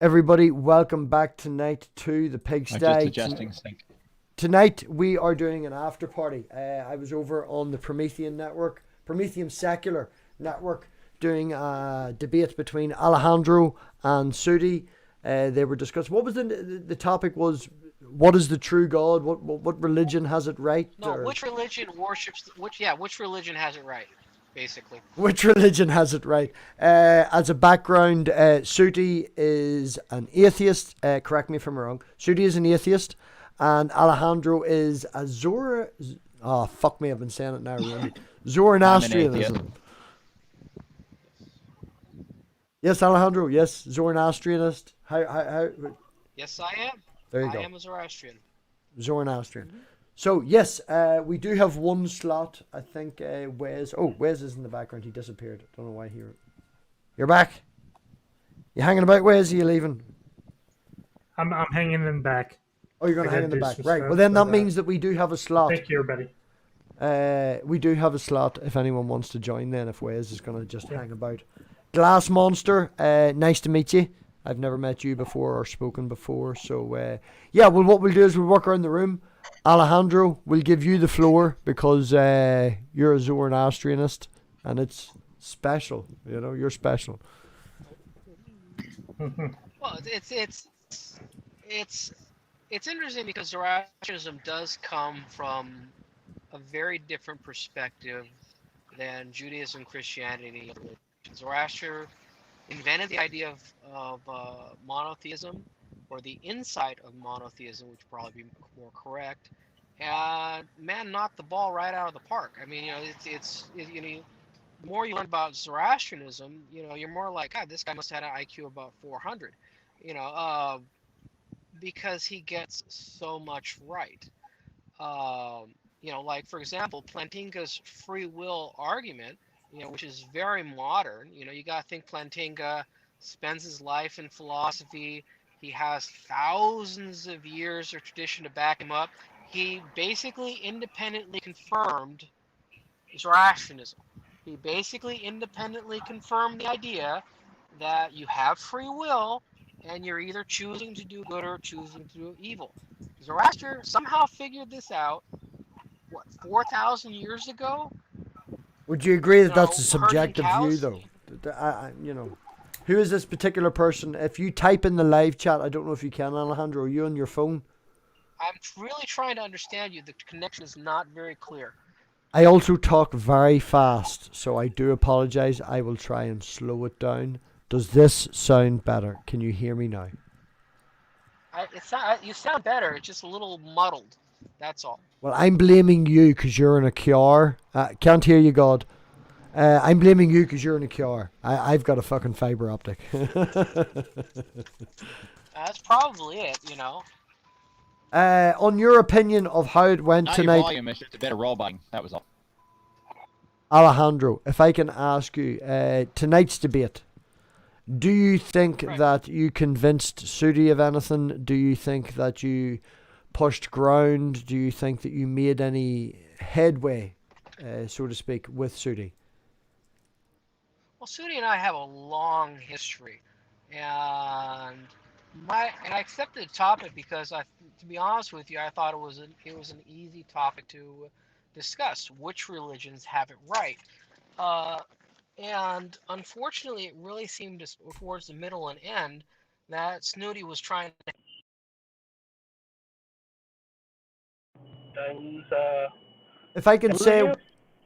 Everybody, welcome back tonight to the I'm just pigsty. adjusting sync. Tonight we are doing an after party. I was over on the Promethean Secular Network, doing a debate between Alejandro and Sudi. They were discussing what was the topic was, what is the true God? What religion has it right? No, Or which religion worships which religion has it right, basically. which religion has it right? As a background, Sudi is an atheist. Correct me if I'm wrong. Sudi is an atheist, and Alejandro is a Zora. Oh, fuck me, I've been saying it now. Really. I'm an atheist. Zoroastrianism. Yes, Alejandro. Yes, Zoroastrianist. How? Yes, I am. There you I go. am a Zoroastrian. Zoroastrian. So yes, we do have one slot. I think Wes. Oh, Wes is in the background. He disappeared. Don't know why he. You're back. You hanging about, Wes? Are you leaving? I'm hanging them back. Oh, you're going I to hang gotta in the do back. some Right. stuff, Well, then that but, means that we do have a slot. Thank you, everybody. We do have a slot if anyone wants to join then, if Wes is going to just hang about. Glass Monster, nice to meet you. I've never met you before or spoken before. So, yeah, well, what we'll do is we'll work around the room. Alejandro, we'll give you the floor because you're a Zoroastrianist and it's special. You know, you're special. Well, it's it's interesting because Zoroastrianism does come from a very different perspective than Judaism, Christianity, and the other religions. Zoroaster invented the idea of monotheism, or the insight of monotheism, which would probably be more correct. And man, knocked the ball right out of the park. I mean, the more you learn about Zoroastrianism, you're more like, God, this guy must have had an IQ about 400, you know, uh, because he gets so much right. Like for example, Plantinga's free will argument, which is very modern. You got to think Plantinga spends his life in philosophy. He has thousands of years of tradition to back him up. He basically independently confirmed Zoroastrianism. He basically independently confirmed the idea that you have free will and you're either choosing to do good or choosing to do evil. Zoroaster somehow figured this out, what, 4,000 years ago? Would you agree that that's a Herding subjective view, cows? though? Who is this particular person? If you type in the live chat, I don't know if you can, Alejandro, are you on your phone? I'm really trying to understand you. The connection is not very clear. I also talk very fast, so I do apologize. I will try and slow it down. Does this sound better? Can you hear me now? You sound better. It's just a little muddled. That's all. Well, I'm blaming you because you're in a QR. Can't hear you, God. I'm blaming you because you're in a QR. I've got a fucking fiber optic. That's probably it. On your opinion of how it went Not your tonight, volume, it's just a bit of roboting. That was all. Alejandro, if I can ask you, tonight's debate, do you think Right. that you convinced Sudi of anything? Do you think that you pushed ground? Do you think that you made any headway, so to speak, with Sudi? Well, Sudi and I have a long history, and I accepted the topic because to be honest with you, I thought it was an easy topic to discuss. Which religions have it right? Uh, and unfortunately, it really seemed towards the middle and end that Snooty was trying to. Times, If I can say, Olivia?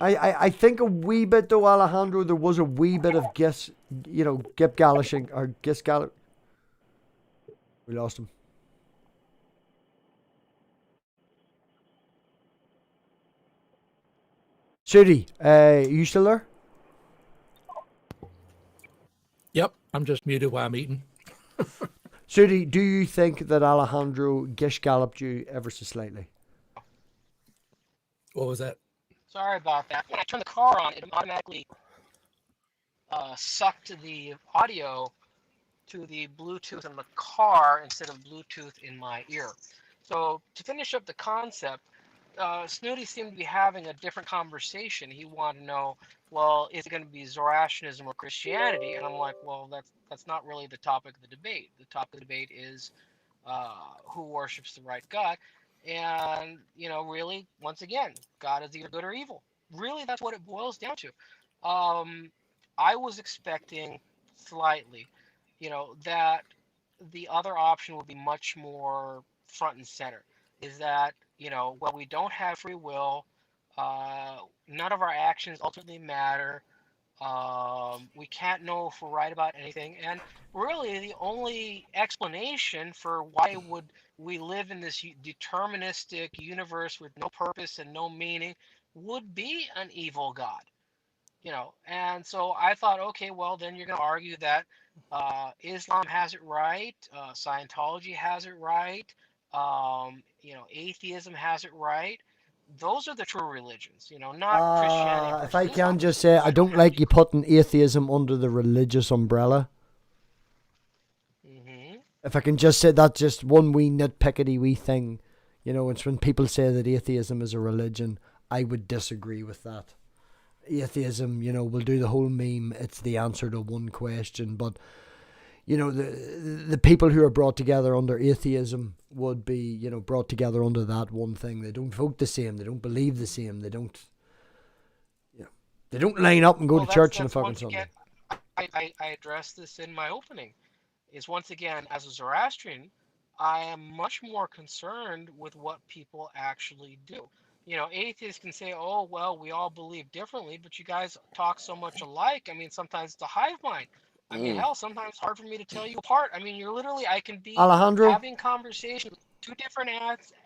I think a wee bit though, Alejandro, there was a wee bit of Gip Galishing or Gis Gal. We lost him. Sudi, you still there? Yep, I'm just muted while I'm eating. Sudi, do you think that Alejandro Gish galloped you ever so slightly? What was that? Sorry about that. When I turned the car on, it automatically sucked the audio to the Bluetooth in the car instead of Bluetooth in my ear. So to finish up the concept, Snooty seemed to be having a different conversation. He wanted to know, well, is it going to be Zoroastrianism or Christianity? And I'm like, well, that's not really the topic of the debate. The topic of the debate is who worships the right God. And, really, once again, God is either good or evil. Really, that's what it boils down to. I was expecting slightly, that the other option would be much more front and center. Is that, well, we don't have free will. None of our actions ultimately matter. We can't know if we're right about anything. And really, the only explanation for why would we live in this deterministic universe with no purpose and no meaning would be an evil God. And so I thought, okay, well, then you're going to argue that Islam has it right, Scientology has it right, atheism has it right. Those are the true religions, not Christianity If versus I Islam. can just say, I don't don't have like any- you putting atheism under the religious umbrella. Mhm. If I can just say that's just one wee nitpickety wee thing. It's when people say that atheism is a religion, I would disagree with that. Atheism, will do the whole meme, it's the answer to one question, but the people who are brought together under atheism would be, brought together under that one thing. They don't vote the same, they don't believe the same, they don't line up and go Well, to church on a that's fucking once Sunday. again, I addressed this in my opening. Is once again, as a Zoroastrian, I am much more concerned with what people actually do. Atheists can say, oh, well, we all believe differently, but you guys talk so much alike. I mean, sometimes it's a hive mind. I mean, Mm. hell, sometimes it's hard for me to tell you apart. I mean, I can be Alejandro, having conversations with two different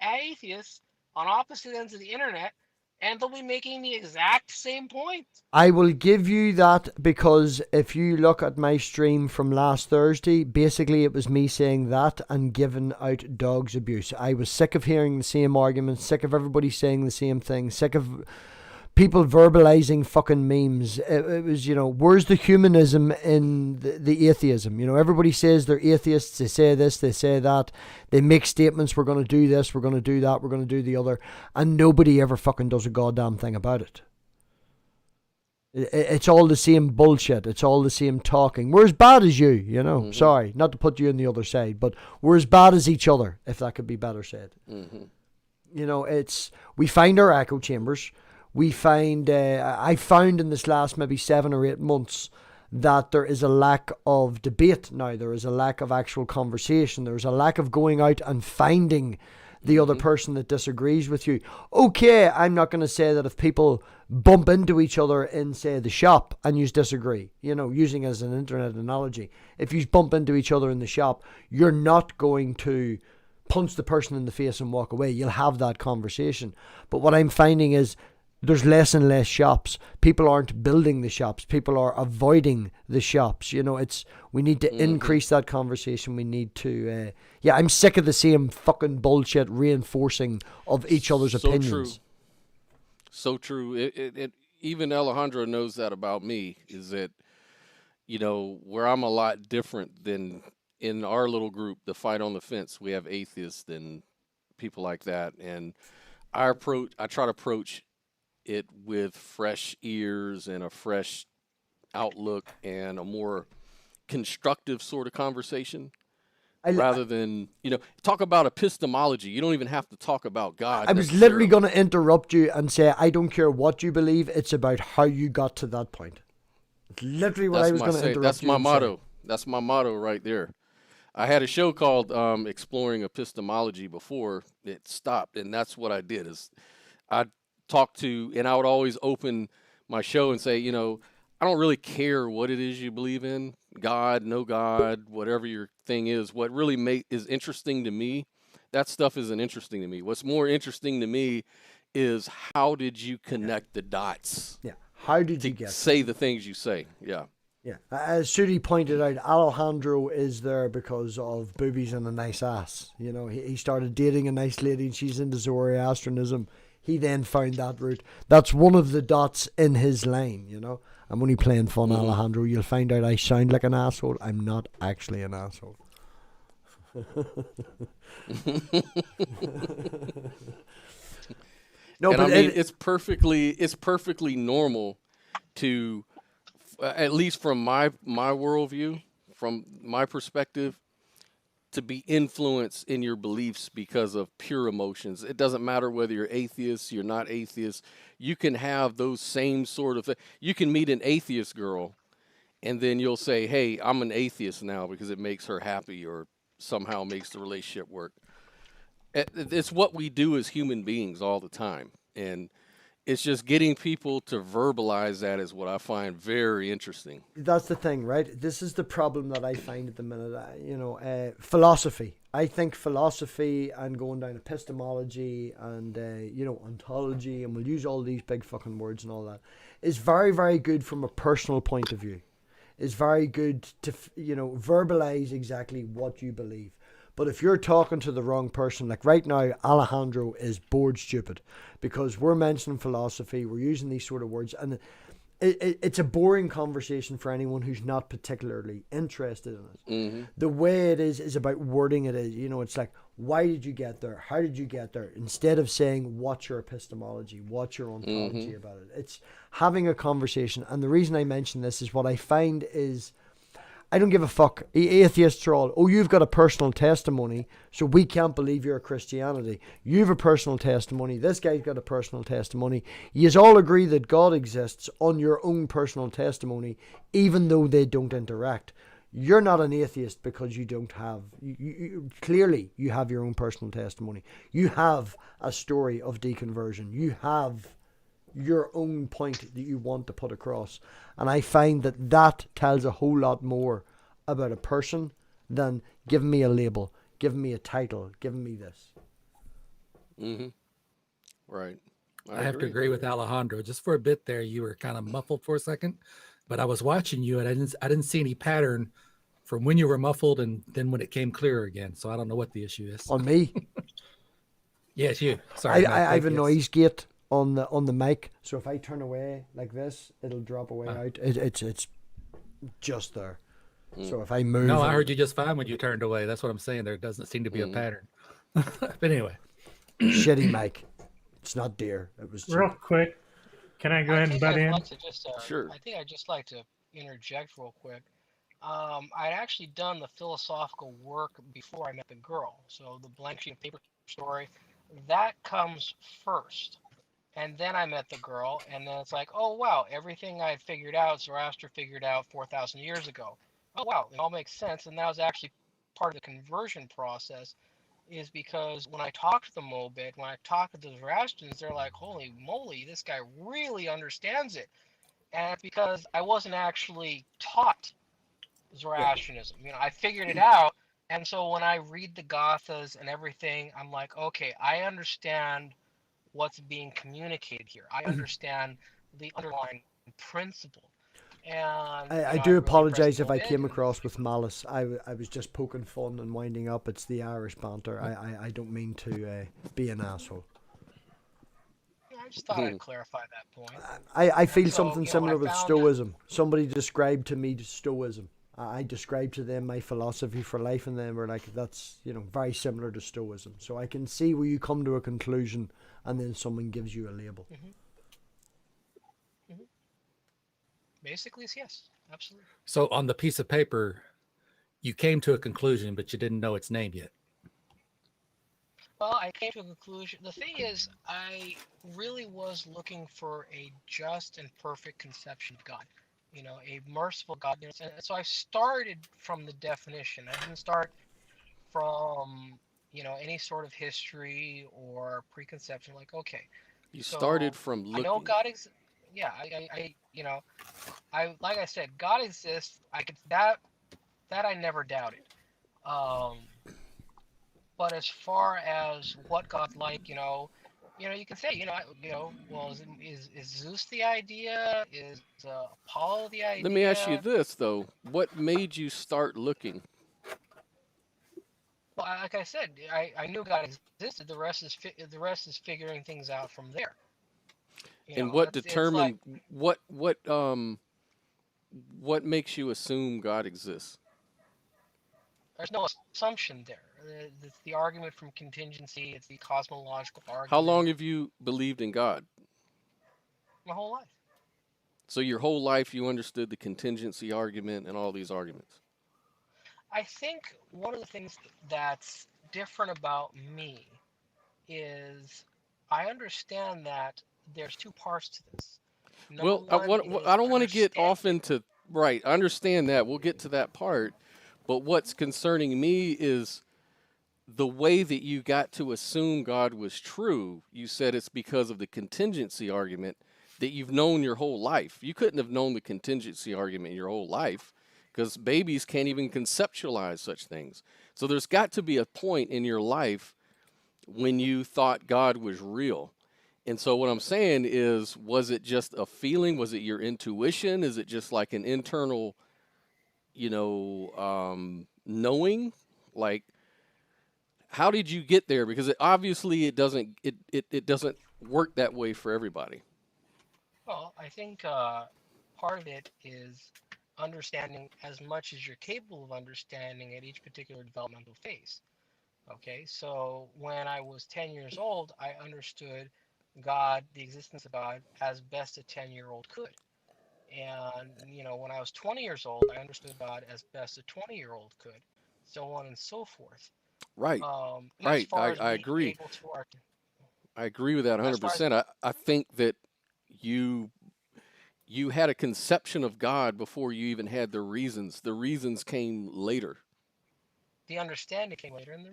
atheists on opposite ends of the internet, and they'll be making the exact same point. I will give you that because if you look at my stream from last Thursday, basically it was me saying that and giving out dogs abuse. I was sick of hearing the same arguments, sick of everybody saying the same thing, sick of people verbalizing fucking memes. It was, where's the humanism in the atheism? Everybody says they're atheists, they say this, they say that, they make statements, we're going to do this, we're going to do that, we're going to do the other, and nobody ever fucking does a goddamn thing about it. It's all the same bullshit. It's all the same talking. We're as bad as you, Mm-hmm. Sorry, not to put you on the other side, but we're as bad as each other, if that could be better said. Mm-hmm. We find our echo chambers. We find, I found in this last maybe 7 or 8 months that there is a lack of debate now. There is a lack of actual conversation. There's a lack of going out and finding the other person that disagrees with you. Okay, I'm not going to say that if people bump into each other in, say, the shop and you disagree, using as an internet analogy, if you bump into each other in the shop, you're not going to punch the person in the face and walk away. You'll have that conversation. But what I'm finding is there's less and less shops. People aren't building the shops. People are avoiding the shops. We need to increase that conversation. We need to, I'm sick of the same fucking bullshit reinforcing of each other's opinions. So true. It even Alejandro knows that about me, is that, where I'm a lot different than in our little group, the Fight on the Fence. We have atheists and people like that. And I try to approach it with fresh ears and a fresh outlook and a more constructive sort of conversation rather than, talk about epistemology. You don't even have to talk about God. I was literally going to interrupt you and say, I don't care what you believe. It's about how you got to that point. It's literally what I was going to interrupt That's you my and motto. say. That's my motto right there. I had a show called Exploring Epistemology before it stopped, and that's what I did. Is I talked to, and I would always open my show and say, I don't really care what it is you believe in, God, no God, whatever your thing is. What really is interesting to me, that stuff isn't interesting to me. What's more interesting to me is how did you connect the dots? Yeah. How did you get say the things you say? Yeah. Yeah. As Sudi pointed out, Alejandro is there because of boobies and a nice ass. He started dating a nice lady and she's into Zoroastrianism. He then found that route. That's one of the dots in his line, I'm only playing fun, Alejandro. You'll find out I sound like an asshole. I'm not actually an asshole. No, And I but mean, it's perfectly normal to, at least from my worldview, from my perspective, to be influenced in your beliefs because of pure emotions. It doesn't matter whether you're atheist, you're not atheist. You can have those same sort of you can meet an atheist girl and then you'll say, "Hey, I'm an atheist now because it makes her happy or somehow makes the relationship work." It's what we do as human beings all the time. And it's just getting people to verbalize that is what I find very interesting. that's the thing, right? This is the problem that I find at the minute. Philosophy. I think philosophy and going down epistemology and ontology, and we'll use all these big fucking words and all that, is very, very good from a personal point of view. Is very good to verbalize exactly what you believe. But if you're talking to the wrong person, like right now, Alejandro is bored stupid because we're mentioning philosophy, we're using these sort of words, and it's a boring conversation for anyone who's not particularly interested in it. Mm-hmm. The way it is about wording it is, it's like, why did you get there? How did you get there? Instead of saying, what's your epistemology? What's your ontology about it? It's having a conversation. And the reason I mention this is what I find is, I don't give a fuck. Atheists are all, oh, you've got a personal testimony, so we can't believe your Christianity. You've a personal testimony. This guy's got a personal testimony. You all agree that God exists on your own personal testimony, even though they don't interact. You're not an atheist because you don't have, clearly you have your own personal testimony. You have a story of deconversion. You have your own point that you want to put across. And I find that tells a whole lot more about a person than giving me a label, giving me a title, giving me this. Mm-hmm. Right. I have to agree with Alejandro. Just for a bit there, you were kind of muffled for a second, but I was watching you and I didn't see any pattern from when you were muffled and then when it came clear again. So I don't know what the issue is. On me? Yes, you. Sorry. I have a noise gate on the mic, so if I turn away like this, it'll drop away out. It's just there. So if I move, no, I heard you just fine when you turned away. That's what I'm saying. There doesn't seem to be a pattern. But anyway, shitty mic. It's not dear. It was Real quick. Can I go ahead and butt in? Sure. I think I'd just like to interject real quick. I'd actually done the philosophical work before I met the girl. So the blank sheet of paper story, that comes first. And then I met the girl, and then it's like, oh, wow, everything I had figured out, Zoroaster figured out 4,000 years ago. Oh, wow, it all makes sense. And that was actually part of the conversion process, is because when I talk to the Mobit, when I talk to the Zoroastrians, they're like, holy moly, this guy really understands it. And it's because I wasn't actually taught Zoroastrianism. I figured it out. And so when I read the Gathas and everything, I'm like, okay, I understand what's being communicated here. I understand the underlying principle. And I do apologize if I came across with malice. I was just poking fun and winding up. It's the Irish banter. I don't mean to be an asshole. I just thought I'd clarify that point. I feel something similar with Stoicism. Somebody described to me Stoicism. I described to them my philosophy for life, and then we're like, that's very similar to Stoicism. So I can see where you come to a conclusion, and then someone gives you a label. Basically, yes, absolutely. So on the piece of paper, you came to a conclusion, but you didn't know its name yet. Well, I came to a conclusion. The thing is, I really was looking for a just and perfect conception of God. A merciful God. And so I started from the definition. I didn't start from, any sort of history or preconception. Like, okay. You started from looking. I know God exists. Yeah, I like I said, God exists. I could that I never doubted. But as far as what God's like, you can say, well, is Zeus the idea? Is Apollo the idea? Let me ask you this though: what made you start looking? Well, like I said, I knew God existed. The rest is figuring things out from there. And what determined what makes you assume God exists? There's no assumption there. It's the argument from contingency. It's the cosmological argument. How long have you believed in God? My whole life. So your whole life you understood the contingency argument and all these arguments. I think one of the things that's different about me is I understand that there's two parts to this. Number Well, I, one what, is I don't want to get understand. off into right. I understand that. We'll get to that part. But what's concerning me is the way that you got to assume God was true. You said it's because of the contingency argument that you've known your whole life. You couldn't have known the contingency argument your whole life because babies can't even conceptualize such things. So there's got to be a point in your life when you thought God was real. And so what I'm saying is, was it just a feeling? Was it your intuition? Is it just like an internal, knowing? Like, how did you get there? Because obviously it doesn't work that way for everybody. Well, I think part of it is understanding as much as you're capable of understanding at each particular developmental phase. Okay, so when I was 10 years old, I understood God, the existence of God, as best a 10-year-old could. And, when I was 20 years old, I understood God as best a 20-year-old could, so on and so forth. Right. As Right. far as I being agree. able to I agree with that as far as 100%. I think that you had a conception of God before you even had the reasons. The reasons came later. the understanding came later, and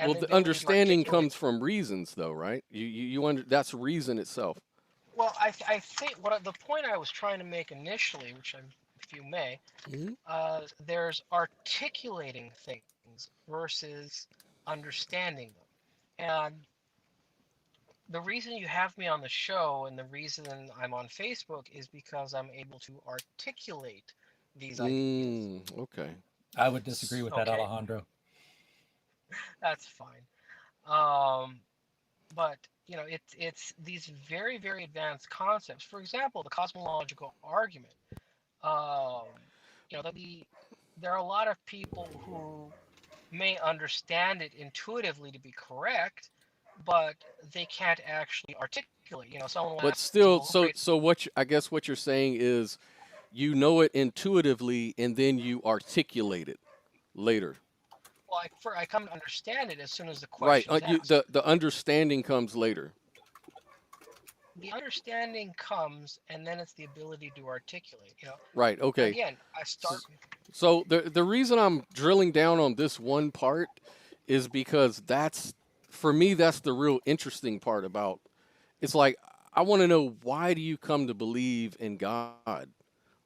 Well, the the ability to understanding articulate. comes from reasons, though, right? That's reason itself. Well, I think the point I was trying to make initially, which if you may, Mhm. there's articulating things versus understanding them. And the reason you have me on the show and the reason I'm on Facebook is because I'm able to articulate these ideas. Okay. I would disagree with that, Okay, Alejandro. that's fine. Um, but it's these very, very advanced concepts. For example, the cosmological argument. Um, there are a lot of people who may understand it intuitively to be correct, but they can't actually articulate. Someone will But ask me, still, well, so great. I guess what you're saying is you know it intuitively and then you articulate it later. Well, I come to understand it as soon as the Right. question is asked. The understanding comes later. The understanding comes, and then it's the ability to articulate. Right. Okay. Again, I start. So the reason I'm drilling down on this one part is because for me that's the real interesting part about it's like I want to know, why do you come to believe in God?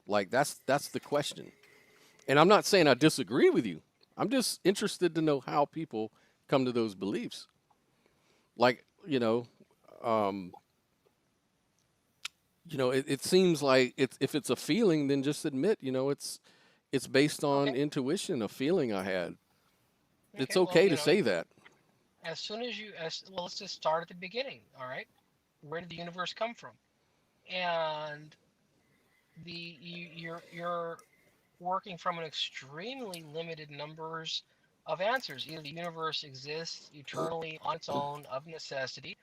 Like that's the question. And I'm not saying I disagree with you. I'm just interested to know how people come to those beliefs. Like, um, it seems like if it's a feeling, then just admit, it's based on Okay, intuition, a feeling I had. It's okay. Well, okay to say that. as soon as let's just start at the beginning. All right, where did the universe come from? And you're working from an extremely limited numbers of answers. Either the universe exists eternally on its own of necessity,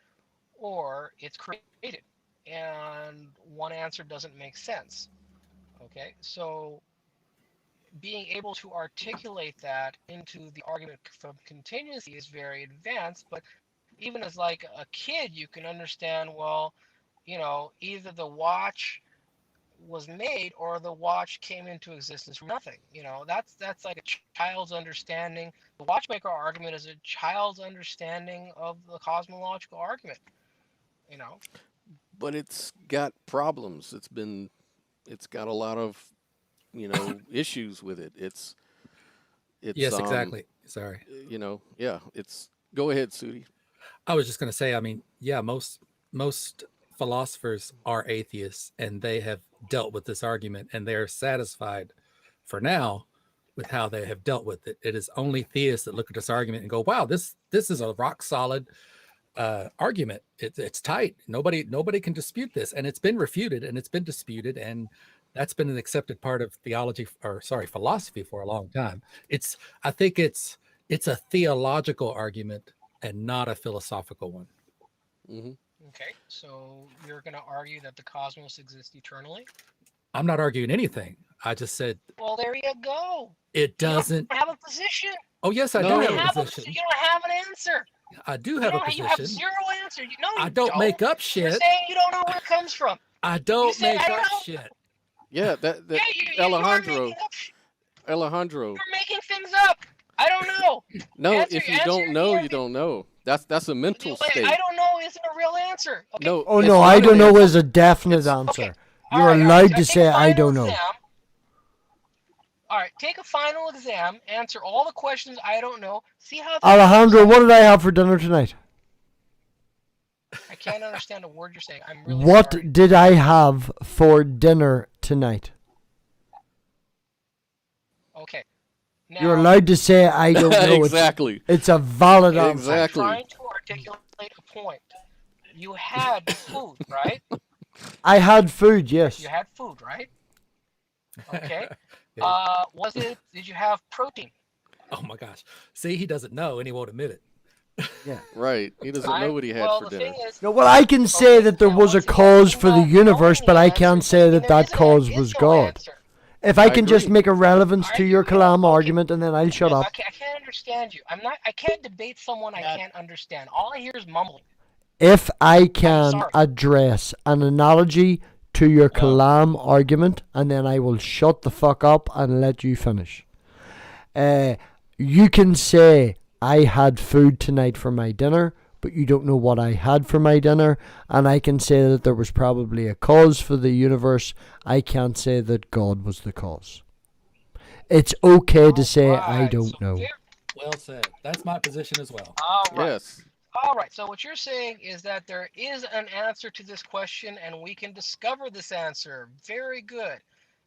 or it's created. And one answer doesn't make sense. Okay, so being able to articulate that into the argument from contingency is very advanced, but even as like a kid, you can understand, well, either the watch was made or the watch came into existence from nothing. That's like a child's understanding. The watchmaker argument is a child's understanding of the cosmological argument. you know But it's got problems. It's got a lot of, issues with it. It's Yes, exactly. Sorry. yeah, go ahead, Sudi. I was just going to say, I mean, yeah, most philosophers are atheists, and they have dealt with this argument, and they're satisfied for now with how they have dealt with it. It is only theists that look at this argument and go, "Wow, this is a rock solid argument. It's tight. Nobody can dispute this, and it's been refuted, and it's been disputed, and that's been an accepted part of philosophy for a long time. I think it's It's a theological argument and not a philosophical one. Hmm. Okay, so you're going to argue that the cosmos exists eternally? I'm not arguing anything. I just said Well, there you go. it You doesn't. don't have a position. Oh, yes, I No. do You have don't a have position. you don't have an answer. I do You have a don't. You have position. zero answer. You know I you don't make up You're shit. saying you don't know where it comes from. I You don't said, make I up know. shit. Yeah, that Yeah, you are Alejandro, making up. Alejandro. You're making things up. I don't know. No, Answer- if you answer don't know, your- you don't know. That's a mental Wait, state. I don't know isn't a real answer. Okay. No. Oh it's no, not I an don't know answer. is a definite It's- answer. Okay. You're All right, allowed to take say a I final don't know. exam. All right, take a final exam. Answer all the questions I don't know. See how. Alejandro, what did I have for dinner tonight? I can't understand a word you're saying. I'm really What sorry. did I have for dinner tonight? Okay. Now, You're allowed to say I don't know. Exactly. It's a valid answer. Exactly. I'm trying to articulate a point. You had food, right? I had food, yes. You had food, right? Okay. Yeah. Was it? Did you have protein? Oh my gosh. See, he doesn't know and he won't admit it. Right. He doesn't know what he had well, for the dinner. thing is, No, well, I can say okay, that there now, was a once again, cause you for the not universe, knowing but the I can't answer say doesn't that mean that there cause is was no God. answer. If I I can just agree. make a relevance to your Kalam Okay. argument, and then I'll shut up. I can't understand you. I can't debate someone I can't understand. All I hear is mumbling. If I can sorry. address an analogy to your Kalam argument, and then I will shut the fuck up and let you finish. You can say, I had food tonight for my dinner, but you don't know what I had for my dinner, and I can say that there was probably a cause for the universe. I can't say that God was the cause. It's okay to say, I Alright, don't so know. Well said. That's my position as well. All right. Yes. All right. So what you're saying is that there is an answer to this question, and we can discover this answer. Very good.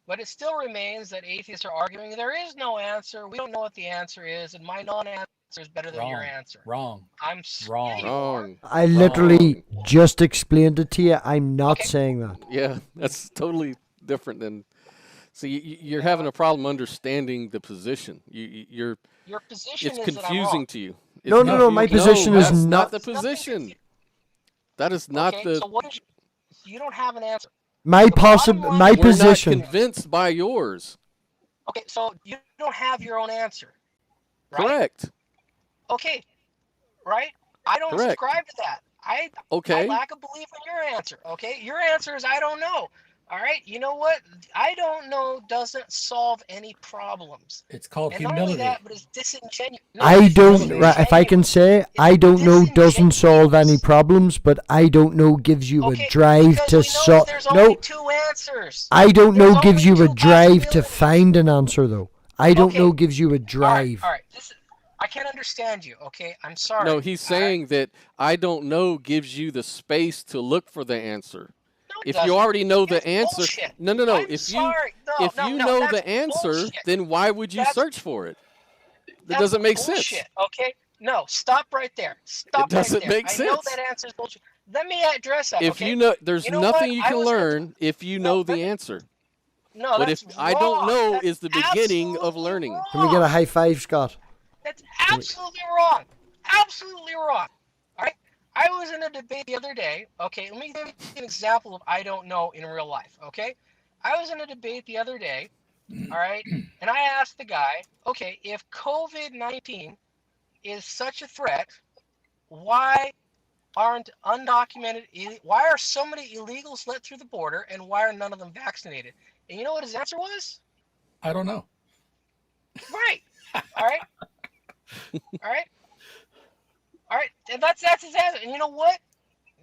But it still remains that atheists are arguing there is no answer. We don't know what the answer is, and my non-answer is better than your Wrong. answer. Wrong. I'm Wrong. Yeah, you are. Wrong. I literally just explained it to you. I'm not saying that. Yeah, that's totally different than. See, you're having a problem understanding the position. You're. Your position It's is that I'm confusing wrong. to you. No, It's no, my confusing. position is that's not- the It's nothing position. confusing. That is not Okay, the. so what is you don't have an answer. My bottom line my is- We're not position. convinced by yours. Okay, so you don't have your own answer. Right? Correct. Okay. Right? I don't Correct. subscribe to that. I Okay. lack a belief in your answer. Okay? Your answer is I don't know. All right? You know what? I don't know doesn't solve any problems. It's called And not humility. only that, but it's disingenuous. No, I it's don't. disingenuous. If I can say, I don't know doesn't solve any problems, but I don't know gives you a Okay, drive because to we know solve. there's only No, two answers. I don't know There's gives only you a two drive to possibilities. find an answer though. I don't Okay. know gives you a drive. All right. I can't understand you. Okay, I'm sorry. No, he's all right? saying that I don't know gives you the space to look for the answer. No, it If you doesn't. already know the That's answer, bullshit. no. I'm If sorry. you know that's the answer, bullshit. then why would you That's- search for it? That That's doesn't make bullshit, sense. Okay, no, stop right there. Stop doesn't right there. make I know sense. that answer is bullshit. Let me address that. If okay? you know, there's You know nothing what? you I can was in a- learn if you No, know the let me- answer. No, But that's if I don't wrong. know That's is the beginning of absolutely learning. wrong. Can we get a high five, Scott? That's absolutely wrong. Absolutely wrong. All right. I was in a debate the other day. Okay, let me give you an example of I don't know in real life. Okay, I was in a debate the other day. All right, and I asked the guy, okay, if COVID-19 is such a threat, why aren't why are so many illegals let through the border, and why are none of them vaccinated? And you know what his answer was? I don't know. Right. All right. All right. All right. And that's his answer. And you know what?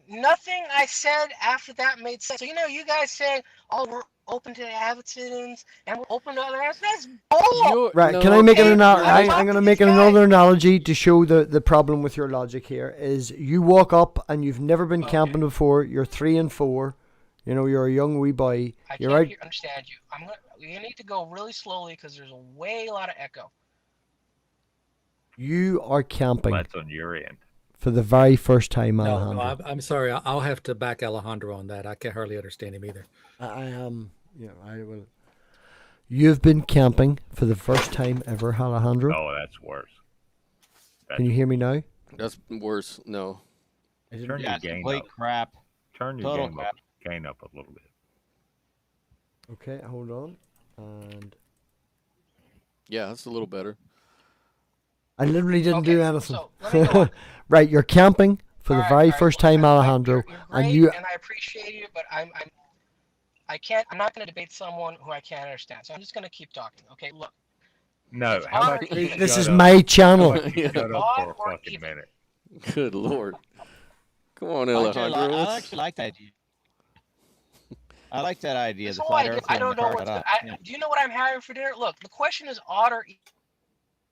Nothing I said after that made sense. So you guys saying, "Oh, we're open to evidence and we're open to other answers." That's bull. Right. No, Can I make an okay, analogy? I'm I'm going to talking make to this guy. another analogy to show the problem with your logic here. Is you walk up and you've never been camping before. You're 3 and 4. You're a young wee boy. I You're can't out. understand you. You need to go really slowly because there's a lot of echo. You are camping That's on your end. for the very first time, No, Alejandro. I'm sorry. I'll have to back Alejandro on that. I can't hardly understand him either. I am. I will. You've been camping for the first time ever, Alejandro. Oh, that's worse. Can you hear me now? That's worse. No. Turn Yeah, your it's gain complete up. crap. Turn your Total gain up a little bit. Okay, hold on. And Yeah, that's a little better. I literally didn't Okay, do anything. so let me go on. Right, you're camping for the All right, very all right, first well, time, Alejandro, you're and great, you. and I appreciate you, but I'm not going to debate someone who I can't understand. So I'm just going to keep talking. Okay, look. No, It's how honor about you even. This shut is up? my How channel. about you shut up Odd for a or fucking even? minute? Good Lord. Come on, I Alejandro. actually Let's- like that idea. I like that idea. This The whole flat idea, Earth I thing, don't the know car what's. up. Yeah. Do you know what I'm having for dinner? Look, the question is odd or even.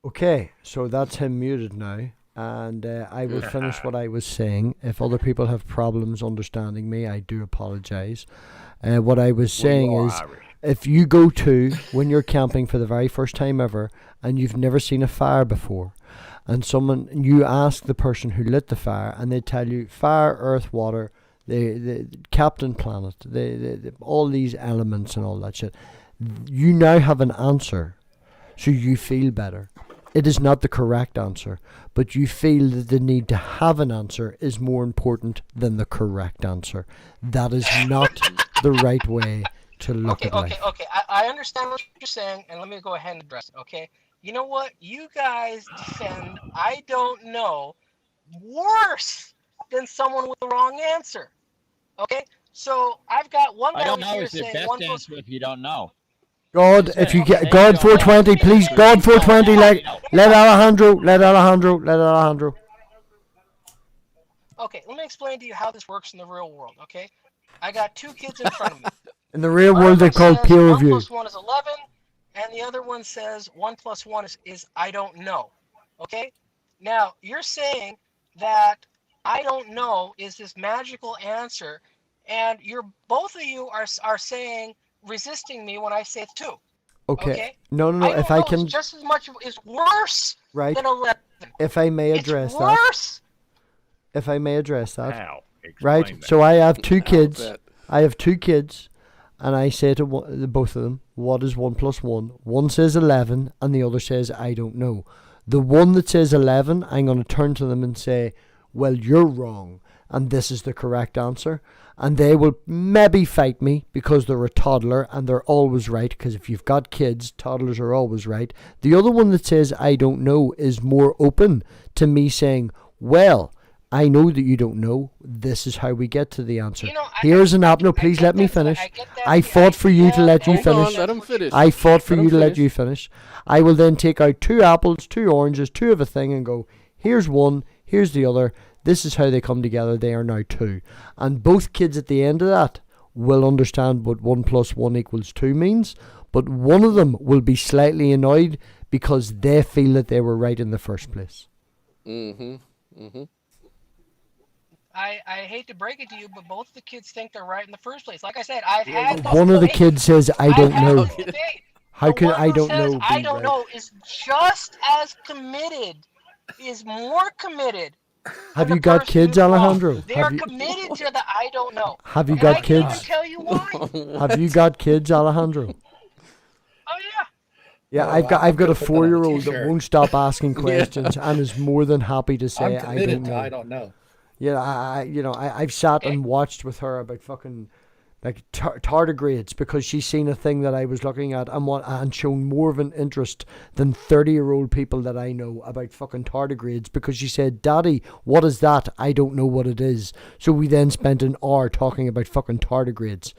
Okay, so that's him muted now, and I will finish what I was saying. If other people have problems understanding me, I do apologize. What I was saying Well, you is, are Irish. if you go to, when you're camping for the very first time ever, and you've never seen a fire before, and you ask the person who lit the fire, and they tell you fire, earth, water, the Captain Planet, all these elements and all that shit, you now have an answer, so you feel better. It is not the correct answer, but you feel that the need to have an answer is more important than the correct answer. That is not the right way to look Okay, at life. okay. I understand what you're saying, and let me go ahead and address it. Okay, you know what? You guys defend I don't know worse than someone with the wrong answer. Okay, so I've got one I guy don't over know here is the saying best one plus. answer if you don't know. God, That's if it. you Okay, get God you don't know. 420, please, God 420, let Alejandro. Okay, let me explain to you how this works in the real world. Okay, I got two kids in front of me. In the real One world, of they them call says peer 1 review. plus 1 is 11, and the other one says 1 plus 1 is I don't know. Okay? Now, you're saying that I don't know is this magical answer, and both of you are saying, resisting me when I say it's 2. Okay. Okay? No. I If don't I know is can, just as much, is worse right? than 11. If I may It's address that. worse. If I may address that. How? Explain Right. that. So I have two How's kids. that? I have two kids, and I say to both of them, "What is 1 plus 1?" One says 11, and the other says, "I don't know." The one that says 11, I'm going to turn to them and say, "Well, you're wrong, and this is the correct answer." And they will maybe fight me because they're a toddler and they're always right. Because if you've got kids, toddlers are always right. The other one that says, "I don't know," is more open to me saying, "Well, I know that you don't know. This is how we get to the answer. You know, Here's an app." No, I please get let me that, but finish. I get that, I but fought for you to let you Hold on, finish. let him finish. I fought for Let you him to let finish. you finish. I will then take out 2 apples, 2 oranges, 2 of a thing and go, here's one, here's the other. This is how they come together. They are now 2. And both kids at the end of that will understand what 1 plus 1 equals 2 means. But one of them will be slightly annoyed because they feel that they were right in the first place. I hate to break it to you, but both the kids think they're right in the first place. Like I said, I've had this One of the debate. kids says, "I I've don't had know." this debate. How The could one I who don't says, know I be don't right? know is just as committed, is more committed. Have than you the got person kids, who's wrong. Alejandro? They Have are you- committed to the I don't know. Have you And got I can even kids? tell you why. Have you got kids, Alejandro? Oh yeah. Yeah, Oh, I've got I'm a gonna put that on a 4-year-old that t-shirt. won't stop asking questions and is more than happy to say, I'm "I committed don't to know." I don't know. Yeah, I've sat Okay. and watched with her about fucking like tardigrades because she's seen a thing that I was looking at and shown more of an interest than 30-year-old people that I know about fucking tardigrades because she said, "Daddy, what is that? I don't know what it is." So we then spent an hour talking about fucking tardigrades.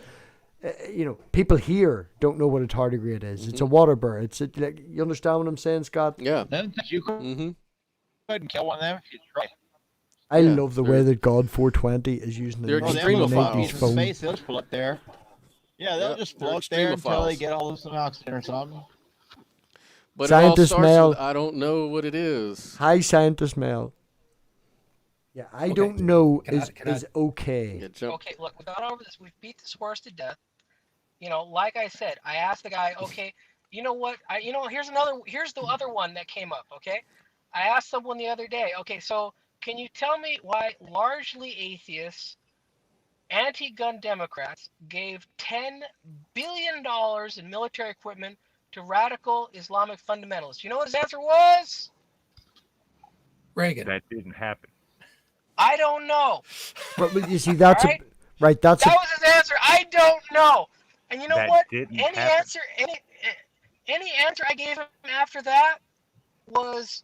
People here don't know what a tardigrade is. It's a water bird. Like, you understand what I'm saying, Scott? Yeah. Then you couldn't kill one of them if you tried. I Yeah, love the they're- way that God 420 is using the they're Oh, they extremophiles. have a 1990s piece of phone. space, they'll just float there. Yeah, they'll Yep, just they're float there until they extremophiles. get all some oxygen or something. But it all Scientist starts Mel. with I don't know what it is. Hi, Scientist Mel. Yeah, I Okay. don't know Can I- is can I- is okay. Yeah, jump. Okay, look, we've gone over this. We've beat this horse to death. Like I said, I asked the guy, okay, you know what? Here's the other one that came up, okay? I asked someone the other day, okay, so can you tell me why largely atheists, anti-gun Democrats gave $10 billion in military equipment to radical Islamic fundamentalists? You know what his answer was? Reagan. That didn't happen. I don't know. But you see, that's Alright. right. That's That was his answer. I don't know. And you know That what? didn't Any happen. answer, any answer I gave him after that was,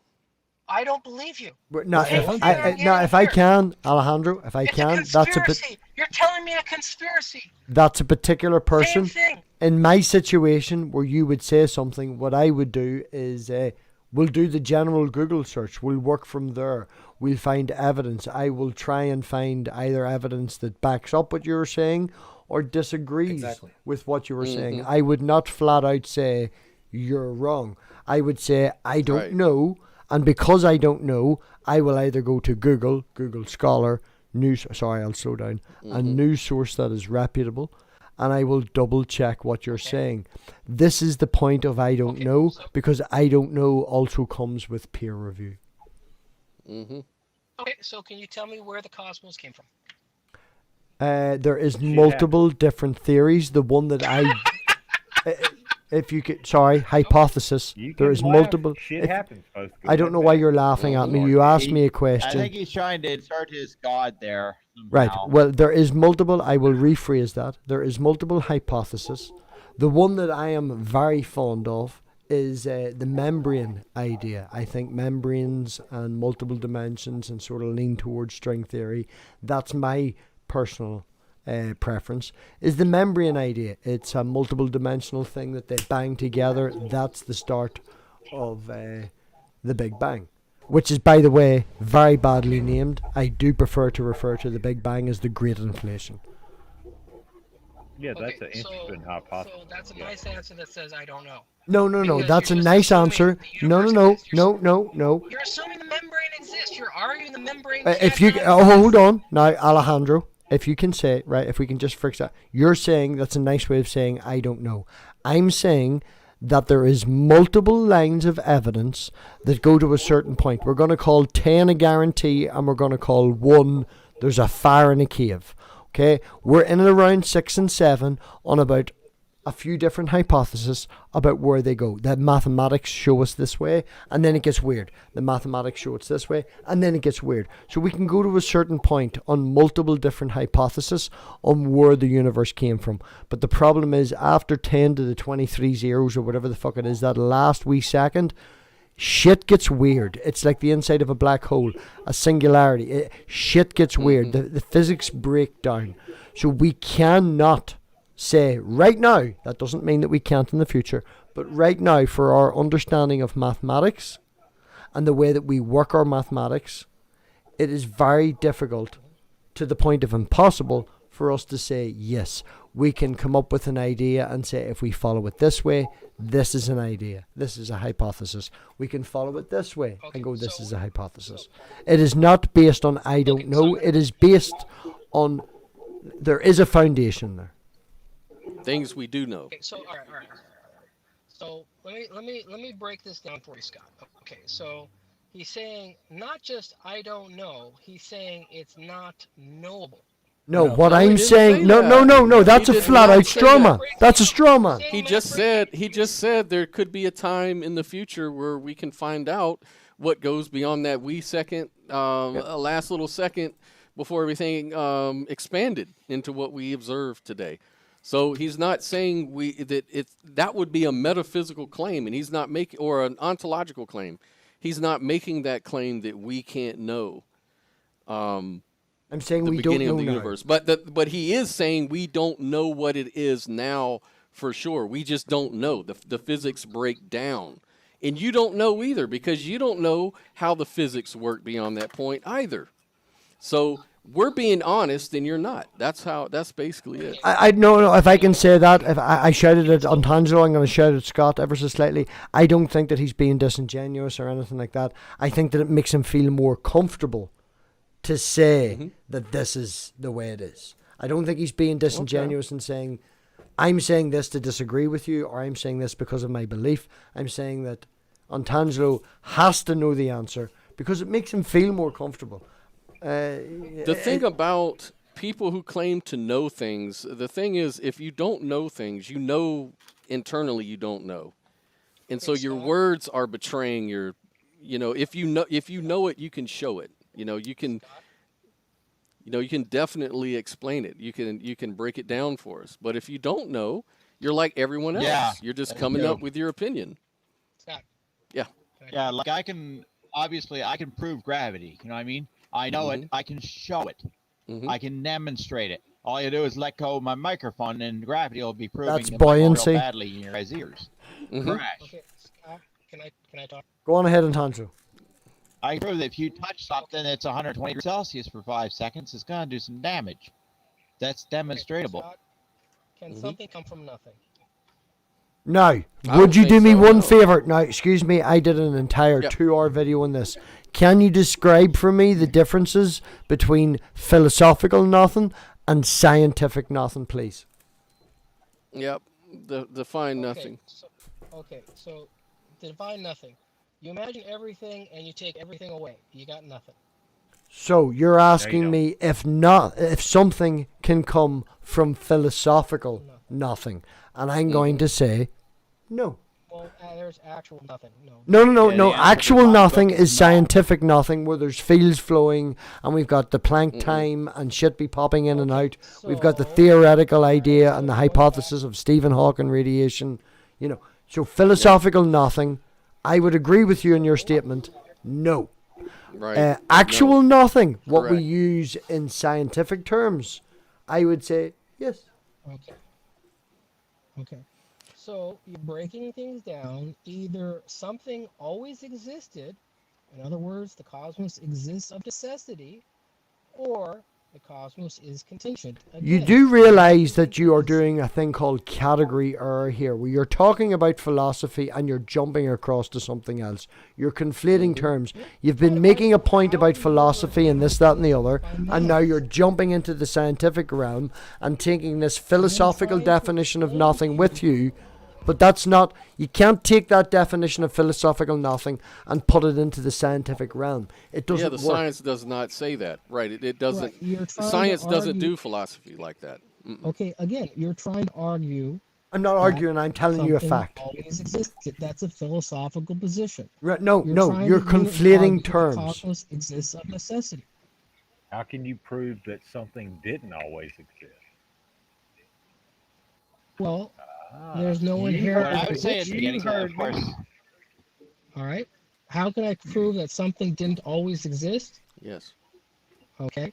I don't believe you. no. Same If thing I, I'm no, getting if I here. can, Alejandro, if I It's a can, conspiracy. You're telling me a conspiracy. that's a particular person. Same thing. In my situation where you would say something, what I would do is we'll do the general Google search. We'll work from there. We'll find evidence. I will try and find either evidence that backs up what you're saying or disagrees Exactly. with what you were saying. I would not flat out say you're wrong. I would say I don't Right. know, and because I don't know, I will either go to Google Scholar, I'll slow down, a news source that is reputable, and I will double check what you're saying. This is the point of I don't know, because I don't know also comes with peer review. Okay, so can you tell me where the cosmos came from? There is multiple different theories. The one that I, if you could, hypothesis. You There can is laugh. multiple. Shit if- happens. Both good I don't and know why bad. you're laughing at me. You asked me a I question. think he's trying to insert his God there. Right. somehow. Well, there is multiple. I will rephrase that. There is multiple hypotheses. The one that I am very fond of is the membrane idea. I think membranes and multiple dimensions and sort of lean towards string theory. That's my personal preference. Is the membrane idea. It's a multiple dimensional thing that they bang together. That's the start of the Big Bang. Which is, by the way, very badly named. I do prefer to refer to the Big Bang as the Great Inflation. Yeah, that's an Okay, interesting so hypothesis. that's a nice answer that says I don't know. No, Because that's a you're just nice assuming answer. the No, universe exists. no. You're assuming the membrane exists. You're arguing the membrane. If you, cannot hold on. Now, Alejandro, if you can say it, right, if we can just fix that. You're saying that's a nice way of saying I don't know. I'm saying that there is multiple lines of evidence that go to a certain point. We're going to call 10 a guarantee, and we're going to call 1 there's a fire in a cave. Okay, we're in and around 6 and 7 on about a few different hypotheses about where they go. The mathematics show us this way, and then it gets weird. The mathematics show us this way, and then it gets weird. So we can go to a certain point on multiple different hypotheses on where the universe came from. But the problem is, after 10 to the 23 zeros or whatever the fuck it is, that last wee second, shit gets weird. It's like the inside of a black hole, a singularity. Shit gets weird. The physics break down. So we cannot say right now, that doesn't mean that we can't in the future, but right now, for our understanding of mathematics and the way that we work our mathematics, it is very difficult, to the point of impossible, for us to say yes. We can come up with an idea and say, if we follow it this way, this is an idea. This is a hypothesis. We can follow it this way and go, this is a hypothesis. It is not based on I don't know. It is based on there is a foundation there. Things we do know. Okay, so all right. So let me break this down for you, Scott. Okay, so he's saying not just I don't know. He's saying it's not knowable. No, No. what No, he I'm didn't saying, say no, that. that's He a did flat not out say straw that. man. That's a straw man. He just said there could be a time in the future where we can find out what goes beyond that wee second, last little second before everything expanded into what we observe today. So he's not saying that would be a metaphysical claim, and he's not making, or an ontological claim. He's not making that claim that we can't know. I'm saying The we don't beginning know of the now. universe, but he is saying we don't know what it is now for sure. We just don't know. The physics break down, and you don't know either, because you don't know how the physics work beyond that point either. So we're being honest, and you're not. That's basically it. I no. If I can say that, if I shouted at Untangelo, I'm going to shout at Scott ever so slightly. I don't think that he's being disingenuous or anything like that. I think that it makes him feel more comfortable to say that this is the way it is. I don't think he's being disingenuous in saying, I'm saying this to disagree with you, or I'm saying this because of my belief. I'm saying that Untangelo has to know the answer because it makes him feel more comfortable. The thing about people who claim to know things, the thing is, if you don't know things, you know internally you don't know. And so your words are betraying if you know it, you can show it. You can definitely explain it. You can break it down for us. But if you don't know, you're like everyone else. Yeah, You're just that's coming true. up with your opinion. Scott. Yeah. Yeah, like I can prove gravity. You know what I mean? I know it. I can show it. Mhm. I can demonstrate it. All you do is let go of my microphone, and gravity will be proving That's the microphone buoyancy. real badly in your guys' ears. Mhm. Crash. Okay, Scott, can I talk? Go on ahead and Hanzo. I prove that if you touch something that's 120 degrees Celsius for 5 seconds, it's gonna do some damage. That's demonstrable. Scott, can Mhm. something come from nothing? Now, I would don't you think do me so, one no. favor? Now, excuse me, I did an entire Yep. 2-hour video on this. Can you describe for me the differences between philosophical nothing and scientific nothing, please? Yep. Define nothing. So define nothing. You imagine everything and you take everything away. You got nothing. So you're asking go. me if something can come from philosophical nothing, and I'm going to say no. Well, there's actual nothing. No. No. Yeah, the answer to Actual my nothing book is is no. scientific nothing, where there's fields flowing and we've got the Planck time and shit be popping in and out. We've got the So- theoretical idea and the hypothesis of Stephen Hawking radiation. So philosophical nothing. I would agree with you in your statement. No. Right. Actual No. nothing, what we Correct. use in scientific terms, I would say yes. Okay. So you're breaking things down. Either something always existed, in other words, the cosmos exists of necessity, or the cosmos is contingent. You Again, do realize that you are doing a thing called category error here, where you're talking about philosophy and you're jumping across to something else. You're conflating terms. You've been making a point about philosophy and this, that, and the other, and now you're jumping into the scientific realm and taking this philosophical definition of nothing with you. But that's not, you can't take that definition of philosophical nothing and put it into the scientific realm. It doesn't Yeah, the work. science does not say that. Right. It doesn't. Right, you're trying to Science doesn't argue- do philosophy like that. Mm-mm. Okay, again, you're trying to argue I'm not arguing, I'm telling you a something fact. always existed. That's a philosophical position. Right, no, Trying you're to argue conflating the terms. cosmos exists of necessity. How can you prove that something didn't always exist? Well, there's no What inherent. I would say at the beginning, heard of course, All right. How can I prove that something didn't always exist? Yes. Okay.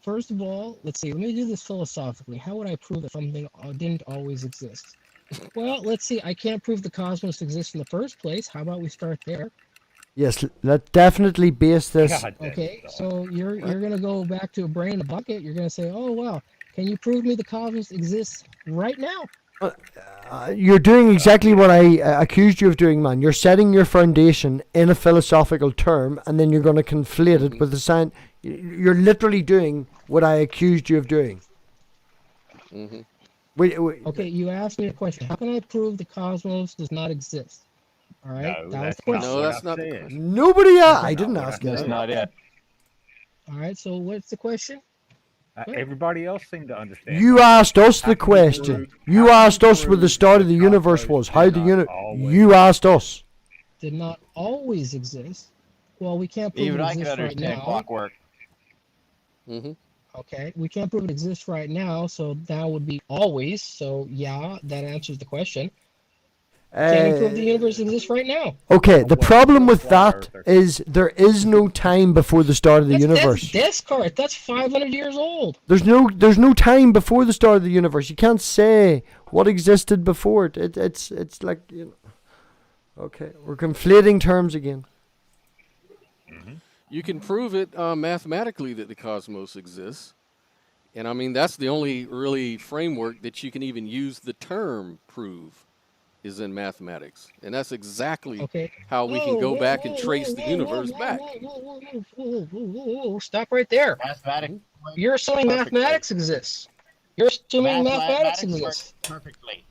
First of all, let's see. Let me do this philosophically. How would I prove that something didn't always exist? Well, let's see. I can't prove the cosmos exists in the first place. How about we start there? Yes, let's definitely base this. God damn Okay. it, So you're gonna go back to a brain in a bucket. You're gonna say, oh wow, can you prove me the cosmos exists right now? You're doing exactly what I accused you of doing, man. You're setting your foundation in a philosophical term, and then you're going to conflate it with the science. You're literally doing what I accused you of doing. Mm-hmm. Wait, Okay, you asked me a question. How can I prove the cosmos does not exist? All right, No, that was that's the question. No, what that's I've not the said. question. nobody I didn't what I ask you that's that. not it. All right, so what's the question? Everybody else seemed to understand. You asked us How the can you question. prove- You how can asked you us where the prove start of that the universe cosmos was. How did the not always You asked us. Did not always exist. Well, we can't prove Even it I can exists right understand now. clockwork. Mm-hmm. Okay, we can't prove it exists right now, so that would be always. So yeah, that answers the question. Can you prove the universe exists right now? Okay, the Well, problem that's with why that Earth- is there is no time before the start of the That's universe. Descartes. That's 500 years old. There's no time before the start of the universe. You can't say what existed before it. It's like, okay, we're conflating terms again. You can prove it mathematically that the cosmos exists. And I mean, that's the only really framework that you can even use the term prove is in mathematics. And that's exactly Okay. how we can go Whoa, back whoa, and whoa, trace the whoa, universe whoa, back. whoa. Stop right there. Mathematics. You're assuming Perfectly. mathematics exists. You're assuming mathematics work exists. perfectly.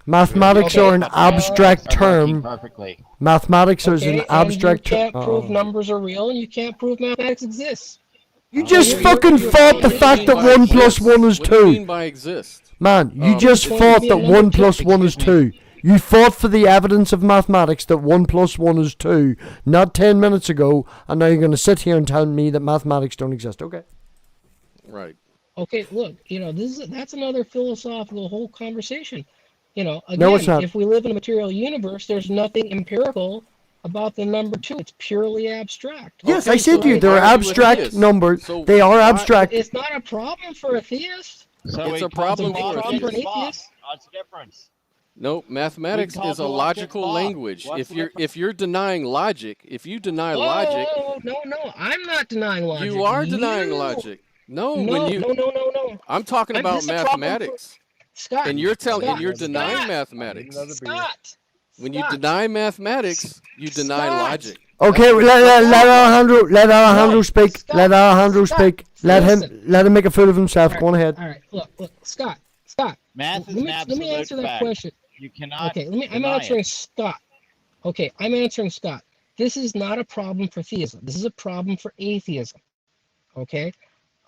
Mathematics Okay, are an mathematics abstract Are working term. perfectly. Mathematics is Okay, an abstract and you term. can't prove numbers are real, and you can't prove mathematics exists. You just you're- fucking you're- fought the you're- fact that By 1 plus exist. 1 is What do you 2. mean by exist? Man, you just It's going to fought be that another 1 plus topic, 1 is excuse 2. You fought for the evidence of mathematics that 1 + 1 is 2, not 10 minutes ago, and now you're going to sit here and tell me that mathematics don't exist. Okay. Right. Okay, look, that's another philosophical whole conversation. Again, No, it's not. if we live in a material universe, there's nothing empirical about the number 2. It's purely abstract. Yes, Okay, I said so to you, then they're why are you abstract atheist? numbers. So They are why- abstract. It's not a problem for a theist. So It's we a talk problem about for a against theist. Bob. What's the difference? No, mathematics call is a Bill logical Bob. language. What's If the you're denying logic, if you deny logic, Oh, no, I'm not denying logic. you are denying You- logic. No, No, when you no. I'm talking about this is a problem for- mathematics. Scott. And you're telling and Scott, you're Scott, denying mathematics. Scott. When you Scott. deny mathematics, you deny Scott. logic. Okay, That's let Alejandro No, speak. Scott, Let Alejandro Scott, speak. listen. Let him make a fool of himself. Go on ahead. All right, look, Scott. Math is Let an me absolute answer that fact. question. You cannot. Okay, I'm deny answering it. Scott. Okay, I'm answering Scott. This is not a problem for theism. This is a problem for atheism. Okay?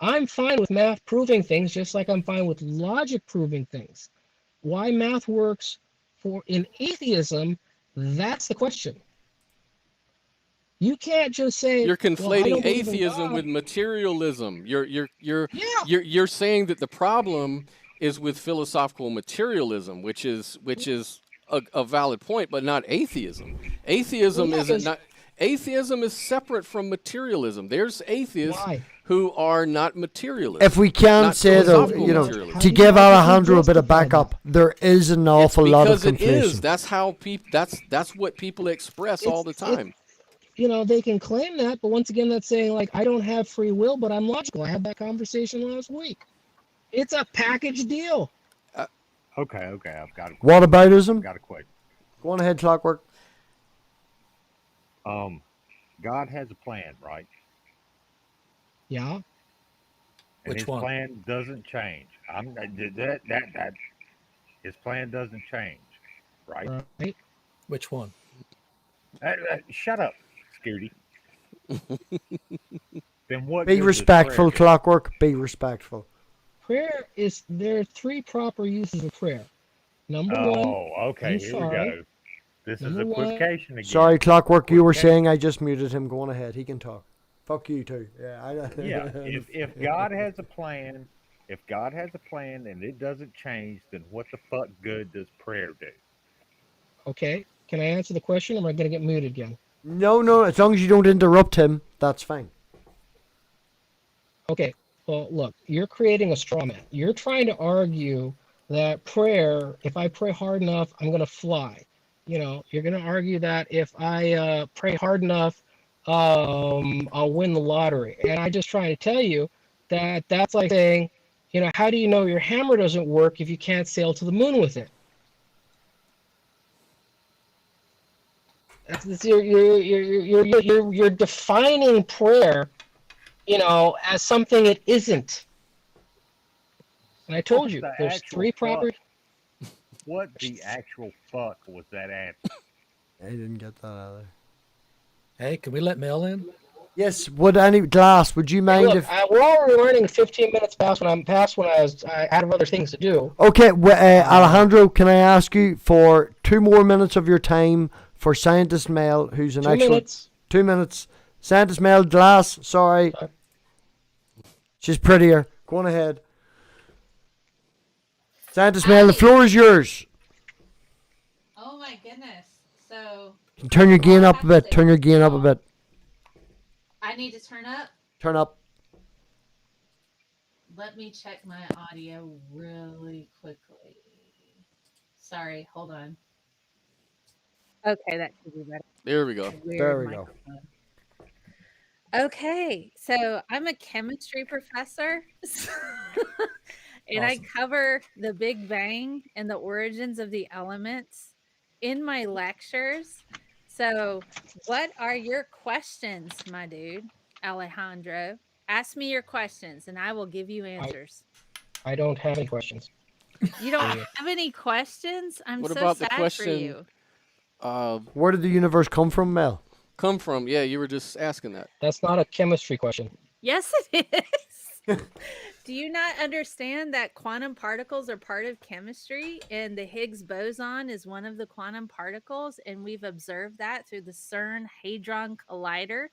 I'm fine with math proving things just like I'm fine with logic proving things. Why math works in atheism, that's the question. You can't just say You're well, I conflating don't believe in atheism God. with materialism. You're Yeah. you're saying that the problem is with philosophical materialism, which is a valid point, but not atheism. Atheism Well, yeah, isn't not atheism is separate from materialism. There's atheists Why? who are not materialists. If we can not say though, philosophical you know, materialism. How to do you give like to Alejandro a bit of justify backup, there is an It's awful lot of because it is. conflation. That's how people. That's what people express all the time. They can claim that, but once again, that's saying like I don't have free will, but I'm logical. I had that conversation last week. It's a package deal. Okay, I've got a question. Whataboutism? Got a question. Go on ahead, Clockwork. God has a plan, right? Yeah. And Which his one? plan doesn't change. His plan doesn't change, right? Right. Which one? Shut up, Scooty. Then what? Be good does respectful, prayer do? Clockwork. Be respectful. There are 3 proper uses of prayer. Number one, Oh, okay. I'm Here sorry. we go. This Number is one- equivocation again. Sorry, Clockwork, you were Okay. saying I just muted him. Go on ahead. He can talk. Fuck you too. Yeah. Yeah. If God has a plan, and it doesn't change, then what the fuck good does prayer do? okay. Can I answer the question, or am I going to get muted again? No. As long as you don't interrupt him, that's fine. Okay. Well, look, you're creating a straw man. You're trying to argue that prayer, if I pray hard enough, I'm going to fly. You're going to argue that if I pray hard enough, I'll win the lottery. And I just trying to tell you that that's like saying, how do you know your hammer doesn't work if you can't sail to the moon with it? You're defining prayer, as something it isn't. And I told you, The there's actual 3 proper. fuck. What the actual fuck was that answer? I didn't get that either. Hey, can we let Mel in? Yes. Would you mind Look, if? we're already running 15 minutes past when I had other things to do. Okay, Alejandro, can I ask you for 2 more minutes of your time for Scientist Mel, who's an 2 actual minutes. 2 minutes. Scientist Mel, glass. Sorry, she's prettier. Go on ahead. Scientist Mel, the floor is yours. Oh my goodness. So Turn your gain up a bit. Turn your gain up a bit. I need to turn up. Turn up. Let me check my audio really quickly. Sorry, hold on. Okay, that should be better. There we go. Weird There we go. microphone. Okay, so I'm a chemistry professor. And I cover the Big Bang and the origins of the elements in my lectures. So, what are your questions, my dude, Alejandro? Ask me your questions and I will give you answers. I don't have any questions. You don't have any questions? I'm What so about the sad for question? you. Where did the universe come from, Mel? Come from? Yeah, you were just asking that. That's not a chemistry question. Yes, it is. Do you not understand that quantum particles are part of chemistry and the Higgs boson is one of the quantum particles? And we've observed that through the CERN Hadron Collider.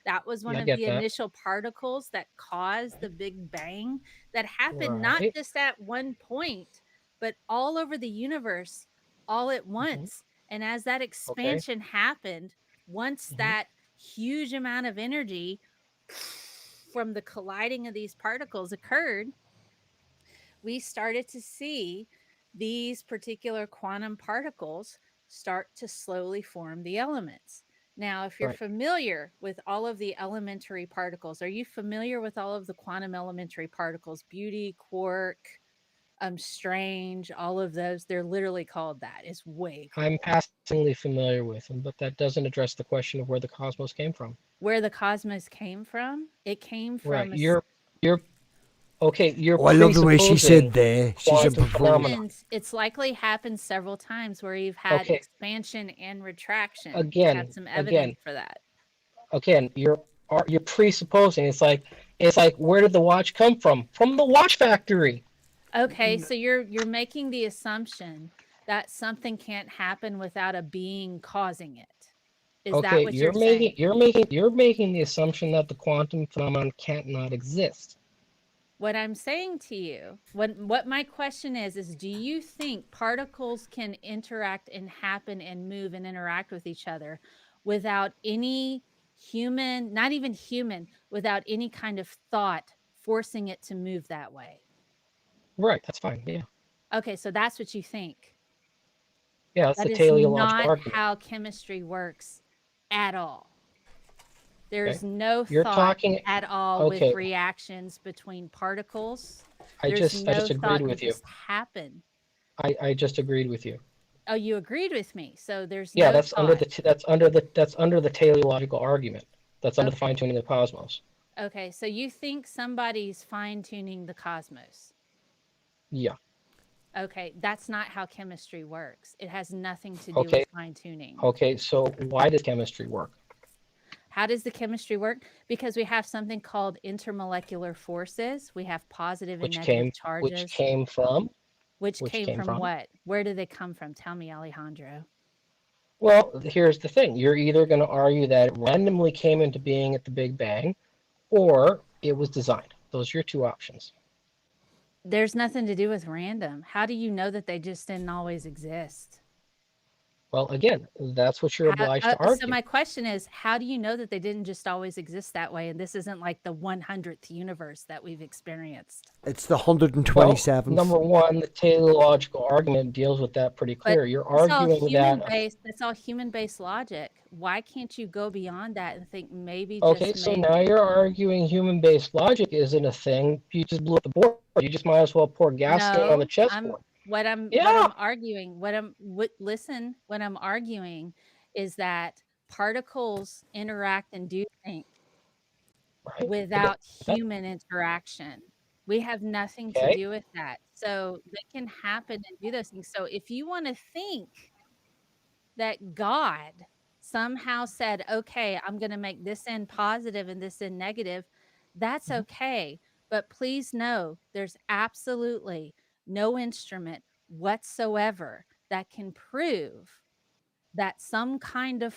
That was one Yeah, I of get the that. initial particles that caused the Big Bang that happened not Right. just at one point, but all over the universe all at once. And as that Okay. expansion happened, once Mhm. that huge amount of energy from the colliding of these particles occurred, we started to see these particular quantum particles start to slowly form the elements. Now, if you're Right. familiar with all of the elementary particles, are you familiar with all of the quantum elementary particles? Beauty, quark, strange, all of those, they're literally called that. It's way cool. I'm passingly familiar with them, but that doesn't address the question of where the cosmos came from. Where the cosmos came from? It came Right. from a You're okay. You're Oh, I love the way she presupposing said there. She's a quantum proponent. phenomena. it's likely happened several times where you've had Okay. expansion and retraction. We Again. have some evidence for that. Again. You're presupposing. It's like where did the watch come from? From the watch factory. Okay, so you're making the assumption that something can't happen without a being causing it. Is that Okay. what you're saying? You're making the assumption that the quantum phenomenon can't not exist. What I'm saying to you, what my question is do you think particles can interact and happen and move and interact with each other without any human, not even human, without any kind of thought forcing it to move that way? Right. That's fine. Yeah. Okay, so that's what you think. Yeah. That's That the is teleological not argument. how chemistry works at all. There's Okay. no You're thought talking. at all with Okay. reactions between particles. I There's just no agreed thought, they with you. just happen. I just agreed with you. Oh, you agreed with me. So there's Yeah, no that's under thought. that's under the teleological argument. That's under the Okay. fine tuning of the cosmos. Okay, so you think somebody's fine-tuning the cosmos. Yeah. Okay, that's not how chemistry works. It has nothing to do Okay. with fine-tuning. Okay. So why does chemistry work? How does the chemistry work? Because we have something called intermolecular forces. We have positive and Which negative came charges. from? Which Which came came from from? what? Where do they come from? Tell me, Alejandro. Well, here's the thing. You're either going to argue that it randomly came into being at the Big Bang, or it was designed. Those are your two options. There's nothing to do with random. How do you know that they just didn't always exist? Well, again, that's what you're obliged to argue. So my question is, how do you know that they didn't just always exist that way? And this isn't like the 100th universe that we've experienced. It's the 127th. Well, number one, the teleological argument deals with that pretty clear. You're arguing that. That's all human-based logic. Why can't you go beyond that and think maybe Okay, just so maybe? now you're arguing human-based logic isn't a thing. You just blew up the board. You just might as well pour gasoline on the chessboard. What I'm arguing is that particles interact and do things Right. without human interaction. We have nothing to do with that. So they can happen and do those things. So if you want to think that God somehow said, okay, I'm going to make this end positive and this end negative, that's okay. But please know there's absolutely no instrument whatsoever that can prove that some kind of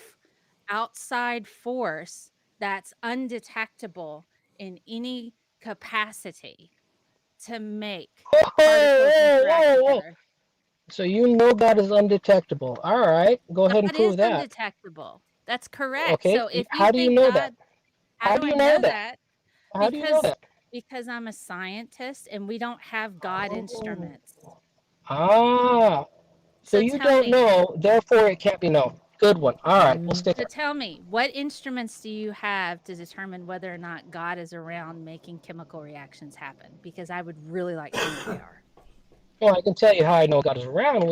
outside force that's undetectable in any capacity to make particles interact together. So you know God is undetectable. All right, go ahead and prove that. Undetectable. That's correct. Okay. So if how do you know that? How do I know that? How do you know that? Because I'm a scientist and we don't have God instruments. Ah, so you don't know, therefore it can't be known. Good one. All right, we'll stick it. So tell me, what instruments do you have to determine whether or not God is around making chemical reactions happen? Because I would really like to know what they are. Well, I can tell you how I know God is around.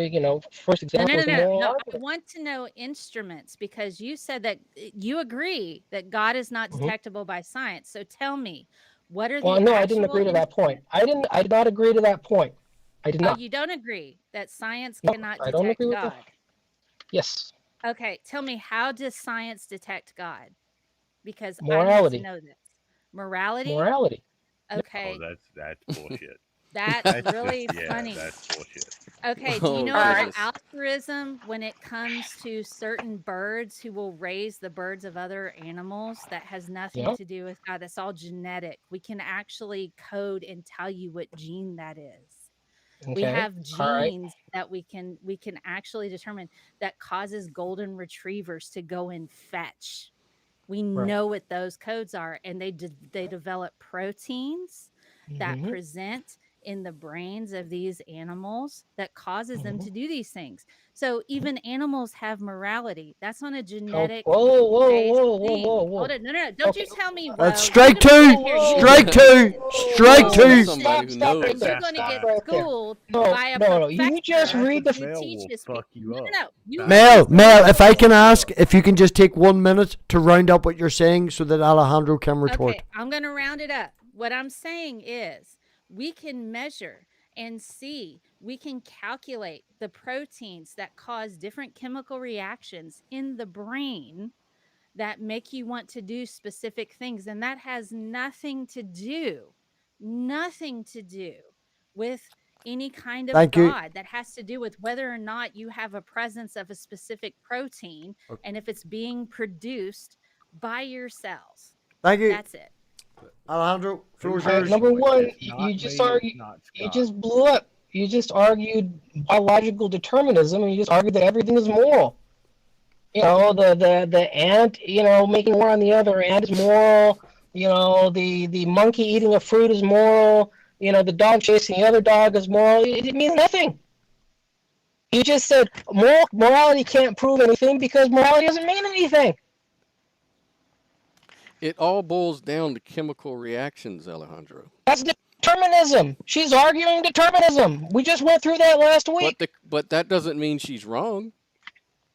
First example is moral No. argument. I want to know instruments because you said that you agree that God is not detectable by science. So tell me, what are the Well, no, I didn't agree to that point. I did not agree to that point. I did not. Oh, you don't agree that science No, cannot I don't detect agree with God? that. Yes. Okay, tell me, how does science detect God? Because Morality. I need to know this. Morality? Morality. Okay, that's bullshit. that's That's really just, yeah, funny. that's bullshit. Okay, do you Oh, know about goodness. altruism when it comes to certain birds who will raise the birds of other animals? That has nothing Yeah. to do with God. That's all genetic. We can actually code and tell you what gene that is. We Okay. have All right. genes that we can actually determine that causes golden retrievers to go and fetch. We Right. know what those codes are, and they develop proteins that Mhm. present in the brains of these animals that causes them Mhm. to do these things. So even animals have morality. That's on a Oh, genetic whoa, based thing. whoa. Hold it. No. Don't Okay. you tell me, Okay. Ro. That's strike You're gonna two. sit here. You Strike listen. two. Strike You Listen to two. somebody who Stop right knows. and you're there. going to Stop get right there. schooled No, by a no. You just professor read the. who Mel will teaches fuck people. you up. No. You Mel, listen. if I can ask, if you can just take 1 minute to round up what you're saying so that Alejandro can retort. Okay, I'm going to round it up. What I'm saying is we can measure and see, we can calculate the proteins that cause different chemical reactions in the brain that make you want to do specific things. And that has nothing to do with any kind of Thank you. God. That has to do with whether or not you have a presence of a specific protein and if it's being produced by your cells. Thank you. That's it. Alejandro, floor is All right, yours. number one, It's not you me, just it's argued. not You Scott. just blew up. You just argued biological determinism, and you just argued that everything is moral. You know, the ant, making war on the other ant is moral. The monkey eating a fruit is moral. The dog chasing the other dog is moral. It means nothing. You just said morality can't prove anything because morality doesn't mean anything. It all boils down to chemical reactions, Alejandro. That's determinism. She's arguing determinism. We just went through that last week. But that doesn't mean she's wrong.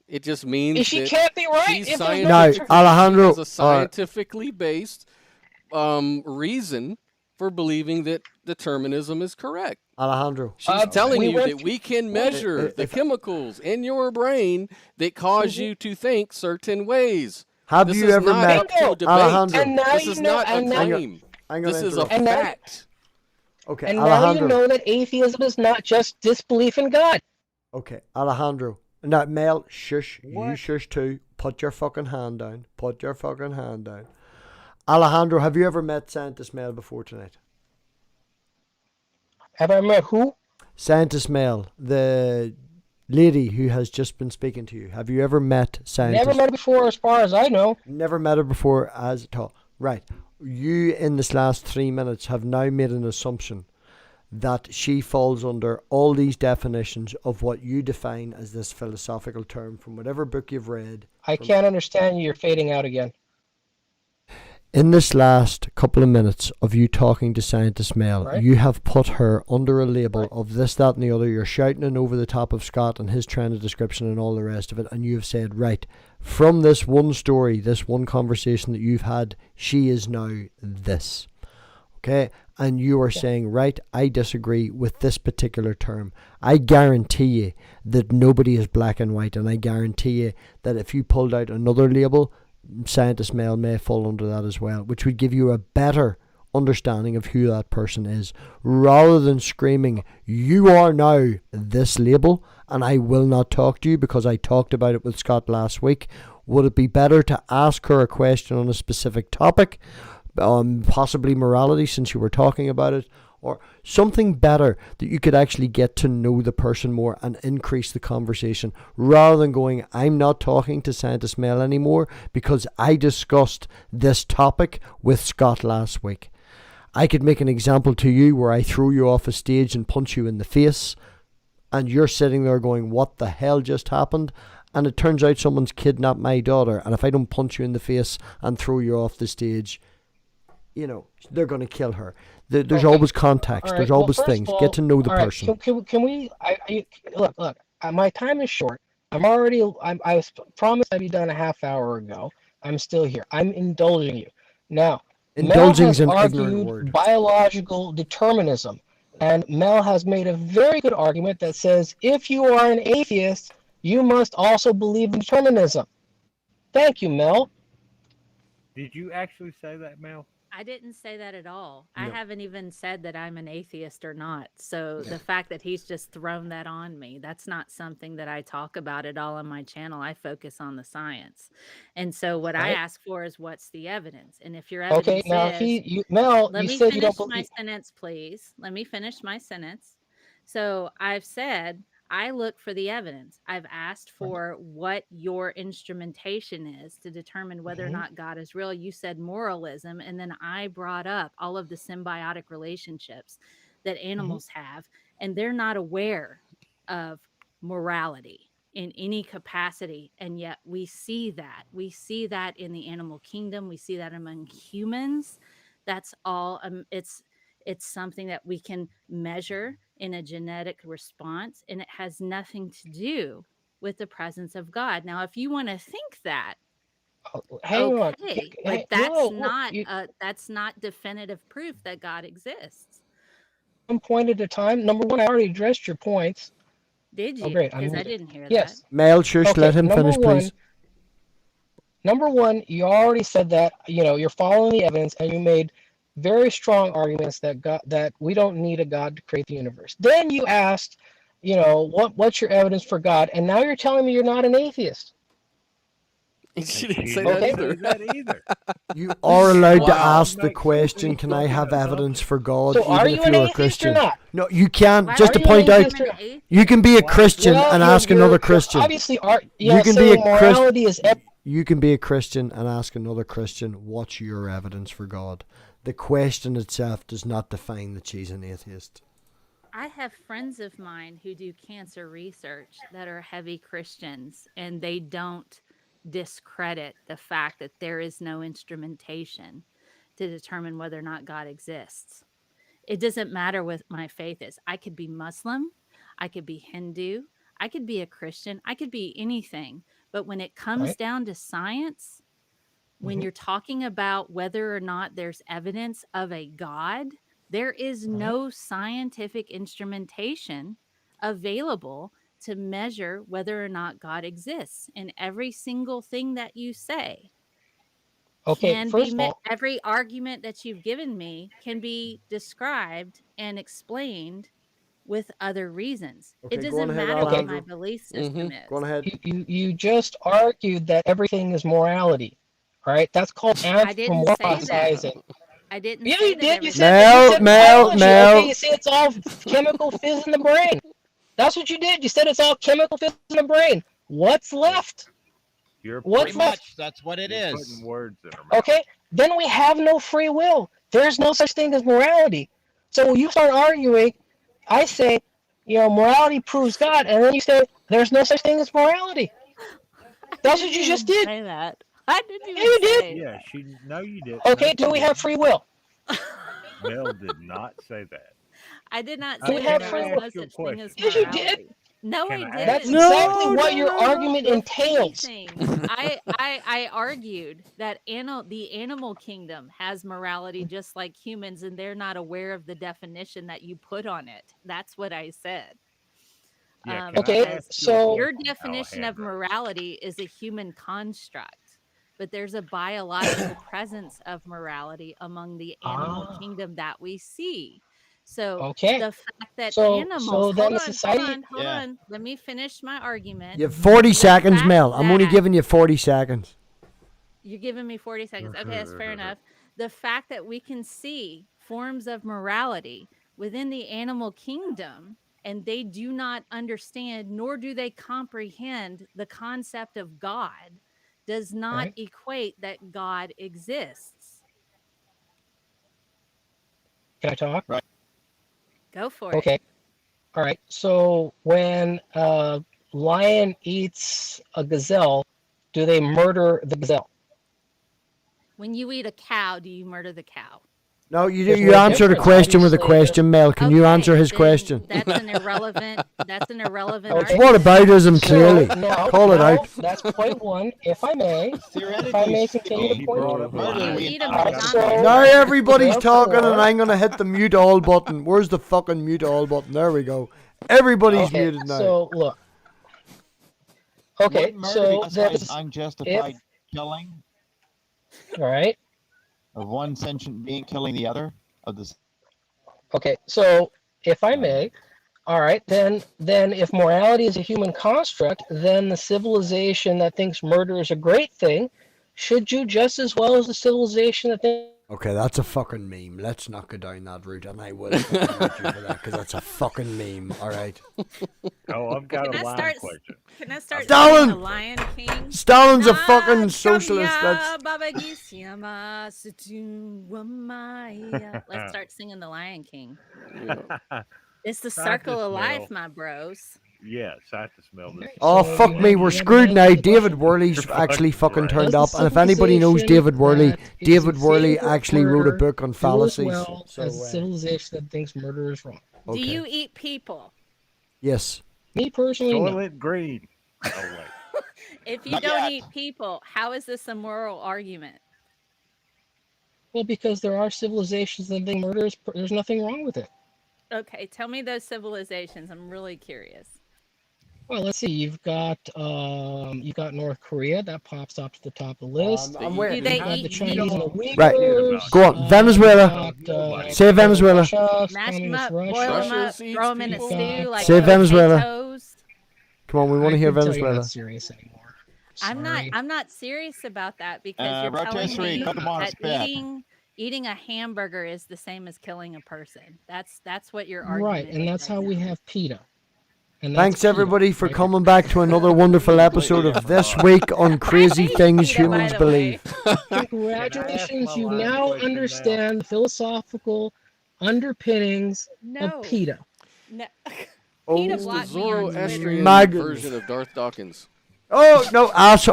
It just means She that can't be right she's if there's no scientifically, No, Alejandro, she has a scientifically based reason for believing that determinism is correct. Alejandro. She's telling we you went that we can measure the if- chemicals in your brain that cause you to think certain ways. Have This you is ever not met up to debate. Alejandro? And now This you is know, not a and now, claim. I'm gonna This is a interrupt. And now- fact. Okay, and now you Alejandro. know that atheism is not just disbelief in God. Okay, Alejandro. Now, Mel, shush. You What? shush too. Put your fucking hand down. Put your fucking hand down. Alejandro, have you ever met Scientist Mel before tonight? Have I met who? Scientist Mel, the lady who has just been speaking to you. Have you ever met Scientist? Never met her before, as far as I know. Never met her before as at all. Right. You, in this last 3 minutes, have now made an assumption that she falls under all these definitions of what you define as this philosophical term from whatever book you've read. I can't understand you. You're fading out again. In this last couple of minutes of you talking to Scientist Mel, Right. you have put her under a label of this, that, and the other. You're shouting it over the top of Scott and his trend of description and all the rest of it. And you have said, right, from this one story, this one conversation that you've had, she is now this. Okay? And you are saying, right, I disagree with this particular term. I guarantee you that nobody is black and white. And I guarantee you that if you pulled out another label, Scientist Mel may fall under that as well, which would give you a better understanding of who that person is, rather than screaming, you are now this label and I will not talk to you because I talked about it with Scott last week. Would it be better to ask her a question on a specific topic, possibly morality, since you were talking about it, or something better that you could actually get to know the person more and increase the conversation, rather than going, I'm not talking to Scientist Mel anymore because I discussed this topic with Scott last week. I could make an example to you where I throw you off a stage and punch you in the face, and you're sitting there going, what the hell just happened? And it turns out someone's kidnapped my daughter, and if I don't punch you in the face and throw you off the stage, they're going to kill her. There's always context. All right. There's always Well, first things. of all, Get to know the all right, person. Can we? Look. My time is short. I was promised I'd be done a half hour ago. I'm still here. I'm indulging you. Now, Indulging is Mel an has ignorant argued word. biological determinism, and Mel has made a very good argument that says if you are an atheist, you must also believe in determinism. Thank you, Mel. Did you actually say that, Mel? I didn't say that at all. I No. haven't even said that I'm an atheist or not. So the fact that he's just thrown that on me, that's not something that I talk about at all on my channel. I focus on the science. And so what I Right. ask for is what's the evidence? And if your Okay. evidence Now, is, Mel, let you me said you don't finish my believe. sentence, please. Let me finish my sentence. So I've said I look for the evidence. I've asked Right. for what your instrumentation is to determine whether or Mhm. not God is real. You said moralism, and then I brought up all of the symbiotic relationships that animals have, and they're not aware of morality in any capacity. And yet we see that. We see that in the animal kingdom. We see that among humans. That's all. It's something that we can measure in a genetic response, and it has nothing to do with the presence of God. Now, if you want to think that, Oh, hang on. okay, but Hey, whoa. You that's not definitive proof that God exists. one point at a time. Number one, I already addressed your points. Did Oh, you? great. I'm Because I muted. didn't hear that. Yes. Mel, shush, Okay. let him finish, please. Number one, you already said that you're following the evidence, and you made very strong arguments that we don't need a God to create the universe. Then you asked, what's your evidence for God? And now you're telling me you're not an atheist. She And didn't she say didn't that Okay. say either. that either. You are allowed to Wow. ask the question, can I have evidence for God, So are even you if an you're a atheist or Christian? not? No, you can't. Why Just would to Are you you an point out, atheist or not? atheist? you can be a Why? Christian Well, and ask another Christian. obviously You can so be a Christian. morality is You can be a Christian and ask another Christian, what's your evidence for God? The question itself does not define that she's an atheist. I have friends of mine who do cancer research that are heavy Christians, and they don't discredit the fact that there is no instrumentation to determine whether or not God exists. It doesn't matter what my faith is. I could be Muslim, I could be Hindu, I could be a Christian, I could be anything. But when it comes right. down to science, when you're talking about whether or not there's evidence of a God, there is Right. no scientific instrumentation available to measure whether or not God exists. And every single thing that you say Okay. can First be of all, every argument that you've given me can be described and explained with other reasons. It Okay, go on doesn't ahead, matter what Okay. my Alejandro. belief system Go on is. ahead. you just argued that everything is morality. All right. That's called I didn't say that. anthropomorphizing. I didn't Yeah, say you that did. You everything said is that. You Mel, said morality. Mel, biology. Okay, you Mel. said it's all chemical fizz in the brain. That's what you did. You said it's all chemical fizz in the brain. What's left? You're What's Pretty putting, left? much. That's what it you're is. putting words in her mouth. Okay. Then we have no free will. There's no such thing as morality. So when you start arguing, I say, morality proves God, and then you say there's no such thing as morality. I That's what didn't you just even did. say that. I didn't Yeah, even you did. say. Yeah, no, you didn't. Okay. No, Do she we have didn't. free will? Mel did not say that. I did not Do say we that have there free was will? no ask you a such thing as question? Yes, you did. morality. No, Can I I ask That's didn't. exactly No, what no, your no, no. argument entails. Anything. I argued that the animal kingdom has morality just like humans, and they're not aware of the definition that you put on it. That's what I said. Yeah, can I Okay. Because ask you a So your question, definition of Alejandro? morality is a human construct, but there's a biological presence of morality among the animal ah, kingdom that we see. So okay. the fact that animals, So then hold the on, society. Yeah. let me finish my argument. You have 40 The seconds, fact Mel. I'm only that giving you 40 seconds. you're giving me 40 seconds. Okay, that's fair enough. The fact that we can see forms of morality within the animal kingdom and they do not understand nor do they comprehend the concept of God does not Right. equate that God exists. Can I talk? Right. Go for it. Okay. All right. So when a lion eats a gazelle, do they murder the gazelle? When you eat a cow, do you murder the cow? No, There's you no answered a difference, question with a obviously. question, Mel. Can you answer his then question? That's an irrelevant Okay. What argument. aboutism, clearly? Now, Call it out. that's point one. If I may Theoretically continue to speaking, point. brought up murder You lies. eat a All right, McDonald's. so Now everybody's talking and therefore, I'm going to hit the mute all button. Where's the fucking mute all button? There we go. Everybody's okay. muted now. So look. Okay. wouldn't murder So be classified as this, unjustified if killing? all right. of one sentient being killing the other of this. Okay, so if I may, all right, then if morality is a human construct, then the civilization that thinks murder is a great thing should do just as well as the civilization that thinks. Okay, that's a fucking meme. Let's not go down that route, and I will fucking hate you for that because that's a fucking meme. All right. Oh, I've got Can a I line start? question. Can I start Stalin! singing the Lion King? Stalin's a Ah, fucking socialist. Kamya, That's Babagisiama, Situamaya. Let's start singing the Lion King. Yeah. It's the Sight circle to of life, smell. my bros. Yeah, sight to smell this. oh So fuck you me, have- we're you have screwed an now. answer to the David question? Worley's You're actually fucking fucking right. turned Does up, the and if anybody knows civilization David Worley, that is David in Worley favor of actually wrote a murder book on do as fallacies. well So, as the civilization that thinks murder is wrong. Do okay. you eat people? Yes. Me personally, no. Soylent Green. Oh wait. If you Not don't yet. eat people, how is this a moral argument? Well, because there are civilizations that think murder is, there's nothing wrong with it. Okay, tell me those civilizations. I'm really curious. Well, let's see. You've got North Korea that pops up to the top of the list. I'm Do waiting. they You have the eat Chinese and the people? Right. Uyghurs. Go on. Venezuela. you've got, Say Venezuela. Russia, Mash them communist up, Russia. boil them up, Russia's eats throw them in a people? stew like Say Venezuela. potatoes. Come on, we want to hear I can tell you're Venezuela. not serious anymore. Sorry. I'm not serious about that because you're telling rotisserie, me cook 'em on a that spit. eating a hamburger is the same as killing a person. That's what your argument Right, and is that's right how we now. have PETA. And that's Thanks PETA everybody for right there. coming back to another wonderful episode of This Week on Crazy hate Things PETA, by Humans the Believe. Congratulations, my you line now question understand the philosophical underpinnings No, of PETA. no. Oh, PETA It's the blocked me on Twitter. Zoroastrian Maggots. version of Darth Dawkins. Oh, no,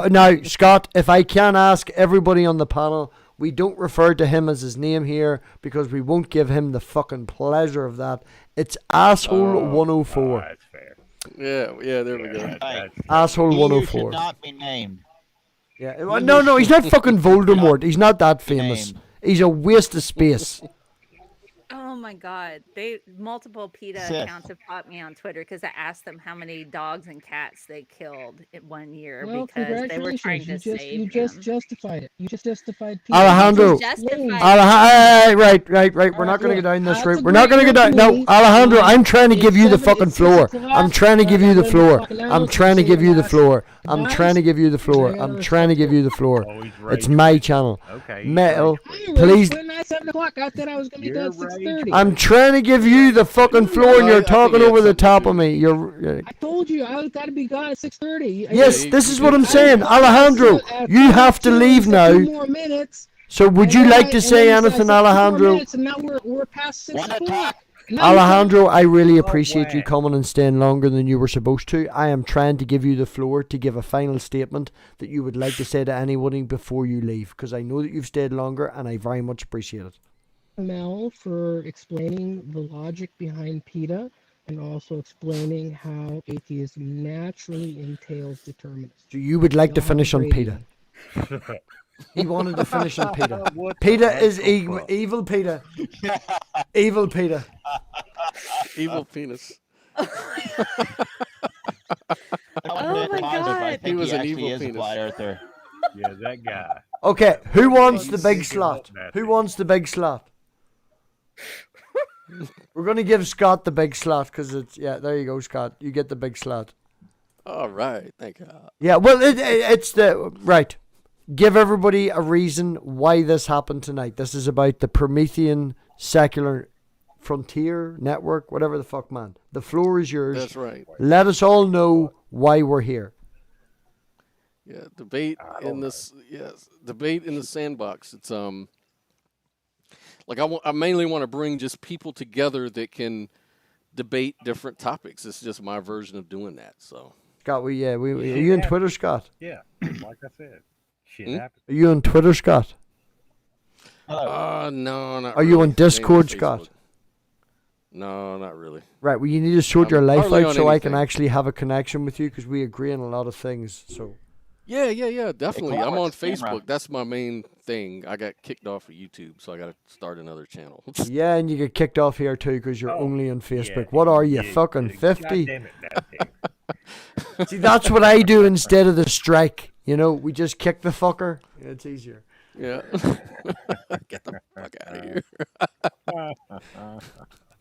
now, Scott, if I can ask everybody on the panel, we don't refer to him as his name here because we won't give him the fucking pleasure of that. It's Asshole 104. That's fair. Yeah, there we go. Right. Asshole He 104. should not be named. Yeah, well, no, he's not fucking Voldemort. He's not that famous. Named. He's a waste of space. Oh my God! Multiple PETA Sith. accounts have popped me on Twitter because I asked them how many dogs and cats they killed in 1 year Well, because they were trying congratulations. to You save just, you just them. justified it. You just justified PETA. Alejandro. You just Justified explained. Right. We're Alright, not going to look, go down this that's route. a We're not great going to go down. No, company. Alejandro, I'm trying to It's give you the 7 fucking it's 6 floor. o'clock. I'm trying to give you the 11 floor. o'clock now, I'm so trying to say give you the last floor. I'm advice. trying to give you the floor. Say I'm other trying to give you the floor. Always It's rage my quit. channel. Okay. Metal, I ain't please. ready at 7 o'clock. I said I was going to be done at You're 6:30. I'm trying to give you the fucking floor and you're talking over the top of me. You're. I told you I got to be gone at 6:30. Yes, he- this he is what did I'm say saying. that. Alejandro, you have to leave now. 2 more minutes. So would you like to say anything, Alejandro? And now we're past 6 1 o'clock. o'clock. Now you Alejandro, I really appreciate you whack. coming and staying longer than you were supposed to. I am trying to give you the floor to give a final statement that you would like to say to anybody before you leave, because I know that you've stayed longer and I very much appreciate it. Mel for explaining the logic behind PETA and also explaining how atheism naturally entails determinism. So you would like to Y'all have a finish on great PETA. evening. He wanted to finish on PETA. What the PETA heck is the evil, fuck? evil PETA. Evil PETA. Evil penis. Oh my God. He was an actually evil is a penis. flat earther. Yeah, that guy. Okay, who wants the big Fucking slot? nasty. Who wants the big slot? We're going to give Scott the big slot because it's, yeah, there you go, Scott. You get the big slot. All right, thank God. Yeah, well, it's the, right. Give everybody a reason why this happened tonight. This is about the Promethean Secular Frontier Network, whatever the fuck, man. The floor is yours. That's right. Let us all know why we're here. Yeah, debate I don't in this. Yes, debate in the sandbox. It's like I mainly want to bring just people together that can debate different topics. It's just my version of doing that. So Scott, are you on Twitter, Scott? Yeah, like I said, shit happens. Are you on Twitter, Scott? Hello. no, not. Are you really. on Discord, Mainly Scott? Facebook. No, not really. Right, well, you need to sort I'm your life hardly out on so I can anything. actually have a connection with you because we agree on a lot of things. So Yeah, definitely. I'm on collaborates, camera. Facebook. That's my main thing. I got kicked off of YouTube, so I got to start another channel. yeah, and you get kicked off here too because you're Oh, only on Facebook. Yeah, what are you, yeah, fucking yeah, 50? goddamn it, Nasty. See, that's what I do instead of the strike. You know, we just kick the fucker. Yeah, it's easier. Yeah. Get the fuck out of here.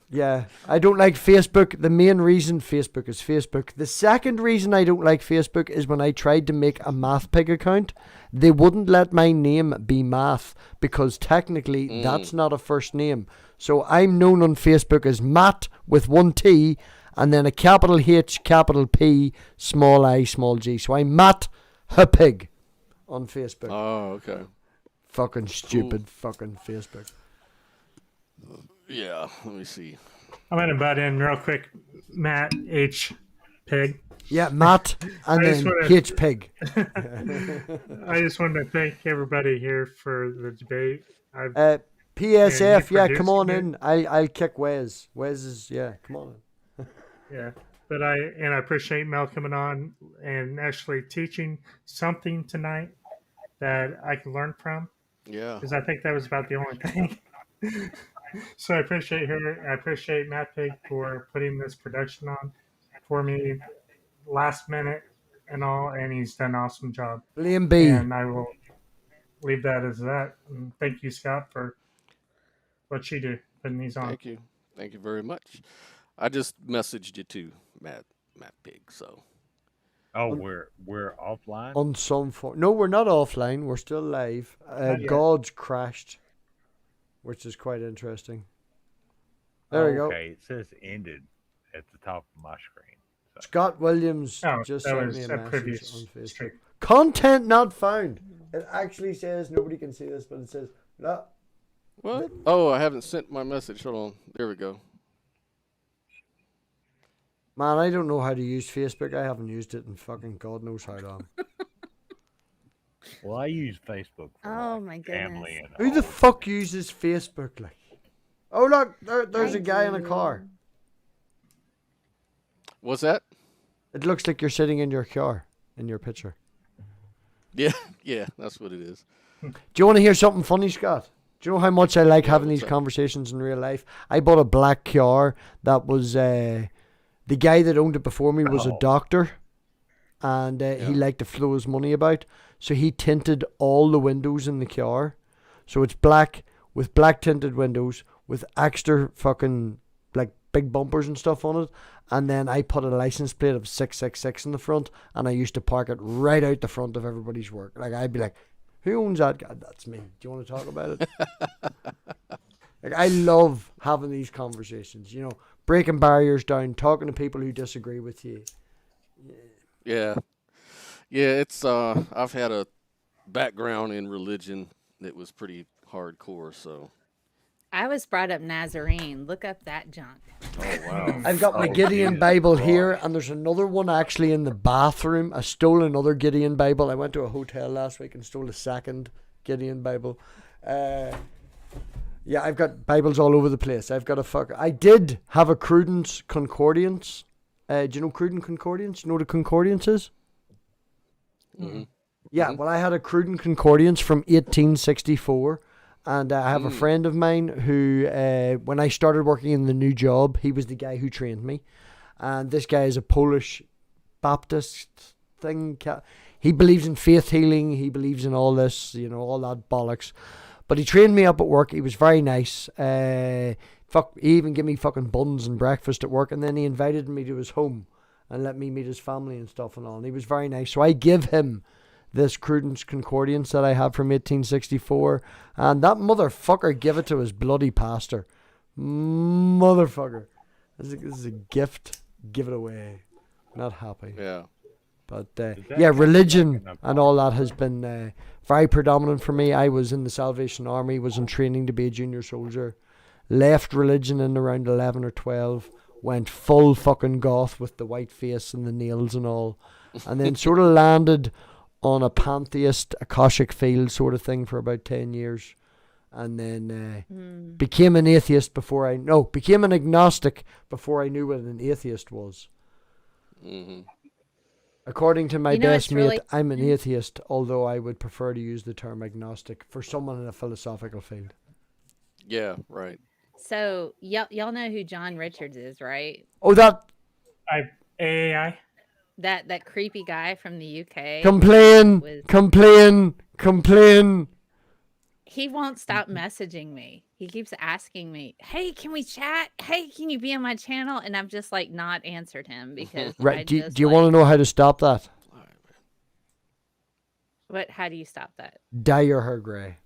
Yeah, I don't like Facebook. The main reason Facebook is Facebook. The second reason I don't like Facebook is when I tried to make a MathPig account, they wouldn't let my name be Math because technically that's not a first name. So I'm known on Facebook as Matt with one T and then a capital H, capital P, small I, small G. So I'm Matt Pig on Facebook. Oh, okay. Fucking stupid fucking Facebook. Yeah, let me see. I'm going to butt in real quick. Matt H. Pig. Yeah, Matt and I just then wanna- H Pig. I just wanted to thank everybody here for the debate. PSF, Yeah, yeah, you come on produced in. I'll kick Wes. Wes is, yeah, come on in. Yeah, but I appreciate Mel coming on and actually teaching something tonight that I can learn from. Yeah. Because I think that was about the only thing. So I appreciate her. I appreciate Matt Pig for putting this production on for me last minute and all, and he's done an awesome job. Liam B. And I will leave that as that. And thank you, Scott, for what you do putting these on. Thank you. Thank you very much. I just messaged you too, Matt Pig. So. Oh, we're offline. On some form. No, we're not offline. We're still live. Not yet. God's crashed, which is quite interesting. There we go. Okay, it says ended at the top of my screen. So. Scott Williams Oh, just that sent was me a a message previous on Facebook. stream. Content not found. It actually says, nobody can see this, but it says, no. What? Oh, I haven't sent my message. Hold on. There we go. Man, I don't know how to use Facebook. I haven't used it in fucking God knows how long. Well, I use Facebook for Oh my family goodness. and Who the all. fuck uses Facebook? Like, oh look, there's I a guy in a do. car. What's that? It looks like you're sitting in your car in your picture. Yeah, yeah, that's what it is. Do you want to hear something funny, Scott? Do you know how much I like Yeah, having what's these up? conversations in real life? I bought a black car that was the guy that owned it before me was a Oh. doctor, and he Yeah. liked to throw his money about, so he tinted all the windows in the car, so it's black with black tinted windows with extra fucking like big bumpers and stuff on it, and then I put a license plate of 666 in the front, and I used to park it right out the front of everybody's work. Like I'd be like, "Who owns that?" God, that's me. Do you want to talk about it? Like I love having these conversations. You know, breaking barriers down, talking to people who disagree with you. Yeah. Yeah, it's I've had a background in religion that was pretty hardcore, so I was brought up Nazarene. Look up that junk. oh wow. I've got my Oh, Gideon Jesus Bible Christ. here, and there's another one actually in the bathroom. I stole another Gideon Bible. I went to a hotel last week and stole a second Gideon Bible. Yeah, I've got Bibles all over the place. I did have a Cruden Concordance. Do you know Cruden Concordance? You know what a Concordance is? hmm Yeah, well, I had a Cruden Concordance from 1864, and I have a friend of mine who, when I started working in the new job, he was the guy who trained me, and this guy is a Polish Baptist thing. He believes in faith healing. He believes in all this, you know, all that bollocks. But he trained me up at work. He was very nice. He even gave me fucking buns and breakfast at work, and then he invited me to his home and let me meet his family and stuff and all. And he was very nice. So I give him this Cruden's Concordance that I have from 1864, and that motherfucker gave it to his bloody pastor. Motherfucker. This is a gift. Give it away. Not happy. Yeah. But that yeah, count religion as like an and all that has been very predominant for me. I was in the Salvation Army, was in training to be a junior soldier, left religion in around 11 or 12, went full fucking goth with the white face and the nails and all, and then sort of landed on a pantheist, Akashic field sort of thing for about 10 years. And then became an atheist became an agnostic before I knew what an atheist was. hmm According to my You know, best it's mate, really- I'm an atheist, although I would prefer to use the term agnostic for someone in a philosophical field. Yeah, right. So y'all know who John Richards is, right? Oh, that AI. That creepy guy from the UK. complain. was- He won't stop messaging me. He keeps asking me, "Hey, can we chat? Hey, can you be on my channel?" And I've just like not answered him because Right? I Do just you want to like, know how to stop that? what? How do you stop that? Dye your hair gray.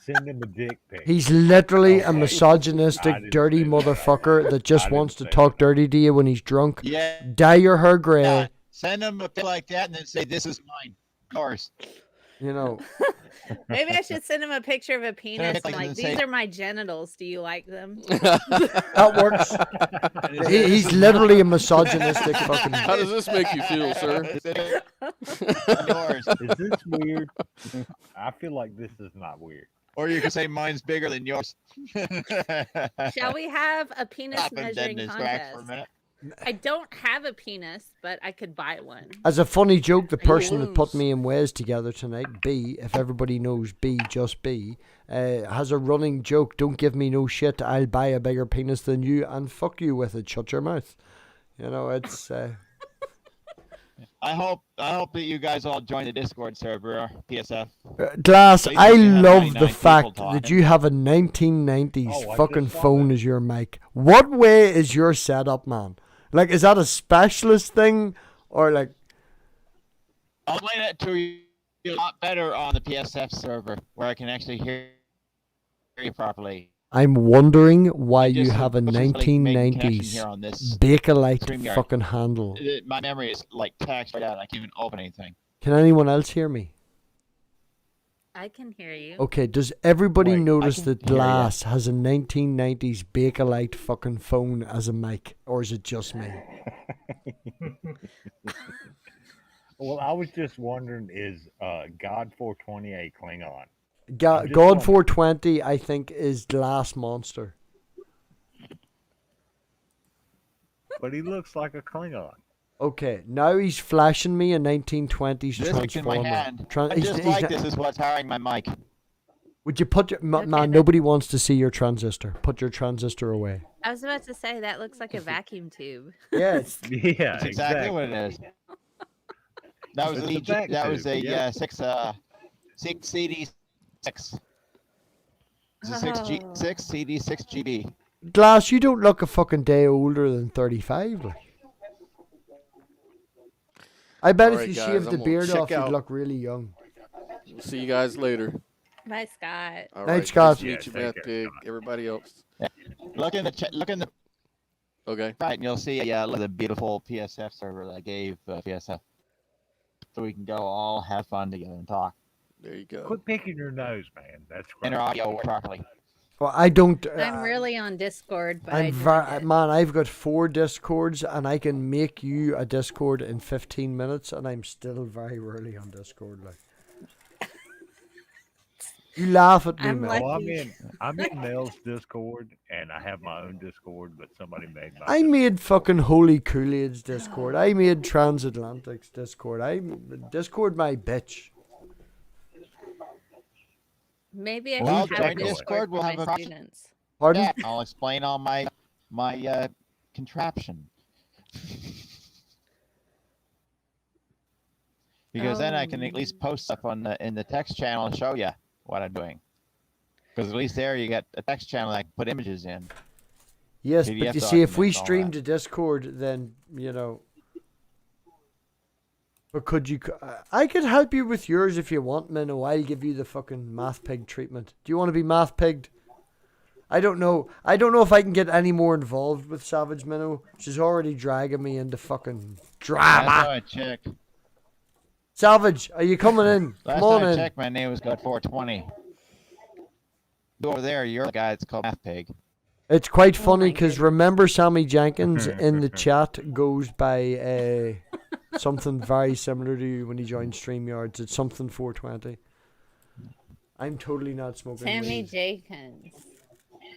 Send him a dick pic. He's literally a Okay. I misogynistic, didn't dirty say that. motherfucker that just I didn't wants to say talk that. dirty to you when he's drunk. Yeah. Dye your hair gray. Yeah. Send him a pic like that and then say, "This is mine." Yours. You know. Maybe I should send him a picture of a penis and like, like, and these say- are my genitals. Do you like them? That works. He's literally a misogynistic fucking. How does this make you feel, sir? Yours. Is this weird? I feel like this is not weird. Or you can say mine's bigger than yours. Shall we have a penis Stop him dead measuring in his tracks for a contest? minute. I don't have a penis, but I could buy one. As a funny joke, the You person that put lose. me and Wes together tonight, B, if everybody knows B, just B, has a running joke. Don't give me no shit. I'll buy a bigger penis than you and fuck you with it. Shut your mouth. You know, it's. I hope that you guys all join the Discord server, PSF. Glass, At least I we can have love 99 the people fact that talking. you have a 1990s Oh, I fucking just saw phone that. as your mic. What way is your setup, man? Like, is that a specialist thing? Or like, I'll explain it to you a lot better on the PSF server where I can actually hear you properly. I'm wondering why I you just have a was just, like, making connection 1990s here on this Bakelite StreamYard. fucking handle. My memory is like taxed right out. I can't even open anything. Can anyone else hear me? I can hear you. Okay, does everybody Wait, I notice can that hear ya. Glass has a 1990s Bakelite fucking phone as a mic? Or is it just me? Well, I was just wondering, is God 420 a Klingon? I'm just God wondering. 420, I think, is Glass Monster. But he looks like a Klingon. Okay, now he's flashing me a 1920s This in my transformer. hand. Tran- I he's- just he's like not- this is what's hiring my mic. Would you put your Okay, man? then. Nobody wants to see your transistor. Put your transistor away. I was about to say that looks like a vacuum tube. Yes. Yeah, That's exactly what it is. That was It's an a EG, vac that was tube, a yeah. six CD6. It's a 6G Oh. 6 CD6 GB. Glass, you don't look a fucking day older than 35. Like. I bet if Alright, you guys, shaved the I'm gonna beard check off, you'd out. look really young. We'll see you guys later. Bye, Scott. All Night, right, Scott. Nice to meet you, Yeah, Matt take care, Pig. Everybody else. Look in the Okay. right, and you'll see the beautiful PSF server that I gave PSF, so we can go all have fun together and talk, There you go. Quit picking your nose, man. That's and our gross. audio work properly. Well, I don't. I'm really on Discord, but I I'm joined it. man. I've got 4 Discords, and I can make you a Discord in 15 minutes, and I'm still very rarely on Discord. Like, you laugh at me, I'm man. like- Well, I'm in Mel's Discord, and I have my own Discord, but somebody made my. I made fucking Holy Kool-Aid's Discord. I made Transatlantic's Discord. I Discord my bitch. Maybe I Well, should join have Discord, Discord we'll for have my a project- students. Pardon? Yeah, I'll explain all my contraption. Because then I can at least post stuff in the text channel and show you what I'm doing. Because at least there you got a text channel that I can put images in. Yes, PDF but you see, if we documents, all stream that. to Discord, then you know. But could you? I could help you with yours if you want, Minnow. I'll give you the fucking math pig treatment. Do you want to be math pigged? I don't know. I don't know if I can get any more involved with Savage Minnow. She's already dragging me into fucking Last drama. time I checked, Savage, are you coming in? last Come on time I in. checked, my name was got 420. Go over there, you're the guy that's called Math Pig. It's quite Oh funny my because goodness. remember Sammy Jenkins in the chat goes by something very similar to you when he joined StreamYards. It's something 420. I'm totally not smoking Sammy weed. Jenkins.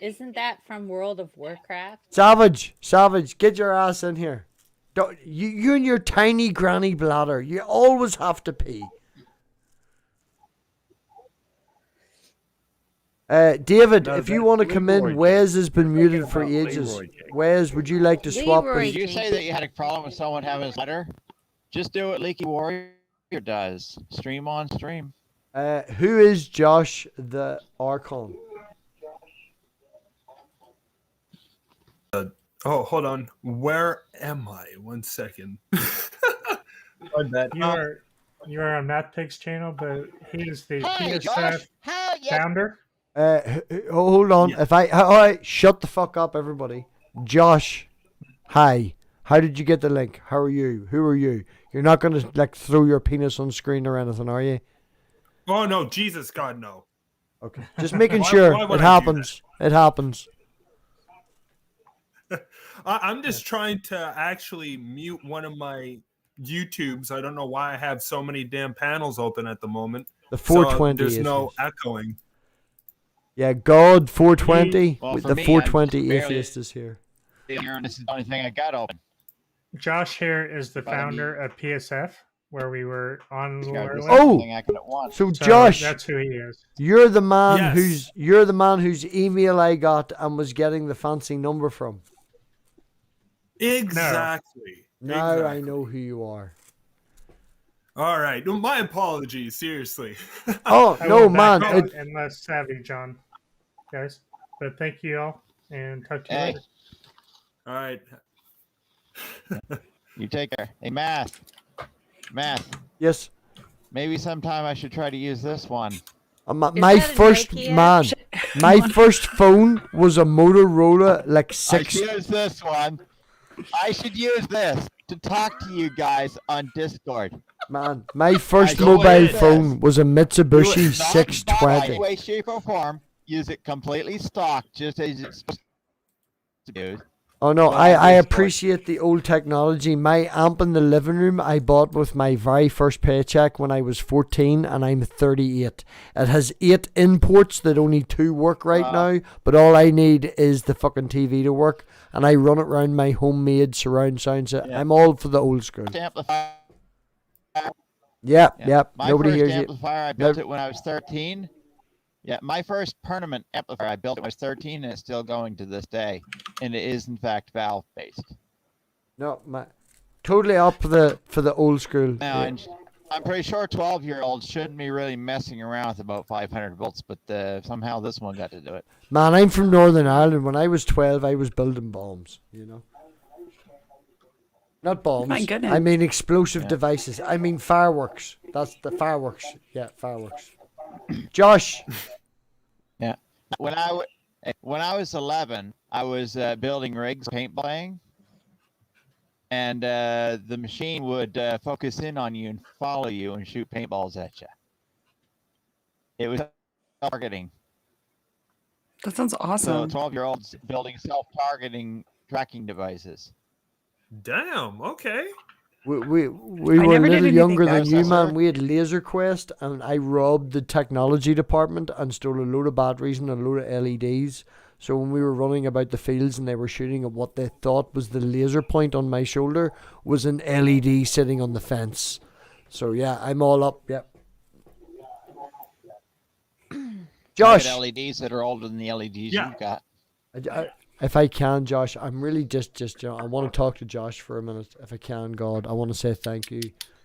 Isn't that from World of Warcraft? Savage, get your ass in here. Don't, you and your tiny granny bladder. You always have to pee. David, No, if you that's want to come in, Leroy Wes has been muted talking for about ages. Leroy Jenkins. Wes, would you like to swap? Leroy his- Did you say that you had a problem with someone having his letter? Just do what Leaky Warrior does. Stream on stream. Who is Josh the Archon? Oh, hold on. Where am I? 1 second. My bad. You are on Matt Pig's channel, but he is the Hey, PSF Josh. Hell yes. founder. Hold on. Yeah. If I all right, shut the fuck up, everybody. Josh, hi. How did you get the link? How are you? Who are you? You're not gonna like throw your penis on screen or anything, are you? Oh no, Jesus God, no. Okay. Just making Why sure would I it do happens. It happens. I'm just trying to actually mute one of my YouTubes. I don't know why I have so many damn panels open at the moment. The So 420 there's no atheist. echoing. Yeah, God 420. Well, with for the me, I'm 420 barely- atheist is here. And this is the only thing I got open. Josh here is the But I mean- founder of PSF, where we were on a little Got earlier. Oh! everything I can at once. So So Josh, that's who he is. you're the man Yes. whose email I got and was getting the fancy number from. Exactly. Now I Exactly. know who you are. All right. No, my apologies. Seriously. Oh I no, won't back man! out It, unless Savvy John, guys. But thank you all, and talk to you Hey, later. All right. you take care. Hey, Math. yes, Maybe sometime I should try to use this one. my that a first Nokia? man, my first phone was a Motorola like I six. should use this one. I should use this to talk to you guys on Discord. Man, my first go mobile ahead. phone was a Mitsubishi Not in 620. any way, shape, or form. Use it completely stock, just as it's supposed to do. Oh no, Well, I on Discord. appreciate the old technology. My amp in the living room I bought with my very first paycheck when I was 14 and I'm 38. It has 8 imports that only 2 work right Wow. now, but all I need is the fucking TV to work and I run it around my homemade surround sound set. Yeah. I'm all for the old school. Amplifier. Yep, Yeah. yep. My Nobody first hears you. amplifier, I built it when I was 13. Yeah, my first permanent amplifier, I built it when I was 13, and it's still going to this day. And it is, in fact, valve based. No, totally up for the old school. Now, Yeah. and I'm pretty sure 12-year-olds shouldn't be really messing around with about 500 volts, but somehow this one got to do it. Man, I'm from Northern Ireland. When I was 12, I was building bombs, you know. Not bombs. My goodness. I mean explosive Yeah. devices. I mean fireworks. That's the fireworks. Yeah, fireworks. Josh. Yeah. When I was 11, I was building rigs, paintballing, and the machine would focus in on you and follow you and shoot paintballs at you. It was targeting. That sounds So awesome. 12-year-olds building self-targeting tracking devices. Damn. Okay. We I were a never did little anything younger like than you, that. man. We had Laser Quest, and I robbed the technology department and stole a load of batteries and a load of LEDs. So when we were running about the fields and they were shooting at what they thought was the laser point on my shoulder was an LED sitting on the fence. So yeah, I'm all up. Yep. Josh, I got LEDs that are older than the LEDs Yeah. you've got. if I can, Josh, I'm really just you know, I want to talk to Josh for a minute. If I can, God, I want to say thank you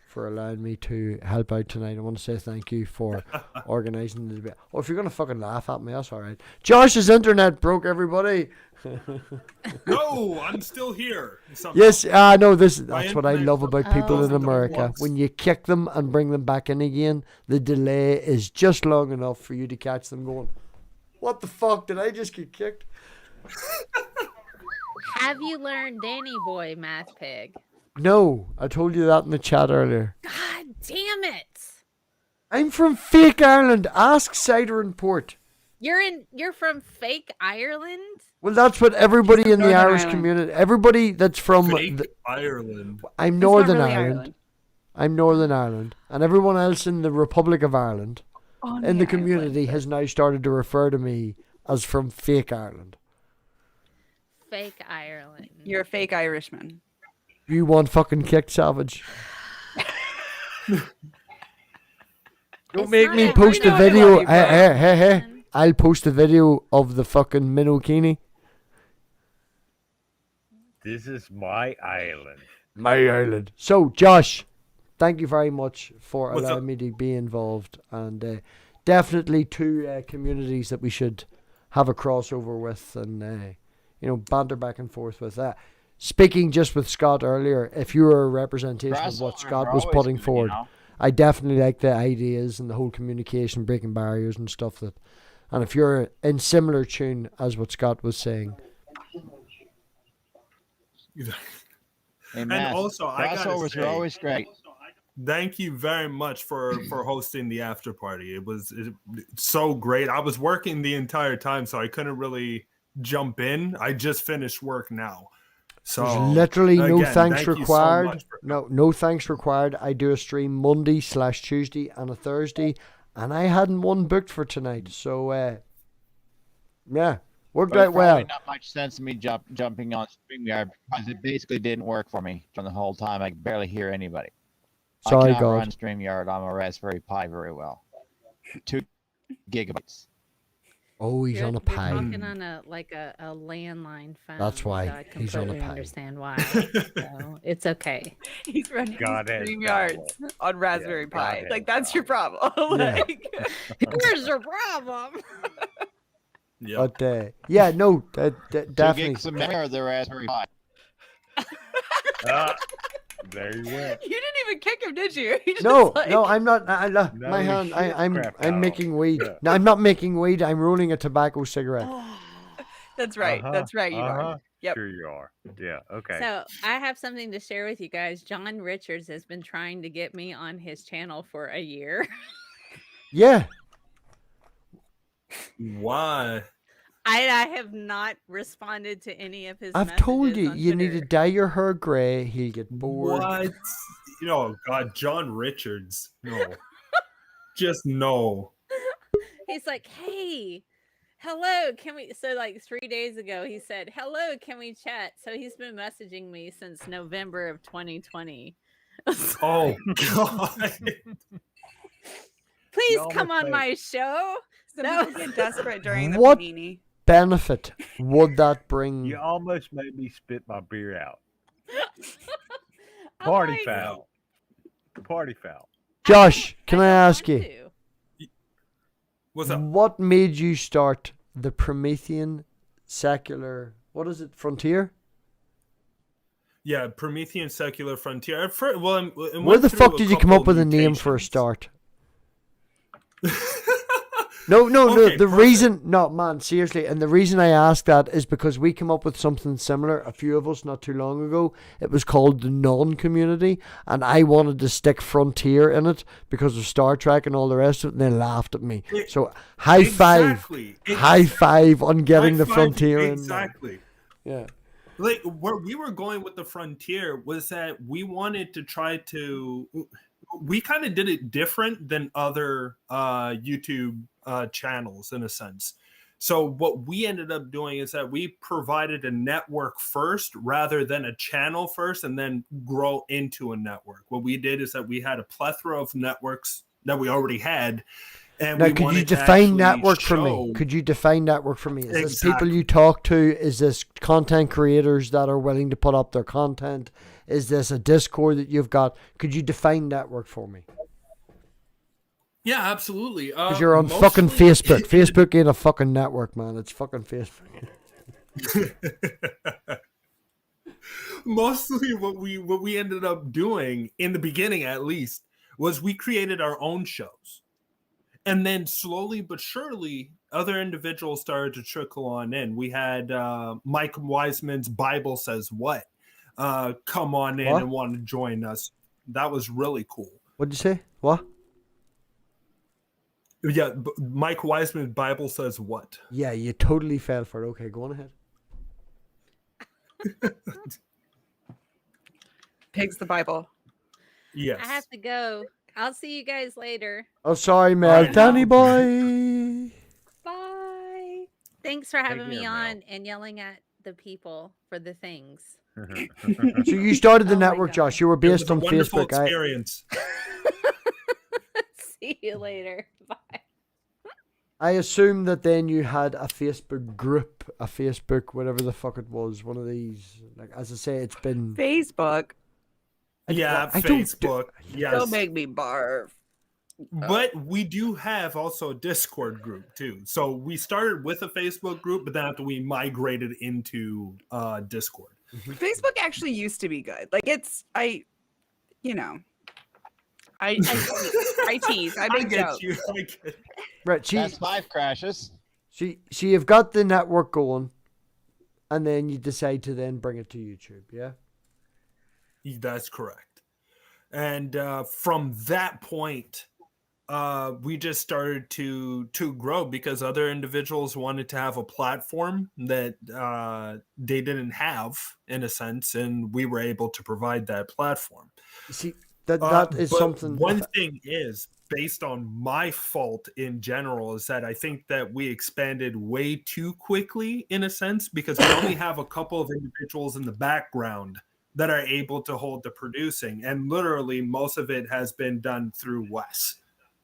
for allowing me to help out tonight. I want to say thank you for organising the debate. Oh, if you're gonna fucking laugh at me, that's all right. Josh's internet broke, everybody. No, I'm still here. Somehow. Yes, I know this. My That's what I internet love about people in froze America. once. When you kick them and bring them back in again, the delay is just long enough for you to catch them going, "What the fuck? Did I just get kicked?" Have you learned Danny Boy, Math Pig? No, I told you that in the chat earlier. God damn it! I'm from fake Ireland. Ask Cider and Port. You're from fake Ireland? Well, that's what everybody in the Northern Irish Ireland. community, everybody that's from, Fake the, Ireland. I'm It's not Northern really Ireland. I'm Northern Ireland, and everyone else in the Republic of Ireland, On in the island. community, has now started to refer to me as from fake Ireland. Fake Ireland. You're a fake Irishman. You want fucking kicked, Savage? Don't It's make not me a post a hard video. one, Hey. I'll post a video of the fucking Minokini. This is my island. My island. So, Josh, thank you very much for What's allowing up? me to be involved, and definitely two communities that we should have a crossover with, and banter back and forth with that. Speaking just with Scott earlier, if you were a representation of what Crossovers Scott are was always putting good, forward, I definitely like the ideas and the whole communication, breaking barriers and stuff that. And if you're in similar tune as what Scott was saying, Hey, And Matt, also, I gotta crossovers are say, always great. thank you very much for hosting the after party. It's so great. I was working the entire time, so I couldn't really jump in. I just finished work now. So there's literally no again, thanks thank you so required. much for- No thanks required. I do a stream Monday/Tuesday and a Thursday, and I hadn't one booked for tonight. So, yeah, worked But out well. probably not much sense in me jumping on StreamYard because it basically didn't work for me from the whole time. I could barely hear anybody. Sorry, I cannot run God. StreamYard on a Raspberry Pi very well. 2 gigabytes. Oh, he's You're, on a you're pie. talking on a landline phone. That's why so I he's on a completely pie. understand why. So it's okay. He's running God has StreamYards power. on Raspberry God Pi. has Like that's your problem. Yeah. Like, Where's your problem? Yeah. But yeah, no, 2 definitely. gigs of memory or the Raspberry Pi. Ah, there you went. you didn't even kick him, did you? He just, No, like, no, I'm not. No My hand. shit, I'm crap making weed. Yeah. No, I'm not making weed. I'm rolling a tobacco cigarette. That's right. Uh-huh, That's right. You are. Yep. Sure you are. Yeah. Okay. So I have something to share with you guys. John Richards has been trying to get me on his channel for a year. Yeah. Why? I have not responded to any of his I've told messages you, on you need to Twitter. dye your hair gray. He'll get bored. What? God, John Richards. No. Just no. He's like, hey, hello, can we? So, like 3 days ago, he said, hello, can we chat? So, he's been messaging me since November of 2020. Oh, God. Please almost come on made- my show. Some No. people get desperate during the What? panini. Benefit would that bring? You almost made me spit my beer out. I'm Party like, foul. Party foul. Josh, can I don't ask want you, to. What's up? what made you start the Promethean secular? What is it? Frontier? Yeah, Promethean Secular Frontier. Where the fuck did you come up with a name for a start? No. Okay, The perfect. reason, no, man, seriously, and the reason I asked that is because we came up with something similar, a few of us, not too long ago. It was called the Non-Community, and I wanted to stick Frontier in it because of Star Trek and all the rest of it, and they laughed at me. So, high five on getting the Frontier in. Exactly. Yeah. Like where we were going with the Frontier was that we wanted to try to. We kind of did it different than other YouTube channels in a sense. So what we ended up doing is that we provided a network first rather than a channel first and then grow into a network. What we did is that we had a plethora of networks that we already had. And Now, we could you wanted to define actually network for me? show- Could you define network for me? Is this people Exactly. you talk to? Is this content creators that are willing to put up their content? Is this a Discord that you've got? Could you define network for me? Yeah, absolutely. Because you're on fucking Facebook. Facebook ain't a fucking network, man. It's fucking Facebook. Mostly what we ended up doing in the beginning, at least, was we created our own shows. And then slowly but surely, other individuals started to trickle on in. We had Mike Wiseman's Bible Says What come on in What? and want to join us. That was really cool. What'd you say? What? Yeah, Mike Wiseman's Bible Says What. Yeah, you totally fell for it. Okay, go on ahead. Pigs the Bible. Yes. I have to go. I'll see you guys later. Oh, sorry, Mel. Alright, Danny now. boy. Bye. Thanks for having me care, Mel. on and yelling at the people for the things. So you started the Oh my network, God. Josh. You were It was based a on wonderful Facebook. experience. See you later. Bye. I assume that then you had a Facebook group, a Facebook, whatever the fuck it was, one of these. Like, as I say, it's been. Facebook. Yeah, I don't Facebook. Yes. Don't make me barf. But we do have also a Discord group too. So we started with a Facebook group, but then after we migrated into Discord. Facebook actually used to be good. Like I tease. I make get jokes. you. I get Right, That's 5 crashes. so you've got the network going, and then you decide to then bring it to YouTube, yeah? That's correct. And from that point, we just started to grow because other individuals wanted to have a platform that they didn't have, in a sense, and we were able to provide that platform. You see, that is but something. One thing is, based on my fault in general, is that I think that we expanded way too quickly, in a sense, because we only have a couple of individuals in the background that are able to hold the producing, and literally most of it has been done through Wes.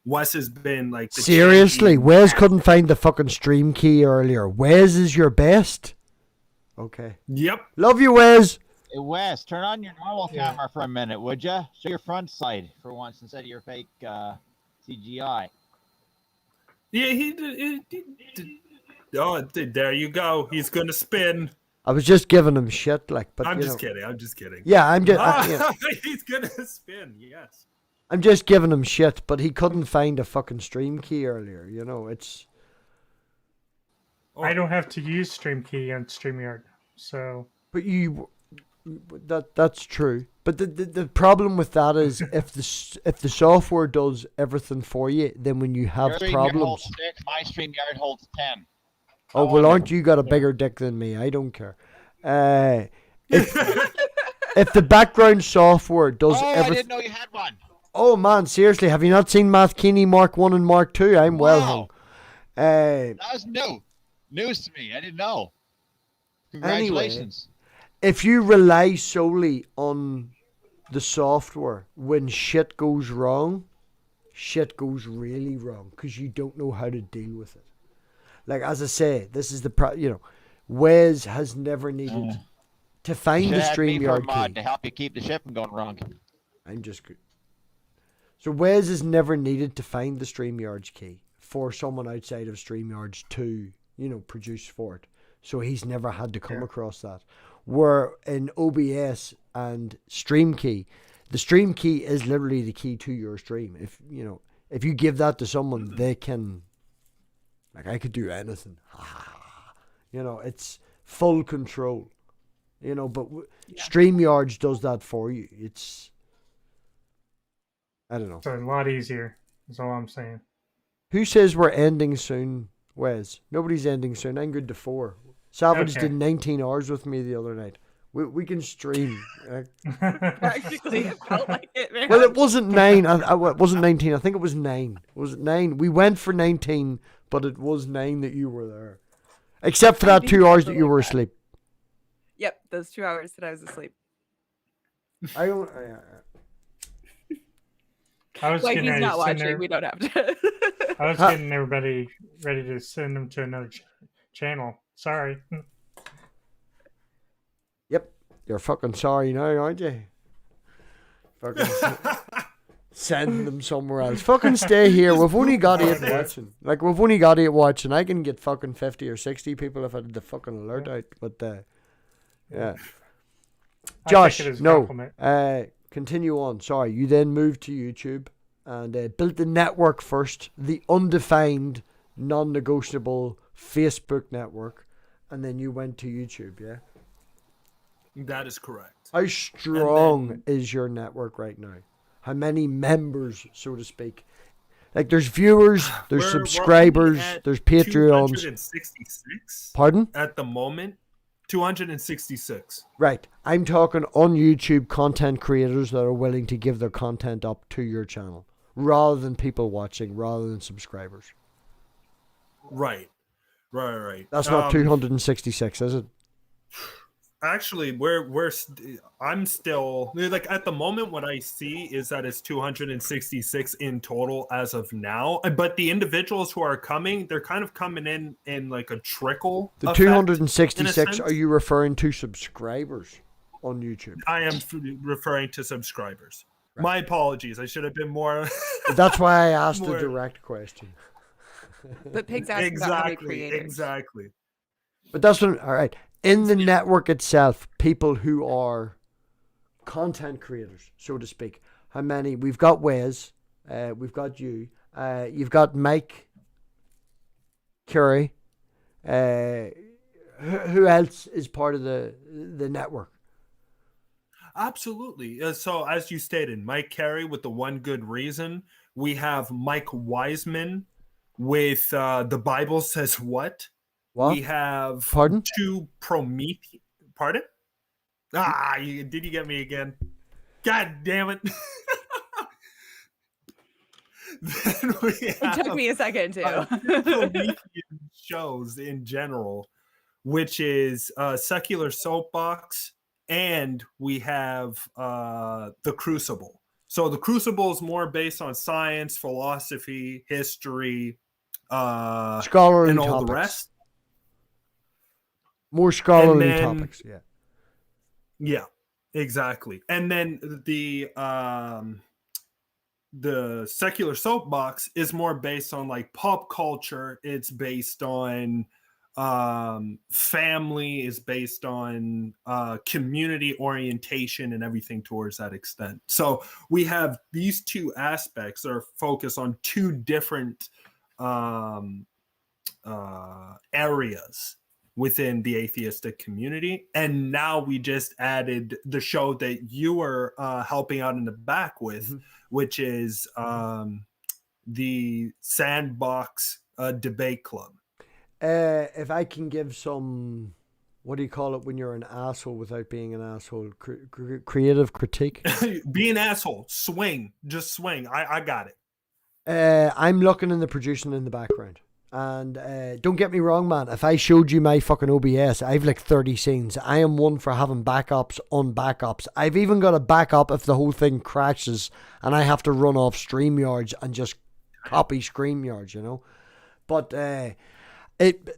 Wes has been like the Seriously, champion. Wes couldn't find the fucking stream key earlier. Wes is your best. Okay. Yep. Love you, Wes. Hey, Wes, turn on your normal camera for a minute, would you? Show your front side for once instead of your fake CGI. Yeah, he did. Oh, there you go. He's gonna spin. I was just giving him shit, like, but I'm you just know. kidding. I'm just kidding. Yeah, I'm just. You know, He's gonna spin. Yes. I'm just giving him shit, but he couldn't find a fucking stream key earlier. You know, it's. I don't have to use StreamKey on StreamYard, so. But that's true. But the problem with that is if the software does everything for you, then when you have Your StreamYard problems. holds 6, my StreamYard holds 10. Oh well, aren't you got a bigger dick than me? I don't care. If the background software does Oh, I everything. didn't know you had one. Oh man, seriously, have you not seen Math Keeney Mark 1 and Mark 2? I'm well Wow. hung. That was new. News to me. I didn't know. Congratulations. If you rely solely on the software, when shit goes wrong, shit goes really wrong because you don't know how to deal with it. Like, as I say, this is Wes has never needed to find You the had me for a StreamYard mod key. to help you keep the ship from going wrong. I'm just good. So Wes has never needed to find the StreamYard's key for someone outside of StreamYard's to, produce for it. So he's never had to come across that. Where in OBS and StreamKey, the stream key is literally the key to your stream. If you give that to someone, they can, like, I could do anything. It's full control. But StreamYards does that for you. It's, I don't know. It's a lot easier. That's all I'm saying. Who says we're ending soon, Wes? Nobody's ending soon. I'm good to 4. Savage did 19 hours with me the other night. We can stream. Practically, it felt like it, man. Well, it wasn't 9. It wasn't 19. I think it was 9. Was it 9? We went for 19, but it was 9 that you were there. Except for that 2 hours that you were asleep. Yep, those 2 hours that I was asleep. I don't. I was Like getting he's ready not to send watching. We don't have to. I was getting everybody ready to send them to another channel. Sorry. Yep. You're fucking sorry now, aren't you? Fucking send them somewhere else. Fucking stay here. We've only got 8 watching. Like, we've only got 8 watching. I can get fucking 50 or 60 people if I did the fucking alert out. But, yeah. Josh, I take it as a no. compliment. Continue on. Sorry. You then moved to YouTube and built the network first. The undefined, non-negotiable Facebook network. And then you went to YouTube, yeah? That is correct. How strong is your network right now? How many members, so to speak? Like, there's viewers, there's subscribers, there's Patreons. 266. Pardon? At the moment, 266. Right. I'm talking on YouTube content creators that are willing to give their content up to your channel, rather than people watching, rather than subscribers. Right. That's not 266, is it? Actually, I'm still, like, at the moment what I see is that it's 266 in total as of now. But the individuals who are coming, they're kind of coming in like a trickle. The effect, 266, in a sense. are you referring to subscribers? on YouTube. I am referring to subscribers. Right. My apologies. I should have been more. That's why I asked a direct question. But Pig's asking about how many creators. Exactly. But that's what. All right. In the network itself, people who are content creators, so to speak. How many? We've got Wes. We've got you. You've got Mike Curry. Who else is part of the network? Absolutely. So as you stated, Mike Carey with the One Good Reason. We have Mike Wiseman with The Bible Says What? We have two Prometheus. Pardon? Did you get me again? God damn it. Then it took me a second too. Prometheus shows in general, which is Secular Soapbox, and we have The Crucible. So The Crucible is more based on science, philosophy, history, scholarly and all topics. The rest. More scholarly topics, yeah. Yeah, exactly. And then the Secular Soapbox is more based on like pop culture. It's based on family, is based on community orientation and everything towards that extent. So we have these two aspects that are focused on two different areas within the atheistic community. And now we just added the show that you were helping out in the back with, which is the Sandbox Debate Club. If I can give some, what do you call it when you're an asshole without being an asshole? Creative critique? Be an asshole. Swing. Just swing. I got it. I'm looking in the producing in the background. And don't get me wrong, man. If I showed you my fucking OBS, I've like 30 scenes. I am one for having backups on backups. I've even got a backup if the whole thing crashes and I have to run off StreamYards and just copy StreamYards, you know. But the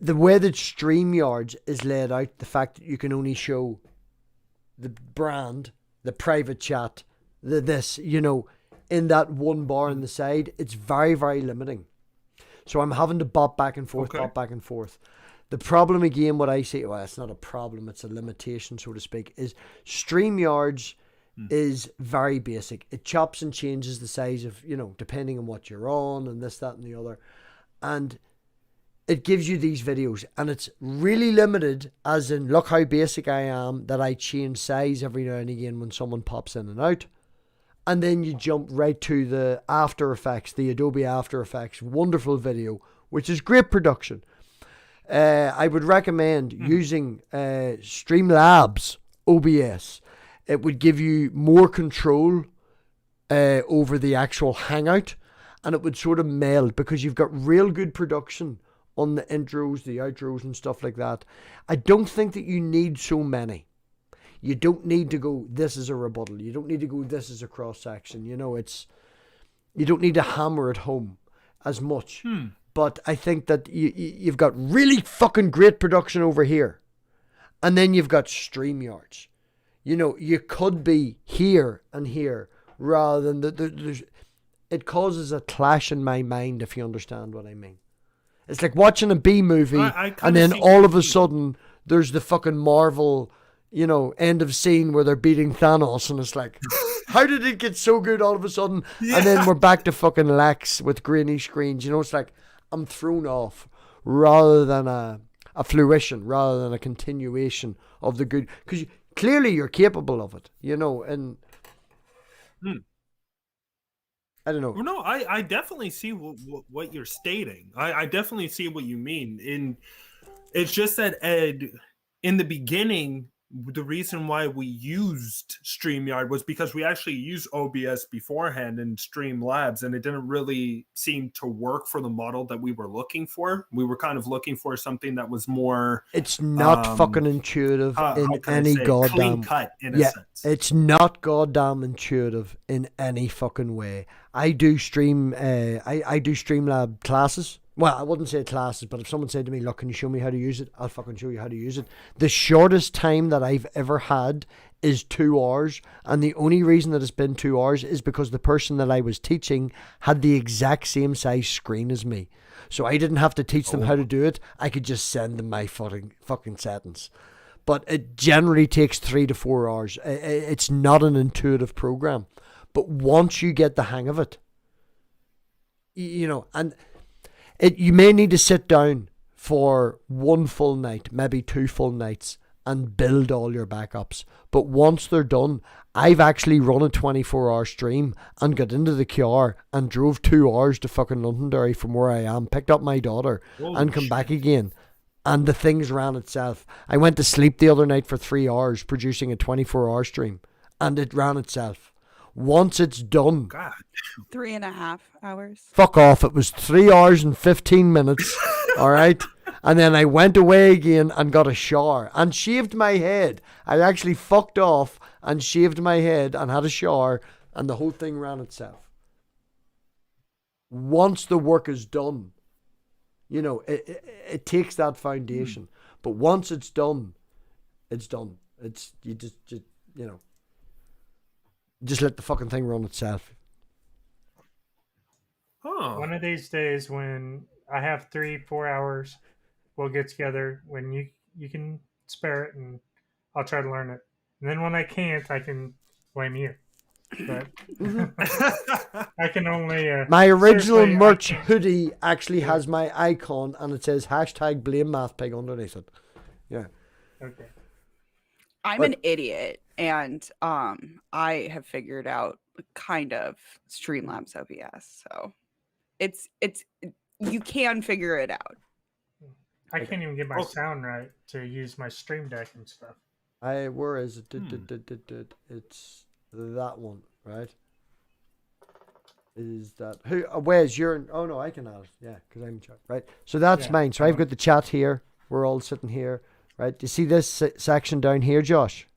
way that StreamYards is laid out, the fact that you can only show the brand, the private chat, this, you know, in that one bar on the side, it's very, very limiting. So I'm having to bop back and forth. The problem again, what I say, well, it's not a problem, it's a limitation, so to speak, is StreamYards is very basic. It chops and changes the size of, you know, depending on what you're on and this, that, and the other. And it gives you these videos, and it's really limited, as in, look how basic I am, that I change size every now and again when someone pops in and out. And then you jump right to the After Effects, the Adobe After Effects, wonderful video, which is great production. I would recommend using Streamlabs OBS. It would give you more control over the actual hangout, and it would sort of meld because you've got real good production on the intros, the outros and stuff like that. I don't think that you need so many. You don't need to go, this is a rebuttal. You don't need to go, this is a cross-section. You know, you don't need to hammer it home as much. But I think that you've got really fucking great production over here. And then you've got StreamYards. You know, you could be here and here rather than it causes a clash in my mind, if you understand what I mean. It's like watching a B movie and then all of a sudden there's the fucking Marvel, you know, end of scene where they're beating Thanos, and it's like, how did it get so good all of a sudden? Yeah. And then we're back to fucking Lex with grainy screens. You know, it's like I'm thrown off rather than a fruition, rather than a continuation of the good. Because clearly you're capable of it, you know, and I don't know. No, I definitely see what you're stating. I definitely see what you mean. It's just that, Ed, in the beginning, the reason why we used StreamYard was because we actually used OBS beforehand in Streamlabs, and it didn't really seem to work for the model that we were looking for. We were kind of looking for something that was more... It's not fucking intuitive in any goddamn... clean cut, in a sense. It's not goddamn intuitive in any fucking way. I do I do Streamlab classes Well, I wouldn't say classes, but if someone said to me, look, can you show me how to use it? I'll fucking show you how to use it. The shortest time that I've ever had is 2 hours. And the only reason that it's been 2 hours is because the person that I was teaching had the exact same size screen as me. So I didn't have to teach them how to do it. I could just send them my fucking settings. But it generally takes 3 to 4 hours. It's not an intuitive program. But once you get the hang of it, you know, and you may need to sit down for 1 full night, maybe 2 full nights, and build all your backups. But once they're done, I've actually run a 24-hour stream and got into the car and drove 2 hours to fucking Londonderry from where I am, picked up my daughter, and come back again. And the things ran itself. I went to sleep the other night for 3 hours producing a 24-hour stream, and it ran itself. Once it's done, 3.5 hours. Fuck off. It was 3 hours and 15 minutes. All right. And then I went away again and got a shower and shaved my head. I actually fucked off and shaved my head and had a shower, and the whole thing ran itself. Once the work is done, you know, it takes that foundation. But once it's done, it's done. It's, you just you know, just let the fucking thing run itself. One of these days when I have 3-4 hours, we'll get together when you can spare it, and I'll try to learn it. And then when I can't, I can blame you. But I can only... my original merch hoodie actually has my icon, and it says #blame MathPig underneath it. Yeah. Okay. I'm an idiot, and I have figured out kind of Streamlabs OBS, so it's you can figure it out. I can't even get my sound right to use my Stream Deck and stuff. Where is it? It's that one, right? Is that who? Where's your? Oh no, I can add it. Yeah, because I'm in charge, right? So that's mine. So I've got the chat here. We're all sitting here, right? Do you see this section down here, Josh?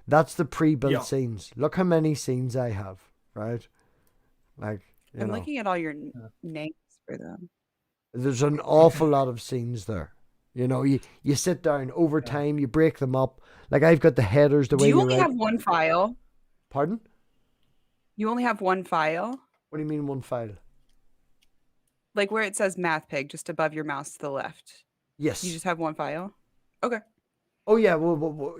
That's the pre-built scenes. Look how many scenes I have, right? Like, I'm looking at all your names for them. There's an awful lot of scenes there. You know, you sit down over time, you break them up. Like I've got the headers the way you Do you only have one file? Pardon? You only have one file? What do you mean one file? Like where it says MathPig, just above your mouse to the left. Yes. You just have one file? Okay. Oh yeah, well,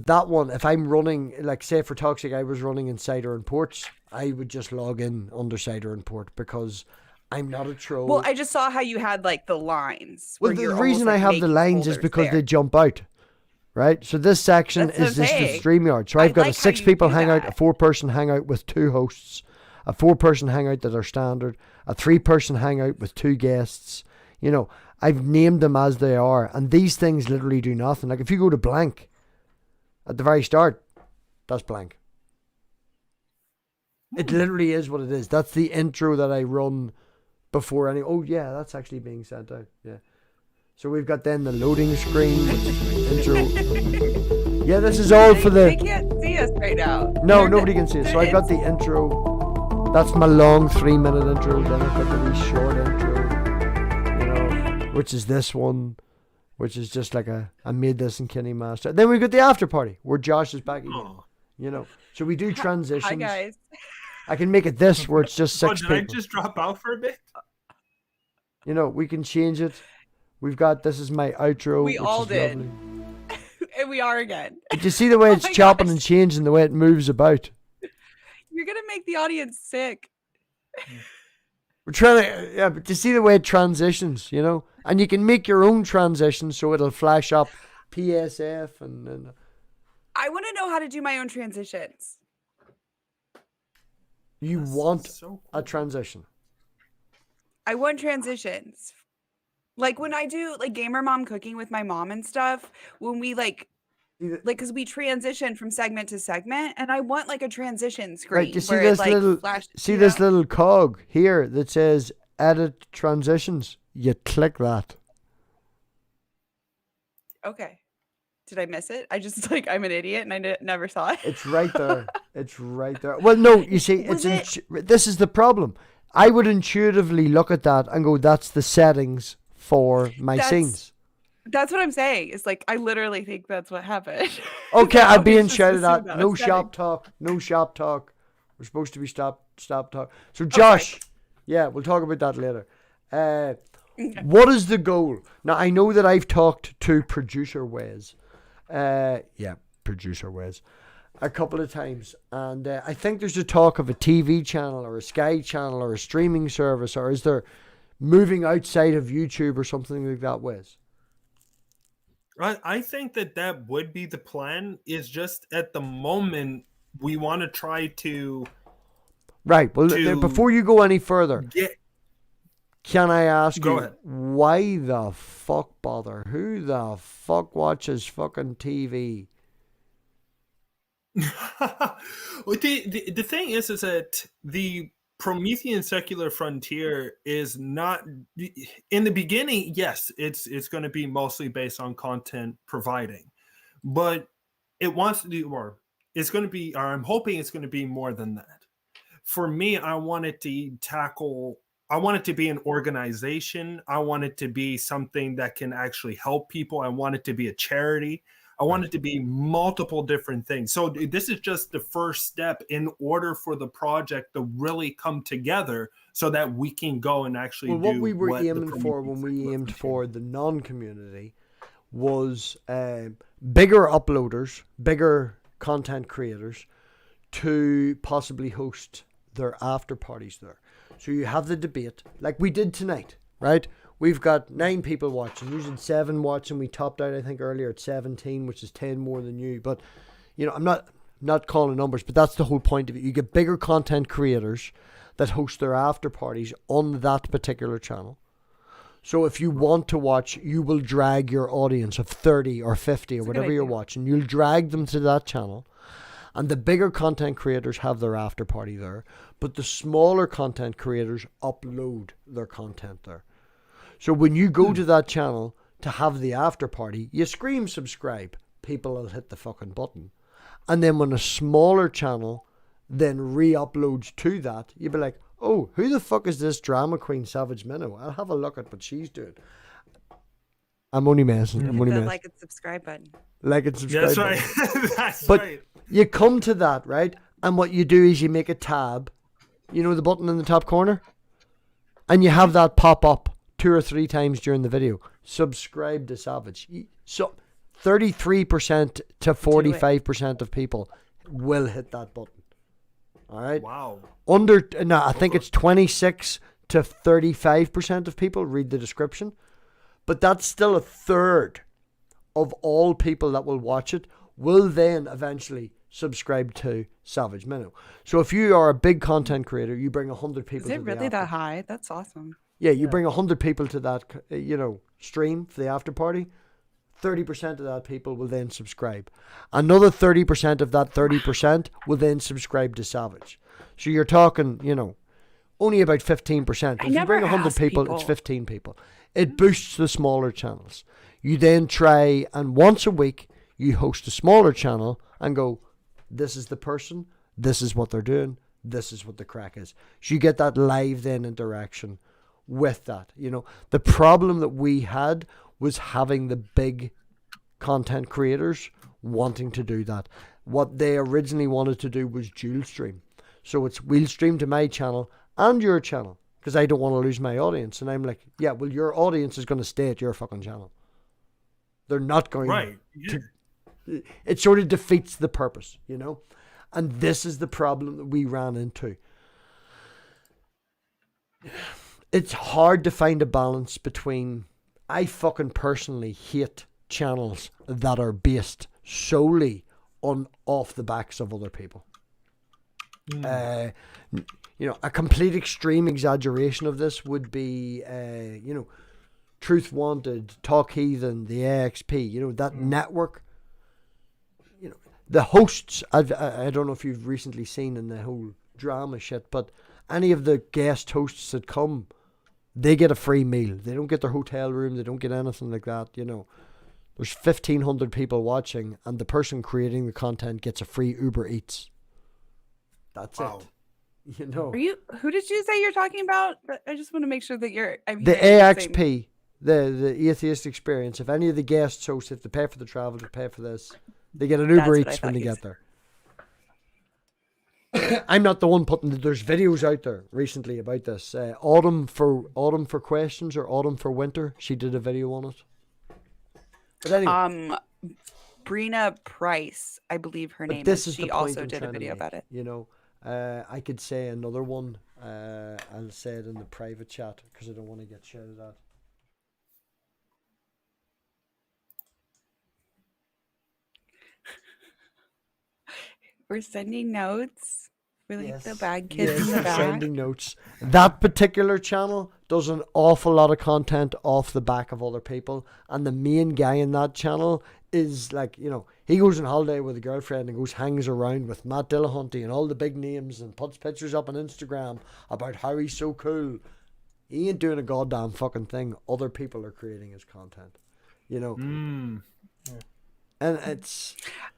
that one, if I'm running, like say for Toxic, I was running in Cider and Ports, I would just log in under Cider and Port because I'm not a troll. Well, I just saw how you had like the lines. Well, the reason I have the lines is because they jump out, right? So this section is just the StreamYard. So I've got a 6 people hangout, a 4-person hangout with 2 hosts, a 4-person hangout that are standard, a 3-person hangout with 2 guests. You know, I've named them as they are, and these things literally do nothing. Like if you go to blank at the very start, that's blank. It literally is what it is. That's the intro that I run before any. Oh yeah, that's actually being sent out. Yeah. So we've got then the loading screen, which is intro. Yeah, this is all for the. They can't see us right now. No, nobody can see us. So I've got the intro. That's my long 3-minute intro. Then I've got the wee short intro. Which is this one, which is just like I made this in Kenny Master. Then we got the after party where Josh is back again. You know, so we do transitions. Hi guys. I can make it this where it's just 6 people. Did I just drop out for a bit? You know, we can change it. We've got this is my outro. We all did, and we are again. Did you see the way it's chopping and changing, the way it moves about? You're gonna make the audience sick. We're trying to, but you see the way it transitions, you know? And you can make your own transitions so it'll flash up PSF and I want to know how to do my own transitions. You want a transition? I want transitions. Like when I do like gamer mom cooking with my mom and stuff, when we like because we transition from segment to segment, and I want like a transition screen. Right, you see this little this little cog here that says edit transitions. You click that. Okay. Did I miss it? I just like I'm an idiot and I never saw it. It's right there. It's right there. Well, no, you see, this is the problem. I would intuitively look at that and go, that's the settings for my That's- scenes. That's what I'm saying. It's like I literally think that's what happened. Okay, I I'm being always just shouted assume at. that No was shop talk. No shop talk. We're supposed to be stop talk. So Josh, yeah, we'll talk about that later. What is the goal? Now I know that I've talked to producer Wes. Producer Wes, a couple of times, and I think there's a talk of a TV channel or a Sky channel or a streaming service, or is there moving outside of YouTube or something like that, Wes? I think that would be the plan. Is just at the moment we want to try to Right. Well, to before you go any further, get. can I ask Go you, ahead. why the fuck bother? Who the fuck watches fucking TV? The thing is that the Promethean secular frontier is not in the beginning. Yes, it's going to be mostly based on content providing, but it wants to do more. It's going to be, or I'm hoping it's going to be more than that. For me, I want it to tackle. I want it to be an organization. I want it to be something that can actually help people. I want it to be a charity. I want it to be multiple different things. So this is just the first step in order for the project to really come together so that we can go and actually Well, do what we were the aiming for Promethean when we secular aimed frontier. for the non-community was bigger uploaders, bigger content creators to possibly host their after parties there. So you have the debate like we did tonight, right? We've got 9 people watching, usually 7 watching. We topped out, I think, earlier at 17, which is 10 more than you. But, you know, I'm not calling numbers, but that's the whole point of it. You get bigger content creators that host their after parties on that particular channel. So if you want to watch, you will drag your audience of 30 or 50 or whatever you're watching. You'll drag them to that channel. And the bigger content creators have their after party there. But the smaller content creators upload their content there. So when you go to that channel to have the after party, you scream subscribe. People will hit the fucking button. And then when a smaller channel then re-uploads to that, you'll be like, oh, who the fuck is this drama queen Savage Minnow? I'll have a look at what she's doing. I'm only messing. I'm only The messing. like and subscribe button. Like and subscribe. That's right. button. That's But right. you come to that, right? And what you do is you make a tab. You know the button in the top corner? And you have that pop up 2 or 3 times during the video. Subscribe to Savage. So 33% to 45% of people will hit that button. All right? Wow. I think it's 26 to 35% of people read the description. But that's still a third of all people that will watch it will then eventually subscribe to Savage Minnow. So if you are a big content creator, you bring 100 people Is to it the really after. that high? That's awesome. Yeah, you bring 100 people to that, stream for the after party. 30% of that people will then subscribe. Another 30% of that 30% will then subscribe to Savage. So you're talking, only about 15%. If you bring 100 people, it's 15 people. It boosts the smaller channels. You then try, and once a week, you host a smaller channel and go, this is the person, this is what they're doing, this is what the crack is. So you get that live then interaction with that. The problem that we had was having the big content creators wanting to do that. What they originally wanted to do was dual stream. So we'll stream to my channel and your channel because I don't want to lose my audience. And I'm like, yeah, well, your audience is going to stay at your fucking channel. They're not going Right. to. It sort of defeats the purpose, And this is the problem that we ran into. It's hard to find a balance between. I fucking personally hate channels that are based solely on off the backs of other people. A complete extreme exaggeration of this would be, Truth Wanted, Talk Heathen, the AXP, that network. The hosts, I don't know if you've recently seen in the whole drama shit, but any of the guest hosts that come, they get a free meal. They don't get their hotel room. They don't get anything like that, There's 1,500 people watching, and the person creating the content gets a free Uber Eats. That's Wow. it. You know, Who did you say you're talking about? I just want to make sure that I'm the hearing the same- AXP, the Atheist Experience. If any of the guests hosts, if they pay for the travel, to pay for this, they get an That's Uber what I Eats thought when they you get said. there. I'm not the one putting. There's videos out there recently about this. Autumn for questions or autumn for winter. She did a video on it. But anyway, Brina Price, I believe her name this is. is She the point also I'm did a trying to video make, about it. You know, I could say another one. I'll say it in the private chat because I don't want to get shouted at. We're sending notes. We're like the bad kids Yes, in the we're back. sending notes. That particular channel does an awful lot of content off the back of other people, and the main guy in that channel is like, you know, he goes on holiday with a girlfriend and hangs around with Matt Dillahunty and all the big names and puts pictures up on Instagram about how he's so cool. He ain't doing a goddamn fucking thing. Other people are creating his content, you know. And it's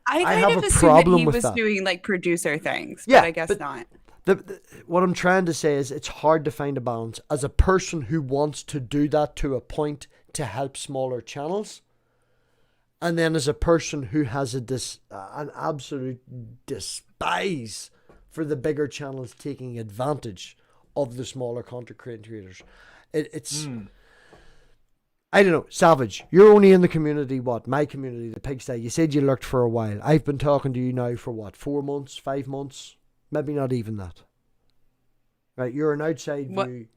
I have kind of a assumed problem that he with was that. doing like producer things, Yeah, but I guess but not. What I'm trying to say is it's hard to find a balance. As a person who wants to do that to a point to help smaller channels, and then as a person who has an absolute despise for the bigger channels taking advantage of the smaller content creators, it's I don't know. Savage, you're only in the community, my community, the pigsty. You said you lurked for a while. I've been talking to you now for 4 months, 5 months? Maybe not even that. Right, you're an outside view.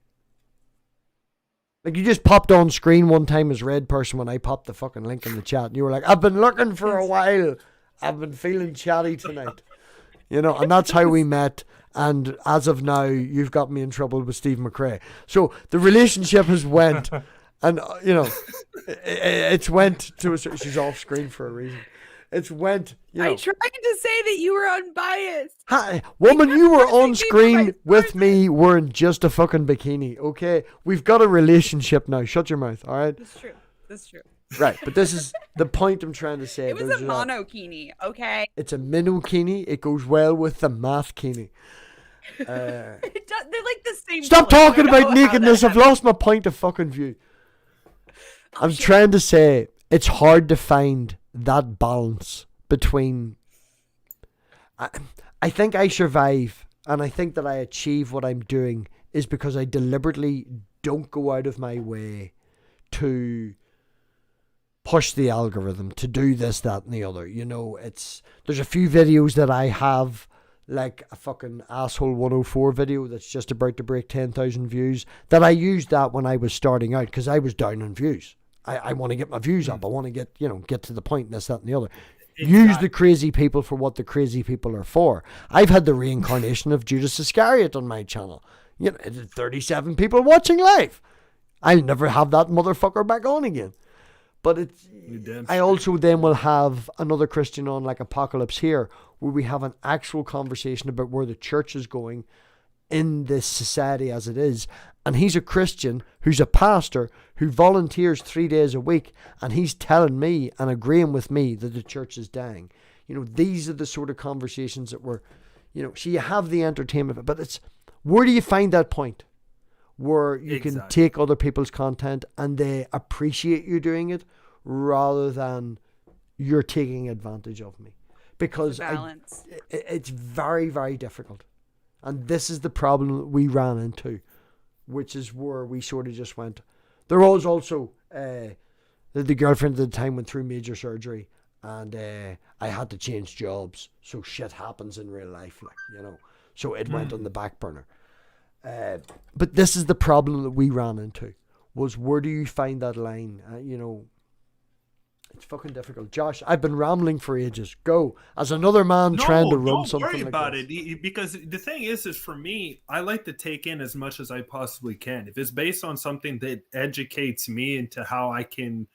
Like, you just popped on screen one time as red person when I popped the fucking link in the chat. And you were like, I've been looking for a while. I've been feeling chatty tonight. You know, and that's how we met. And as of now, you've got me in trouble with Steve McRae. So the relationship has went... And, you know, it's went to she's off screen for a reason. It's went, you know. I tried to say that you were unbiased. Hi, woman, you were on screen with me wearing just a fucking bikini, okay? We've got a relationship now. Shut your mouth, all right? That's true. Right, but this is the point I'm trying to say. It was a monokini, okay? It's a minokini. It goes well with the mathkini. They're like the same. Stop color. talking I don't know about how nakedness. that I've lost my point of fucking view. I'm trying to say it's hard to find that balance between. I think I survive, and I think that I achieve what I'm doing is because I deliberately don't go out of my way to push the algorithm to do this, that, and the other. You know, there's a few videos that I have, like a fucking asshole 104 video that's just about to break 10,000 views, that I used that when I was starting out because I was down on views. I want to get my views up. I want to get to the point, this, that, and the other. Exactly. Use the crazy people for what the crazy people are for. I've had the reincarnation of Judas Iscariot on my channel. You know, 37 people watching live. I'll never have that motherfucker back on again. But I also then will have another Christian on, like Apocalypse here, where we have an actual conversation about where the church is going in this society as it is. And he's a Christian who's a pastor who volunteers 3 days a week, and he's telling me and agreeing with me that the church is dying. You know, these are the sort of conversations that so you have the entertainment, but where do you find that point where you can take other people's content and they appreciate you doing it rather than you're taking advantage of me? Because it's very, very difficult. And this is the problem that we ran into, which is where we sort of just went. There was also the girlfriend at the time went through major surgery, and I had to change jobs. So shit happens in real life, So it went on the back burner. But this is the problem that we ran into, was where do you find that line? It's fucking difficult. Josh, I've been rambling for ages. Go. As another man trying to run something like this. Don't worry about it. Because the thing is for me, I like to take in as much as I possibly can. If it's based on something that educates me into how I can,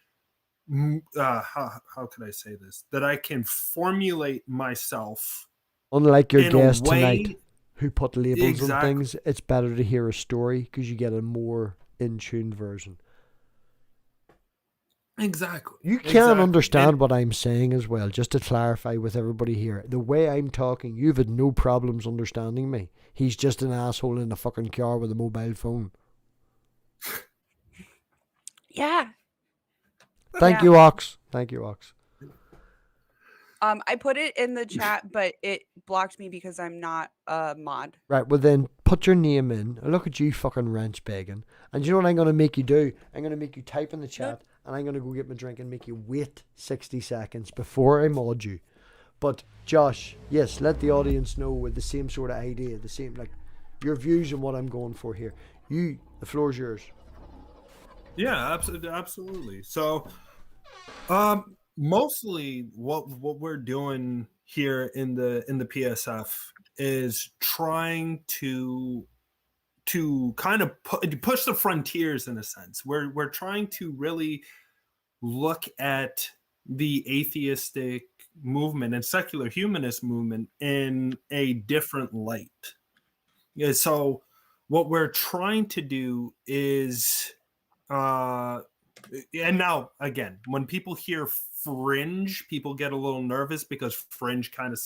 how can I say this? That I can formulate myself. Unlike your guest tonight, who put labels on things, it's better to hear a story because you get a more in-tuned version. Exactly. You can't Exactly. understand And- what I'm saying as well, just to clarify with everybody here. The way I'm talking, you've had no problems understanding me. He's just an asshole in a fucking car with a mobile phone. Yeah. Thank Yeah. you, Ox. Thank you, Ox. I put it in the chat, but it blocked me because I'm not a mod. Right, well then, put your name in. And look at you fucking wrench begging. And you know what I'm going to make you do? I'm going to make you type in the chat, and I'm going to go get my drink and make you wait 60 seconds before I mod you. But, Josh, yes, let the audience know with the same sort of idea, the same, like, your views on what I'm going for here. The floor's yours. Yeah, absolutely. So, mostly what we're doing here in the PSF is trying to kind of push the frontiers in a sense. We're trying to really look at the atheistic movement and secular humanist movement in a different light. Yeah, so what we're trying to do is and now again, when people hear fringe, people get a little nervous because fringe kind of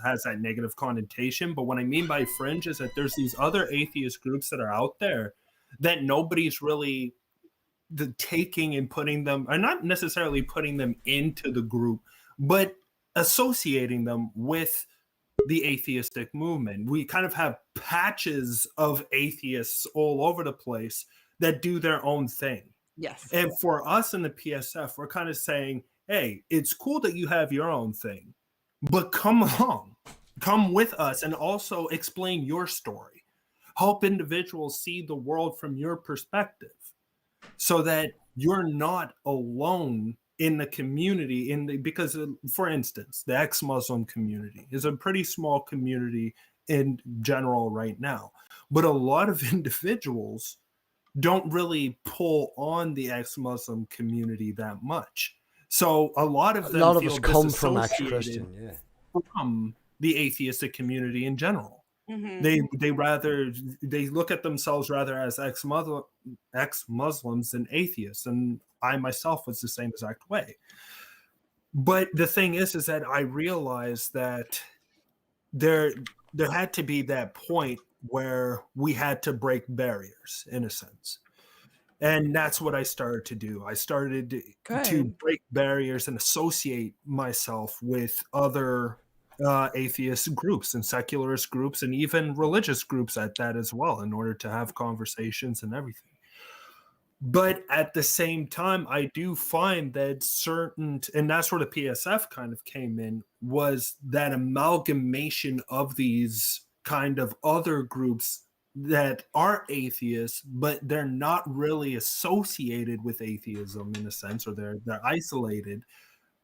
has that negative connotation. But what I mean by fringe is that there's these other atheist groups that are out there that nobody's really taking and putting them, or not necessarily putting them into the group, but associating them with the atheistic movement. We kind of have patches of atheists all over the place that do their own thing. Yes. And for us in the PSF, we're kind of saying, hey, it's cool that you have your own thing, but come along, come with us and also explain your story. Help individuals see the world from your perspective so that you're not alone in the community. Because, for instance, the ex-Muslim community is a pretty small community in general right now. But a lot of individuals don't really pull on the ex-Muslim community that much. So a lot of them feel us come from disassociated ex-Christian, yeah, from the atheistic community in general. Mhm. They look at themselves rather as ex-Muslims than atheists, and I myself was the same exact way. But the thing is that I realized that there had to be that point where we had to break barriers in a sense. And that's what I started to do. I started to Good. break barriers and associate myself with other atheist groups and secularist groups and even religious groups at that as well, in order to have conversations and everything. But at the same time, I do find that and that's where the PSF kind of came in, was that amalgamation of these kind of other groups that are atheists, but they're not really associated with atheism in a sense, or they're isolated.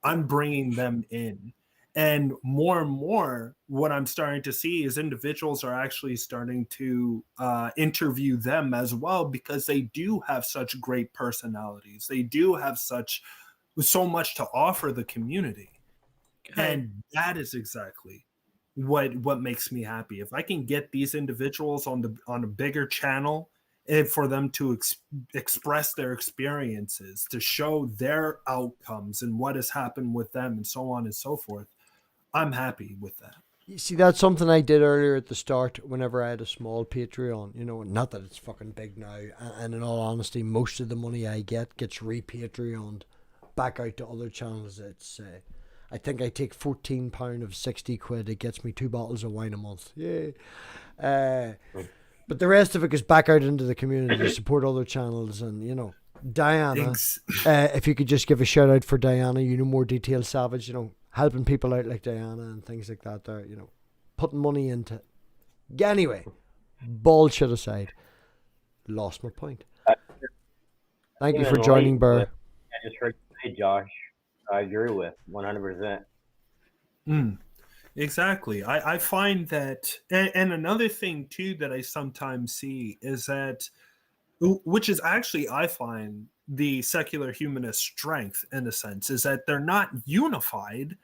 I'm bringing them in. And more, what I'm starting to see is individuals are actually starting to interview them as well, because they do have such great personalities. They do have so much to offer the community. Good. And that is exactly what makes me happy. If I can get these individuals on a bigger channel, and for them to express their experiences, to show their outcomes and what has happened with them and so on and so forth, I'm happy with that. You see, that's something I did earlier at the start whenever I had a small Patreon. You know, not that it's fucking big now. And in all honesty, most of the money I get gets re-Patreoned back out to other channels. It's, I think I take £14 of 60 quid. It gets me 2 bottles of wine a month. Yay. But the rest of it goes back out into the community to support other channels. And, you know, Diana, if you could just give a shout out for Diana, you know, more detailed savage, you know, helping people out like Diana and things like that there, you know, putting money into it. Anyway, bullshit aside, lost my point. Thank you for joining, Burr. I just heard you say, Josh, I agree with 100%. Exactly. I find that, and another thing too that I sometimes see is that, which is actually, I find the secular humanist strength in a sense, is that they're not unified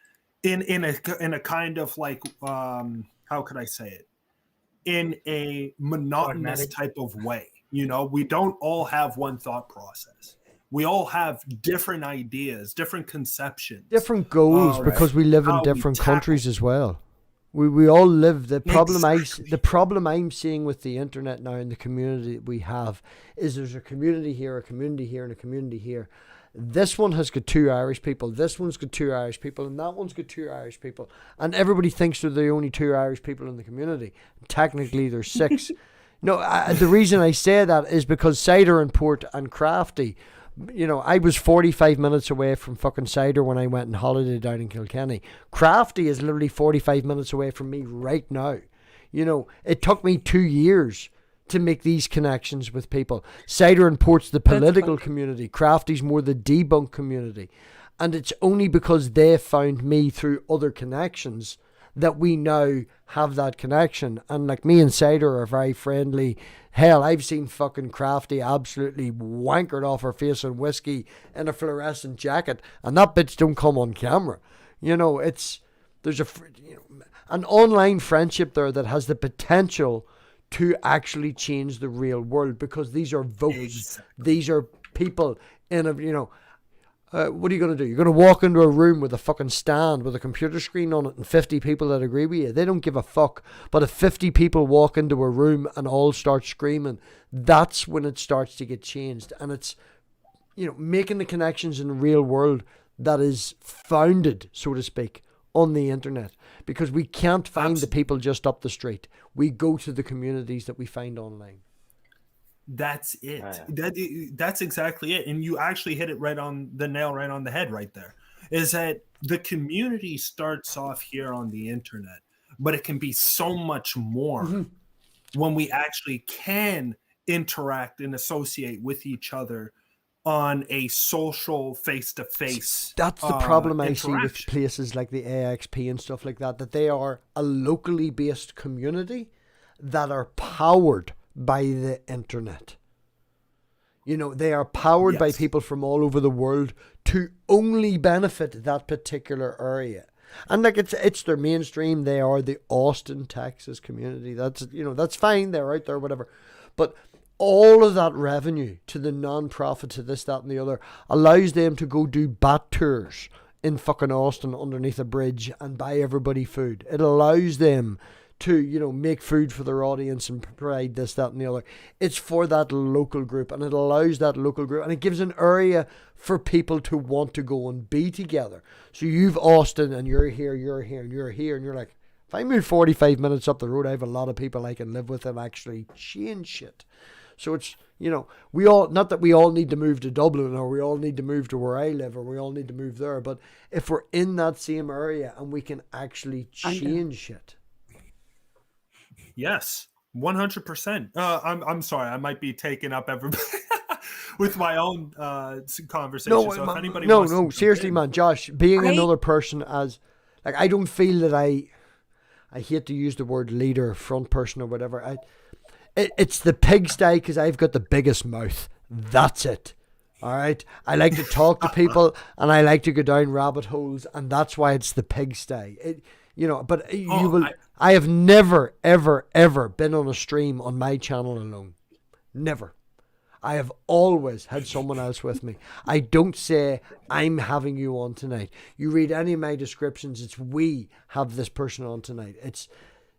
in a kind of like, how could I say it, in a monotonous type of way. You know, we don't all have one thought process. we all have different ideas, different conceptions, different goals, because we live in how we different tackle. countries as well. We all live the problem. Exactly. The problem I'm seeing with the internet now and the community that we have is there's a community here, a community here, and a community here. This one has got 2 Irish people. This one's got 2 Irish people, and that one's got 2 Irish people. And everybody thinks they're the only 2 Irish people in the community. Technically, there's 6. No, the reason I say that is because Cider and Port and Crafty, you know, I was 45 minutes away from fucking Cider when I went on holiday down in Kilkenny. Crafty is literally 45 minutes away from me right now. You know, it took me 2 years to make these connections with people. Cider and Port's the political community. Crafty's more the debunk community. And it's only because they found me through other connections that we now have that connection. And like, me and Cider are very friendly. Hell, I've seen fucking Crafty absolutely wankered off her face on whiskey in a fluorescent jacket, and that bitch don't come on camera. You know, there's an online friendship there that has the potential to actually change the real world, because these are votes. Exactly. These are people in a, you know, what are you going to do? You're going to walk into a room with a fucking stand with a computer screen on it and 50 people that agree with you. They don't give a fuck. But if 50 people walk into a room and all start screaming, that's when it starts to get changed. And it's, you know, making the connections in the real world that is founded, so to speak, on the internet. Because we can't find the people just up the street. We go to the communities that we find online. That's it. Oh, yeah. That's exactly it. And you actually hit it right on the nail, right on the head right there. Is that the community starts off here on the internet, but it can be so much more when we actually can interact and associate with each other on a social face-to-face. That's the problem I see with interaction. places like the AXP and stuff like that they are a locally based community that are powered by the internet. You know, they are powered by people from all over the world to only benefit that particular area. And like, it's their mainstream. They are the Austin, Texas community. That's, you know, that's fine. They're out there, whatever. But all of that revenue to the non-profit, to this, that, and the other, allows them to go do bat tours in fucking Austin underneath a bridge and buy everybody food. It allows them to, you know, make food for their audience and provide this, that, and the other. It's for that local group, and it allows that local group, and it gives an area for people to want to go and be together. So you've Austin, and you're here, and you're here, and you're like, if I move 45 minutes up the road, I have a lot of people I can live with and actually change shit. So it's, you know, we all, not that we all need to move to Dublin, or we all need to move to where I live, or we all need to move there, but if we're in that same area and we can actually change shit. Yes, 100%. I'm sorry, I might be taking up everybody with my own conversation. No, so if anybody no, wants to seriously, man, Josh, being another person as, like, I don't feel that I hate to use the word leader, front person, or whatever. It's the pigsty because I've got the biggest mouth. That's it. All right. I like to talk to people and I like to go down rabbit holes, and that's why it's the pigsty. You know, but I have never, ever, ever been on a stream on my channel alone. Never. I have always had someone else with me. I don't say, I'm having you on tonight. You read any of my descriptions, it's we have this person on tonight. It's,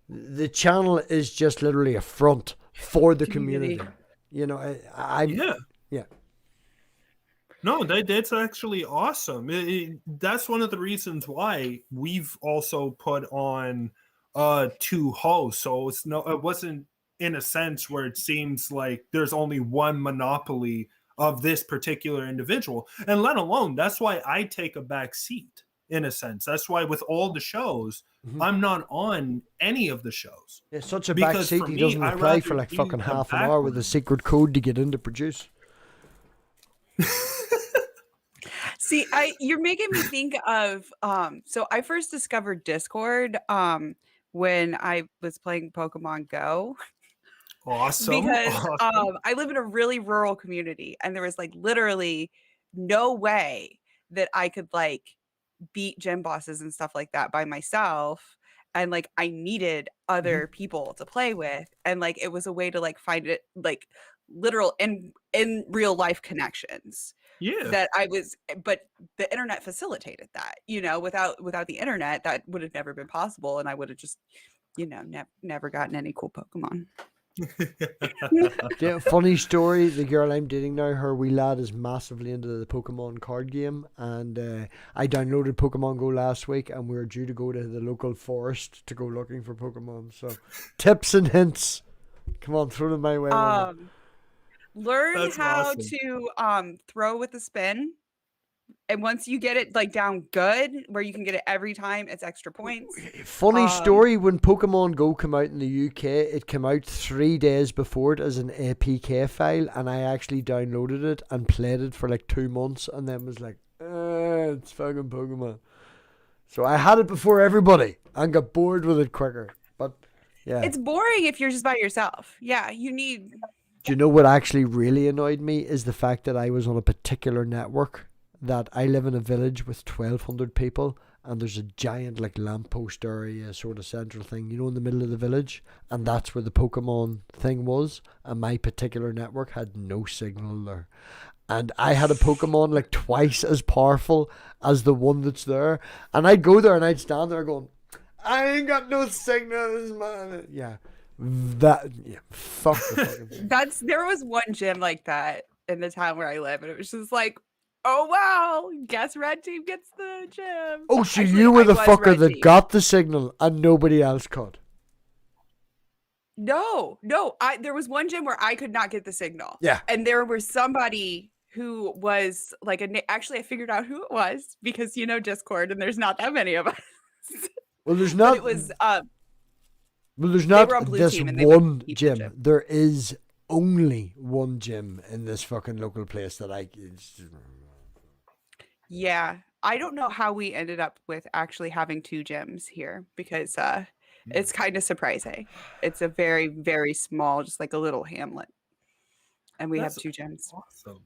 the channel is just literally a front for the community. You know, yeah. No, that's actually awesome. That's one of the reasons why we've also put on 2 hosts. So it wasn't in a sense where it seems like there's only one monopoly of this particular individual. And let alone, that's why I take a back seat in a sense. That's why with all the shows, I'm not on any of the shows. It's such a back seat, he doesn't apply for like fucking half an hour with a secret code to get in to produce. See, you're making me think of so I first discovered Discord when I was playing Pokemon Go. Awesome. Because I live in a really rural community, and there was like literally no way that I could like beat gym bosses and stuff like that by myself. And like I needed other people to play with, and like it was a way to like find it like literal in real life connections. Yeah. that I was, but the internet facilitated that, without the internet, that would have never been possible. And I would have just, never gotten any cool Pokemon. Yeah, funny story. The girl I'm dating now, her wee lad is massively into the Pokemon card game, and I downloaded Pokemon Go last week, and we were due to go to the local forest to go looking for Pokemon. So, tips and hints. Come on, throw them my way. Learn That's how awesome. to throw with the spin. And once you get it like down good, where you can get it every time, it's extra points. Funny story, when Pokemon Go came out in the UK, it came out 3 days before it as an APK file, and I actually downloaded it and played it for like 2 months, and then was like, it's fucking Pokemon. So I had it before everybody and got bored with it quicker. But yeah. It's boring if you're just by yourself. Yeah, you need... Do you know what actually really annoyed me is the fact that I was on a particular network, that I live in a village with 1,200 people, and there's a giant like lamppost area sort of central thing, in the middle of the village, and that's where the Pokemon thing was, and my particular network had no signal there. And I had a Pokemon like twice as powerful as the one that's there, and I'd go there and I'd stand there going, I ain't got no signals, man. Yeah. Fuck the fucking There was one gym like that in the town where I live, and it was just like, oh wow, guess red team gets the gym. Oh, so Actually, you were I the was fucker red that team. got the signal and nobody else could. No, there was one gym where I could not get the signal. Yeah. And there was somebody who was like actually I figured out who it was, because Discord, and there's not that many of us. Well, there's not. But it was Well, there's they not were on blue this team and they went one to the gym. There is only one gym in this fucking local place that yeah, I don't know how we ended up with actually having 2 gyms here, because it's kind of surprising. It's a very, very small, just like a little hamlet, and we have 2 gyms. Awesome.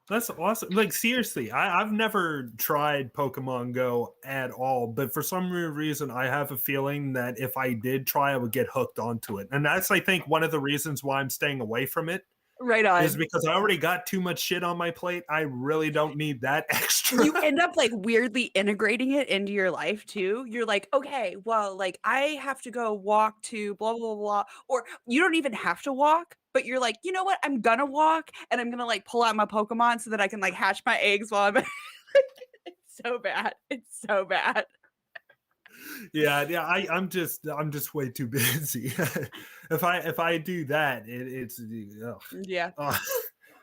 That's awesome. Like, seriously, I've never tried Pokemon Go at all, but for some reason, I have a feeling that if I did try, I would get hooked onto it. And that's, I think, one of the reasons why I'm staying away from it. Right on. Is because I already got too much shit on my plate. I really don't need that extra. You end up like weirdly integrating it into your life too. You're like, okay, well, like I have to go walk to blah, blah, blah. Or you don't even have to walk, but you're like, you know what? I'm gonna walk and I'm gonna like pull out my Pokemon so that I can like hatch my eggs while I'm It's so bad. It's so bad. Yeah. I'm just way too busy. if I do that, it's ugh. Yeah. Ugh.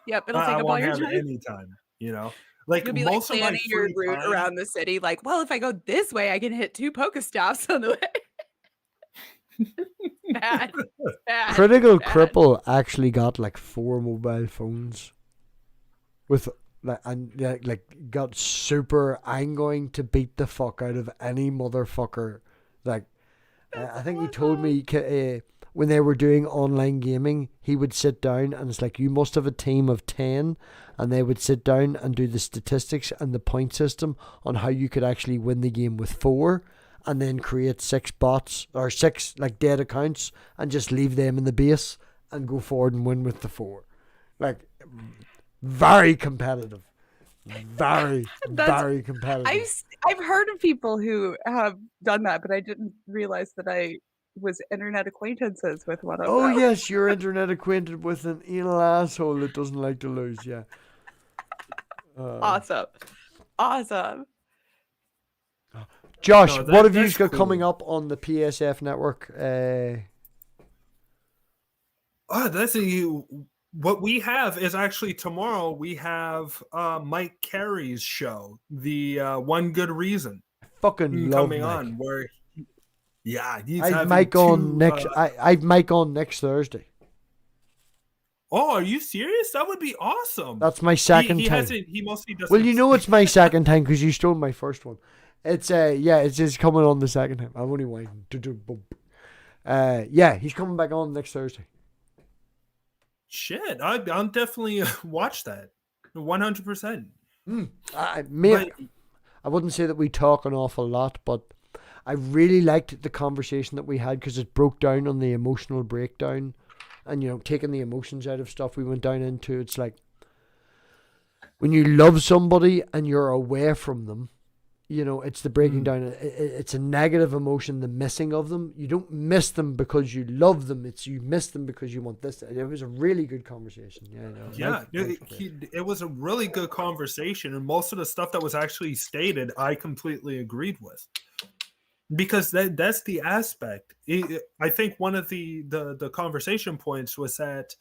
Yep. It'll take I up all won't your have time. any time. Like You'll be like most of my planning your free route time. around the city. Like, well, if I go this way, I can hit 2 Pokestops on the way. Bad. Critical Cripple actually got like 4 mobile phones with got super. I'm going to beat the fuck out of any motherfucker. Like, I think he told me when they were doing online gaming, he would sit down and it's like, you must have a team of 10, and they would sit down and do the statistics and the point system on how you could actually win the game with 4, and then create 6 bots or 6 like dead accounts and just leave them in the base and go forward and win with the 4. Like, very competitive. Very competitive. I've heard of people who have done that, but I didn't realize that I was internet acquaintances with one of them. Oh yes, you're internet acquainted with an anal asshole that doesn't like to lose. Yeah. Awesome. Josh, No, what have you that's got cool. coming up on the PSF network? What we have is actually tomorrow. We have Mike Carey's show, the One Good Reason, Fucking love coming Mike. on. Where, he's I've having Mike on 2, next. I've Mike on next Thursday. Oh, are you serious? That would be awesome. That's my second he time. hasn't. He mostly does. Well, you know it's my second time because you stole my first one. It's it's just coming on the second time. I'm only waiting to do bump. He's coming back on next Thursday. Shit, I'll definitely watch that. 100%. I wouldn't say that we talk an awful lot, but I really liked the conversation that we had because it broke down on the emotional breakdown and, taking the emotions out of stuff we went down into. It's like, when you love somebody and you're away from them, you know, it's the breaking down. It's a negative emotion, the missing of them. You don't miss them because you love them. It's you miss them because you want this. It was a really good conversation. It was a really good conversation, and most of the stuff that was actually stated, I completely agreed with. Because that's the aspect. I think one of the conversation points was that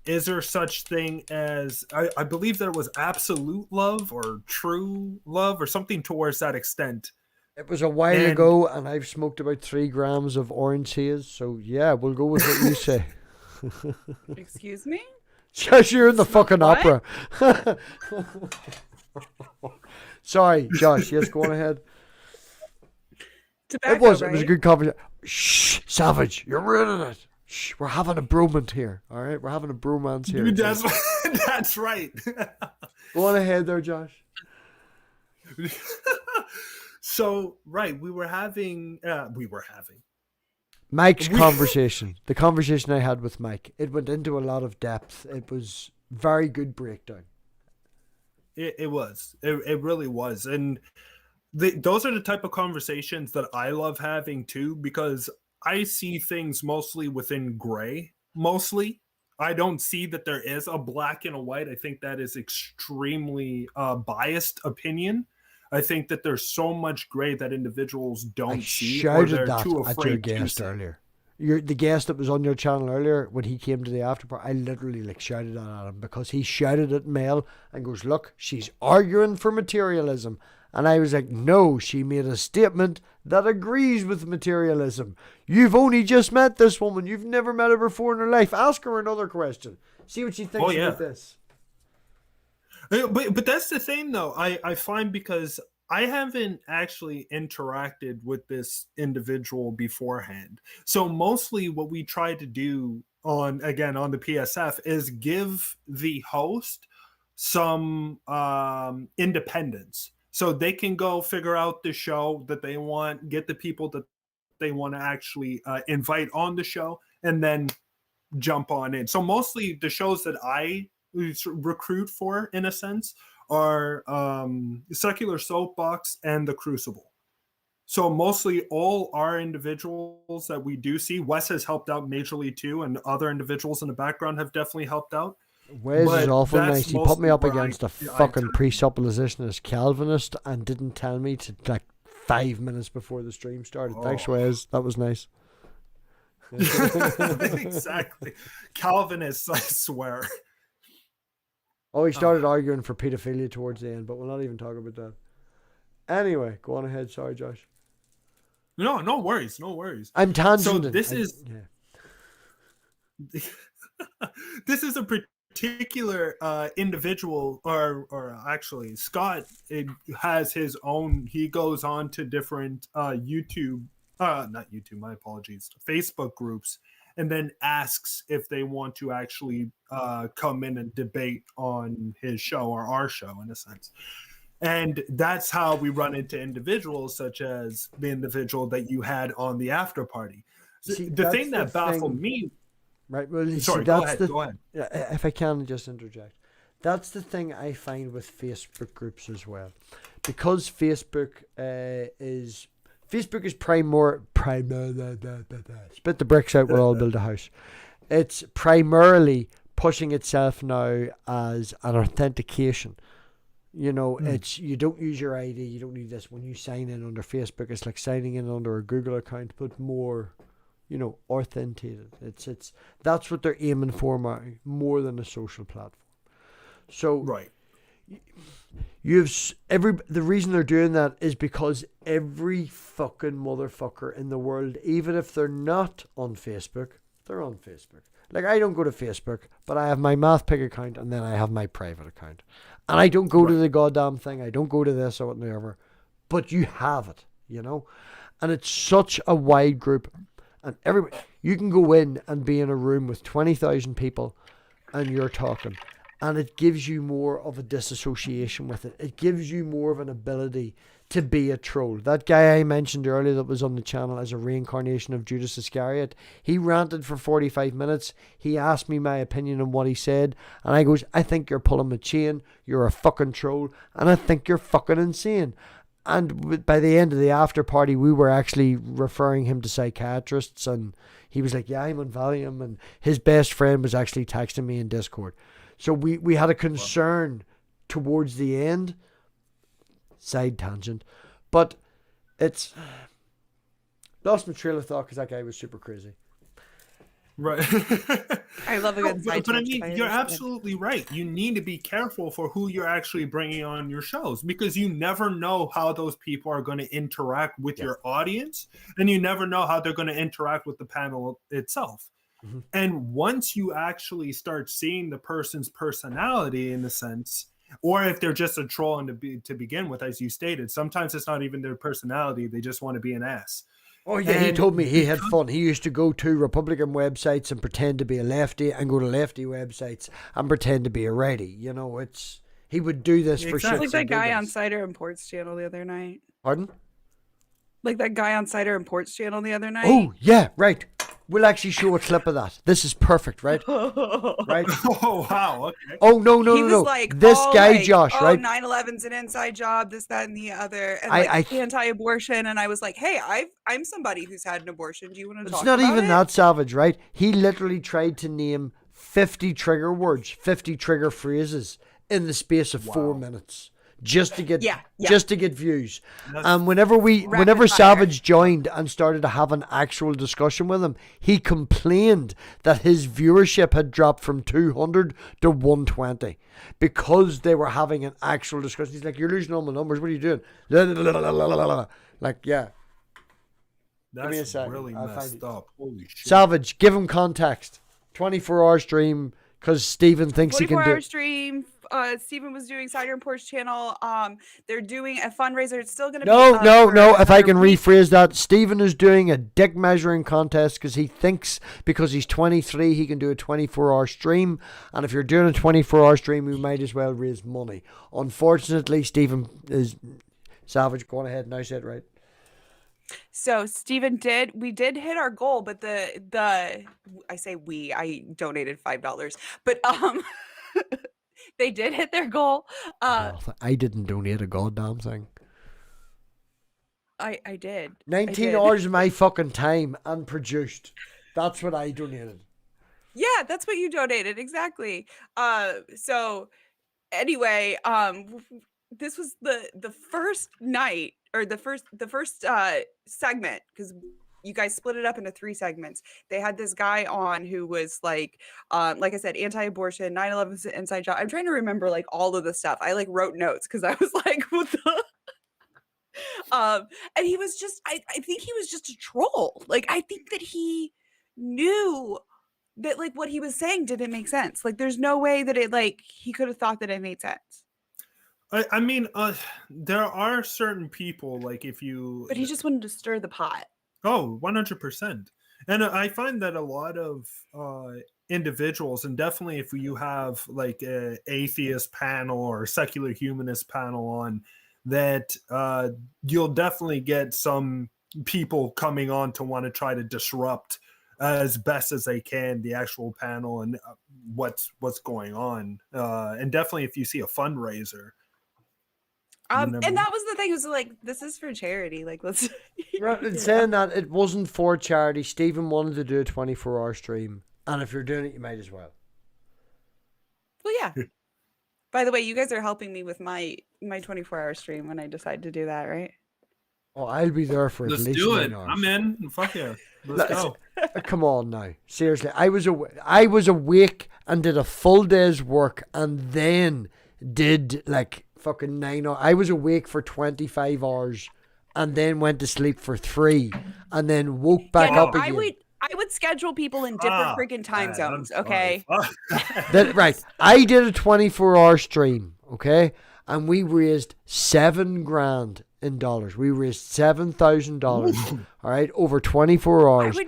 is there such thing as I believe there was absolute love or true love or something towards that extent. It was a while ago, and I've smoked about 3 grams of orange haze. So yeah, we'll go with what you say. Excuse me? Josh, you're in the fucking opera. Sorry, Josh. Yes, go on ahead. Tobacco, It was right? a good conversation. Shh, Savage, you're ruining it. Shh, we're having a bromance here. All right, we're having a bromance here. Dude, that's right. Go on ahead there, Josh. So right, we were having Mike's conversation. The conversation I had with Mike. It went into a lot of depth. It was very good breakdown. It was. It really was, and those are the type of conversations that I love having too, because I see things mostly within gray. Mostly, I don't see that there is a black and a white. I think that is extremely biased opinion. I think that there's so much gray that individuals don't see, or they're too afraid at your to guest see. earlier. The guest that was on your channel earlier, when he came to the after party, I literally shouted at him because he shouted at Mel and goes, "Look, she's arguing for materialism." And I was like, no, she made a statement that agrees with materialism. You've only just met this woman. You've never met her before in her life. Ask her another question. See what she thinks about this. But that's the thing, though. I find, because I haven't actually interacted with this individual beforehand. So mostly what we try to do on the PSF is give the host some independence. So they can go figure out the show that they want, get the people that they want to actually invite on the show, and then jump on in. So mostly the shows that I recruit for, in a sense, are Secular Soapbox and The Crucible. So mostly all our individuals that we do see, Wes has helped out majorly too, and other individuals in the background have definitely helped out. Wes is awful nice. He put me up mostly against a fucking presuppositionist Calvinist and didn't tell me to 5 minutes before the stream started. Thanks, Wes. That was nice. Exactly. Calvinists, I swear. Oh, he started arguing for pedophilia towards the end, but we'll not even talk about that. Anyway, go on ahead. Sorry, Josh. No worries. I'm tangenting. So this is a particular individual, or actually Scott has his own. He goes on to different Facebook groups, and then asks if they want to actually come in and debate on his show, or our show, in a sense. And that's how we run into individuals such as the individual that you had on the after party. See, the thing that baffled me. Right. Well, Sorry, go ahead. If I can just interject. That's the thing I find with Facebook groups as well. Because Facebook is spit the bricks out, we'll all build a house. It's primarily pushing itself now as an authentication. You know, it's, you don't use your ID, you don't need this. When you sign in under Facebook, it's like signing in under a Google account, but more, you know, authenticated. It's that's what they're aiming for now, more than a social platform. So right. The reason they're doing that is because every fucking motherfucker in the world, even if they're not on Facebook, they're on Facebook. Like, I don't go to Facebook, but I have my MathPig account, and then I have my private account. And I don't go to the goddamn thing. I don't go to this or whatever. But you have it, you know? And it's such a wide group. And everybody, you can go in and be in a room with 20,000 people, and you're talking. and it gives you more of a disassociation with it. It gives you more of an ability to be a troll. That guy I mentioned earlier that was on the channel as a reincarnation of Judas Iscariot, he ranted for 45 minutes. He asked me my opinion on what he said, and I goes, I think you're pulling my chain, you're a fucking troll, and I think you're fucking insane. And by the end of the after party, we were actually referring him to psychiatrists, and he was like, yeah, I'm on Valium, and his best friend was actually texting me in Discord. So we had a concern towards the end. Side tangent. But it's... Lost my trail of thought because that guy was super crazy. Right. I love a good side but I tangent. mean, you're absolutely right. You need to be careful for who you're actually bringing on your shows, because you never know how those people are going to interact with your audience, and you never know how they're going to interact with the panel itself. Mm-hmm. And once you actually start seeing the person's personality, in a sense, or if they're just a troll to begin with, as you stated, sometimes it's not even their personality. They just want to be an ass. Oh, yeah, he told me he had fun. He used to go to Republican websites and pretend to be a lefty, and go to lefty websites and pretend to be a righty. You know, he would do this for shit. Like that guy on Cider Imports channel the other night. Pardon? Like that guy on Cider Imports channel the other night. Oh, yeah, right. We'll actually show a clip of that. This is perfect, right? Right? Oh, wow. Okay. Oh, no. He was like, this guy, Josh, right? 9/11's an inside job, this, that, and the other. And like anti-abortion. And I was like, hey, I'm somebody who's had an abortion. Do you want to talk about it? It's not even that savage, right? He literally tried to name 50 trigger words, 50 trigger phrases in the space of 4 minutes. Just to get views. And whenever Savage joined and started to have an actual discussion with him, he complained that his viewership had dropped from 200 to 120 because they were having an actual discussion. He's like, you're losing all my numbers. What are you doing? Like, yeah. That's really messed up. Holy shit. Savage, give him context. 24-hour stream because Steven thinks he can do 24-hour stream. Steven was doing Cider and Porch channel. They're doing a fundraiser. It's still going to be... No. If I can rephrase that, Steven is doing a dick measuring contest because he thinks because he's 23, he can do a 24-hour stream. And if you're doing a 24-hour stream, we might as well raise money. Unfortunately, Steven is savage. Go on ahead. Now say it right. So Steven we did hit our goal, but I donated $5, but they did hit their goal. I didn't donate a goddamn thing. I did. 19 hours of my fucking time unproduced. That's what I donated. Yeah, that's what you donated. Exactly. So anyway, this was the first night, or the first segment, because you guys split it up into 3 segments. They had this guy on who was like I said, anti-abortion, 9/11's an inside job. I'm trying to remember like all of the stuff. I like wrote notes because I was like, what the and he was just I think he was just a troll. Like, I think that he knew that like what he was saying didn't make sense. Like, there's no way that it like he could have thought that it made sense. I mean, there are certain people, like if you... But he just wanted to stir the pot. Oh, 100%. And I find that a lot of individuals, and definitely if you have like an atheist panel or a secular humanist panel on, that you'll definitely get some people coming on to want to try to disrupt as best as they can the actual panel and what's going on. And definitely if you see a fundraiser. And that was the thing. It was like, this is for charity. Like, let's... In saying that, it wasn't for charity. Stephen wanted to do a 24-hour stream. And if you're doing it, you might as well. Well, yeah. By the way, you guys are helping me with my 24-hour stream when I decide to do that, right? Oh, I'll be there for at Let's least do it. 9 hours. I'm in. Fuck yeah. Let's go. Come on now. Seriously. I was awake and did a full day's work and then did like fucking 9 hours. I was awake for 25 hours and then went to sleep for 3 and then woke back up again. I would schedule people in different freaking time zones, okay? Right. I did a 24-hour stream, okay? And we raised $7,000 in dollars. We raised $7,000, all right, over 24 hours.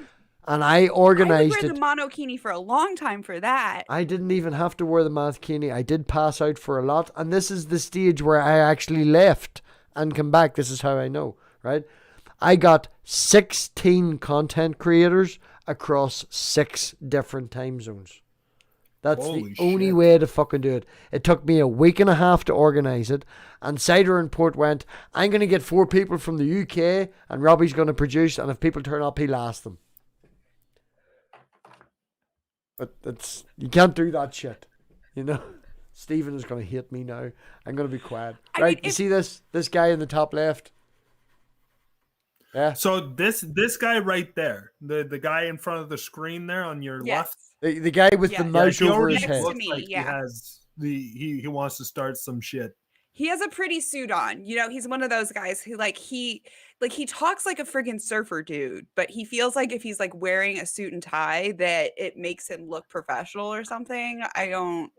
And I I would organized wear it. the monokini for a long time for that. I didn't even have to wear the mankini. I did pass out for a lot. And this is the stage where I actually left and come back. This is how I know, right? I got 16 content creators across 6 different time zones. That's Holy the only shit. way to fucking do it. It took me a week and a half to organize it. And Cider and Port went, I'm going to get 4 people from the UK and Robbie's going to produce. And if people turn up, he'll ask them. But you can't do that shit. You know? Stephen is going to hate me now. I'm going to be quiet. Right, you see this guy in the top left? Yeah. So this guy right there, the guy in front of the screen there on your left, the guy with the mouse he over already his head. looks like he has he wants to start some shit. He has a pretty suit on. You know, he's one of those guys who he talks like a friggin' surfer dude, but he feels like if he's like wearing a suit and tie that it makes him look professional or something. I don't.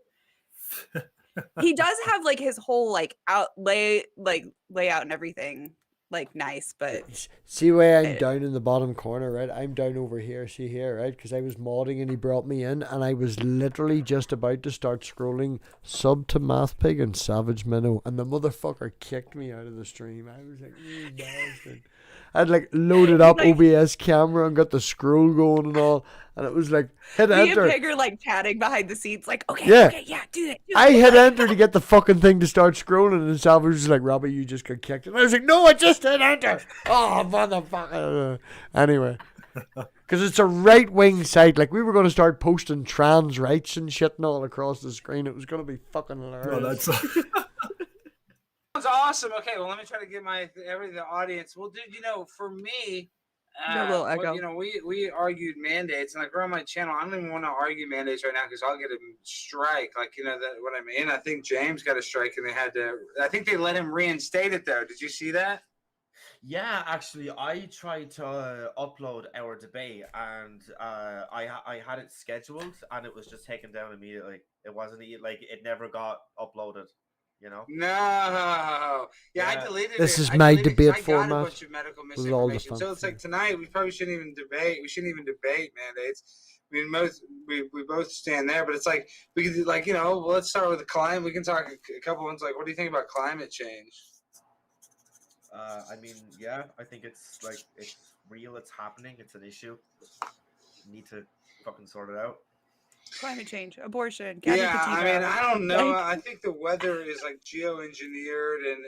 He does have like his whole like layout and everything like nice, but see where I'm down in the bottom corner, right? I'm down over here, see here, right? Because I was modding and he brought me in and I was literally just about to start scrolling sub to Math Pig and Savage Minnow and the motherfucker kicked me out of the stream. I was like, you bastard. I'd like loaded up OBS camera and got the scroll going and all, and it was like hit me enter. and Pig are like chatting behind the scenes, like okay, do it. I hit enter to get the fucking thing to start scrolling, and Savage was like, Robbie, you just got kicked. And I was like, no, I just hit enter. Oh, motherfucker. Anyway, because it's a right wing site. Like, we were going to start posting trans rights and shit and all across the screen. It was going to be fucking hilarious. No, that's Sounds awesome. Okay, well, let me try to get the audience. Well, dude, you know, for me, No, little echo. you know, we argued mandates, and like, we're on my channel. I don't even want to argue mandates right now because I'll get a strike. Like, you know, that what I mean. I think James got a strike, and they had to. I think they let him reinstate it though. Did you see that? Yeah, actually, I tried to upload our debate, and I had it scheduled, and it was just taken down immediately. It wasn't like it never got uploaded. You know? No. Yeah, I deleted this it. is I my deleted it 'cause debate I got a format. bunch of medical With all the misinformation. fun So it's like tonight we probably shouldn't even debate. We shouldn't even debate mandates. I mean, we both stand there, but it's like we could do, like, you know, let's start with the climate. We can talk a couple ones like, what do you think about climate change? I mean, yeah, I think it's like it's real. It's happening. It's an issue. Need to fucking sort it out. Climate change, abortion, Yeah, I mean, I don't know. Like, I think the weather is like geoengineered, and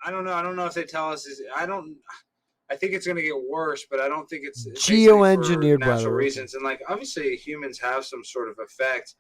I don't know. I don't know if they tell us. I think it's going to get worse, but I don't think it's Geoengineered natural weather, reasons. And like, obviously, humans have some sort of effect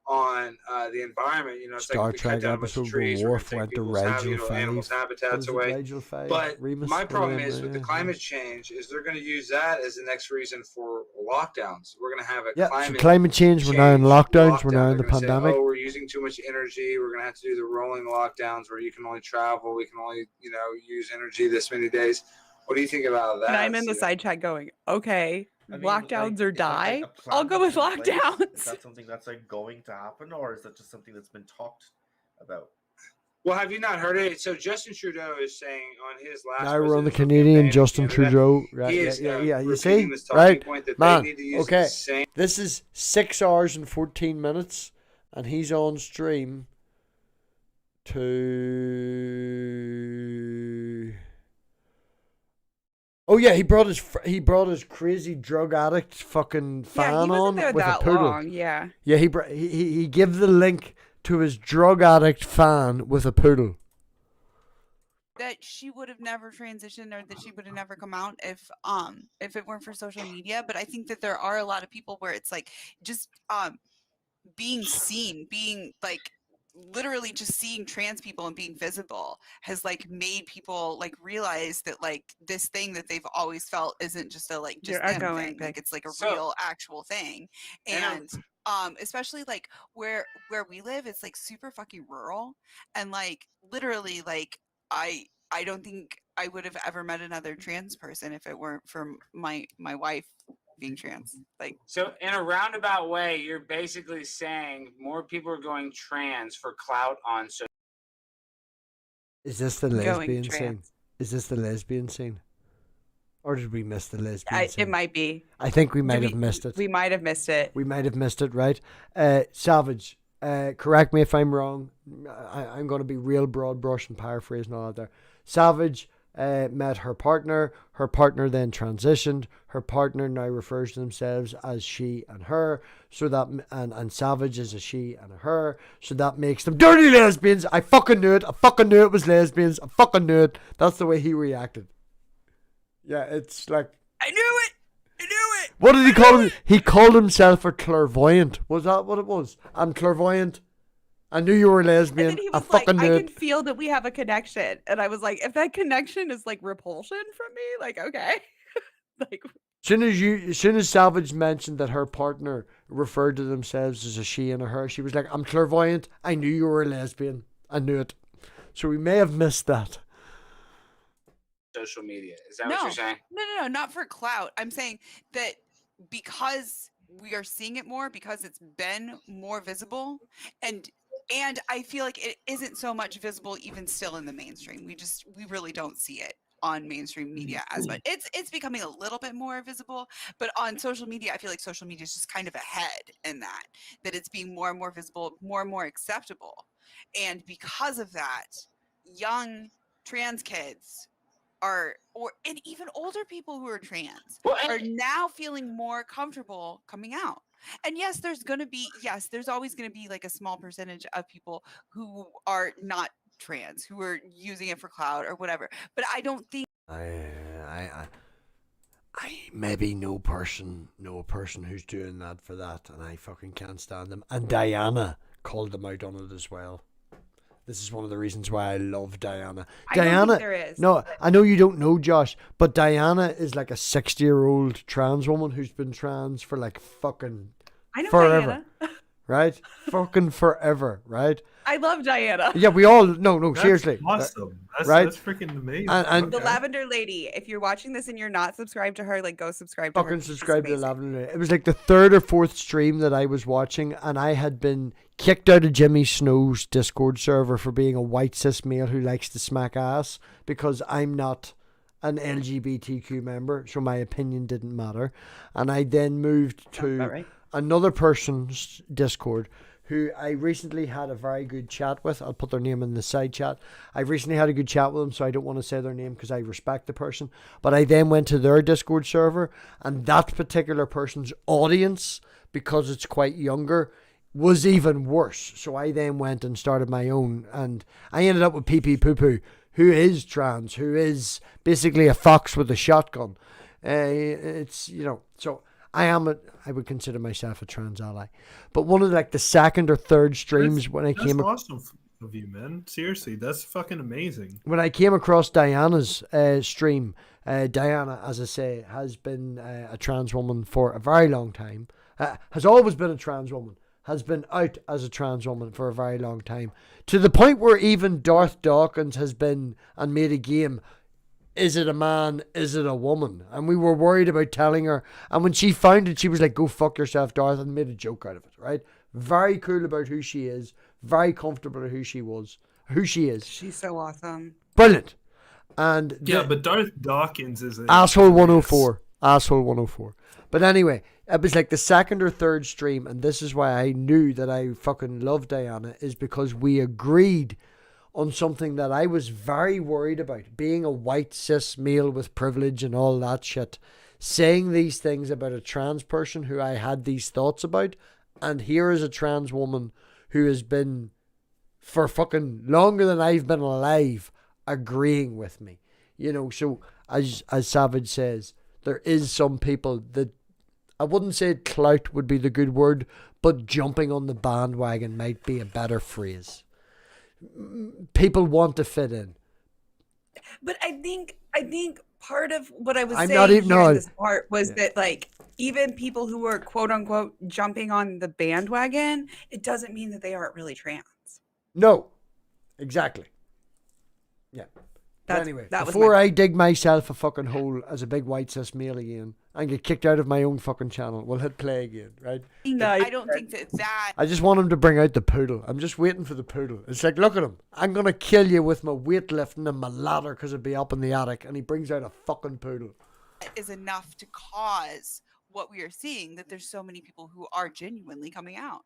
on the environment. You know, it's Star like we cut Trek down a bunch of episode trees, we're Worf gonna went take to people's Rigel animals' 5. habitats What is it, away. Rigel 5? But Remus, my problem whatever, is with the yeah. climate change is they're going to use that as the next reason for lockdowns. We're going to have a Yeah, climate so climate change, we're now in lockdowns, we're now in the They're gonna say, pandemic. oh, we're using too much energy. We're going to have to do the rolling lockdowns where you can only travel. We can only, you know, use energy this many days. What do you think about that? and I'm in the side chat going, okay, lockdowns or die. I'll go with lockdowns. Is that something that's like going to happen, or is that just something that's been talked about? Well, have you not heard it? So Justin Trudeau is saying on his last. Now we're on the presidential Canadian campaign, Justin Canada, Trudeau. Right? he Yeah, is, yeah, yeah. You repeating see? this talking Right? point that Man, they need to use okay. the same. This is 6 hours and 14 minutes, and he's on stream to... Oh yeah, he brought his crazy drug addict fucking fan Yeah, he wasn't on there with a that poodle. long. Yeah. Yeah, he gave the link to his drug addict fan with a poodle. That she would have never transitioned or that she would have never come out if it weren't for social media. But I think that there are a lot of people where it's like just being seen, being like literally just seeing trans people and being visible has like made people like realize that like this thing that they've always felt isn't just a like just You're them echoing. thing, like it's like a So- real actual thing. And especially like where we live, it's like super fucking rural, and like literally like I don't think I would have ever met another trans person if it weren't for my wife being trans. Like, So in a roundabout way, you're basically saying more people are going trans for clout on social. Is this the Going lesbian scene? trans. Is this the lesbian scene? Or did we miss the lesbian It scene? might be. I think we might have missed it. We might have missed it. We might have missed it, right? Savage, correct me if I'm wrong. I'm going to be real broad brush and paraphrasing all that there. Savage met her partner. Her partner then transitioned. Her partner now refers to themselves as she and her. So that and Savage is a she and a her. So that makes them dirty lesbians. I fucking knew it. I fucking knew it was lesbians. I fucking knew it. That's the way he reacted. Yeah, it's like I knew it. What did he call him? He called himself a clairvoyant. Was that what it was? I'm clairvoyant. I knew you were a lesbian. And then he I was like, fucking I knew can it. feel that we have a connection. And I was like, if that connection is like repulsion from me, like, okay. Like, As soon as Savage mentioned that her partner referred to themselves as a she and a her, she was like, I'm clairvoyant. I knew you were a lesbian. I knew it. So we may have missed that. Social media. Is that what you're saying? No, not for clout. I'm saying that because we are seeing it more, because it's been more visible, and I feel like it isn't so much visible even still in the mainstream. We really don't see it on mainstream media as much. It's becoming a little bit more visible, but on social media, I feel like social media is just kind of ahead in that it's being more and more visible, more and more acceptable. And because of that, young trans kids and even older people who are trans are now feeling more comfortable coming out. And yes, there's always going to be like a small percentage of people who are not trans, who are using it for clout or whatever. But I don't think I maybe know a person who's doing that for that, and I fucking can't stand them. And Diana called them out on it as well. This is one of the reasons why I love Diana. I don't think there is. No, I know you don't know, Josh, but Diana is like a 60-year-old trans woman who's been trans for like fucking forever. Diana. Right? Fucking forever, right? I love Diana. Yeah, we all no, That's seriously. awesome. Right? That's freaking amazing. And The Lavender Lady. If you're watching this and you're not subscribed to her, like go subscribe to her. fucking She's subscribe to the amazing. Lavender Lady. It was like the third or fourth stream that I was watching, and I had been kicked out of Jimmy Snow's Discord server for being a white cis male who likes to smack ass because I'm not an LGBTQ member, so my opinion didn't matter. And I then moved to another person's Discord who I recently had a very good chat with. I'll put their name in the side chat. I recently had a good chat with them, so I don't want to say their name because I respect the person. But I then went to their Discord server, and that particular person's audience, because it's quite younger, was even worse. So I then went and started my own, and I ended up with PP Poo Poo, who is trans, who is basically a fox with a shotgun. It's, so I would consider myself a trans ally. But one of like the second or third streams when I came... That's awesome of you, man. Seriously, that's fucking amazing. When I came across Diana's stream, Diana, as I say, has been a trans woman for a very long time. Has always been a trans woman. Has been out as a trans woman for a very long time. To the point where even Darth Dawkins has been and made a game. Is it a man? Is it a woman? And we were worried about telling her. And when she found it, she was like, go fuck yourself, Darth, and made a joke out of it, right? Very cool about who she is. Very comfortable with who she is. She's so awesome. Brilliant. And yeah, but Darth Dawkins is asshole 104. Asshole 104. But anyway, it was like the second or third stream, and this is why I knew that I fucking loved Diana, is because we agreed on something that I was very worried about, being a white cis male with privilege and all that shit, saying these things about a trans person who I had these thoughts about, and here is a trans woman who has been for fucking longer than I've been alive agreeing with me. So as Savage says, there is some people that, I wouldn't say clout would be the good word, but jumping on the bandwagon might be a better phrase. People want to fit in. But I think part of what I was I'm saying not even, here no, in this part was that like even people who are quote unquote jumping on the bandwagon, it doesn't mean that they aren't really trans. No, exactly. Yeah. But anyway, before I dig myself a fucking hole as a big white cis male again and get kicked out of my own fucking channel, we'll hit play again, right? No, I don't think that. I just want him to bring out the poodle. I'm just waiting for the poodle. It's like, look at him. I'm going to kill you with my weightlifting and my ladder because it'd be up in the attic. And he brings out a fucking poodle. is enough to cause what we are seeing, that there's so many people who are genuinely coming out.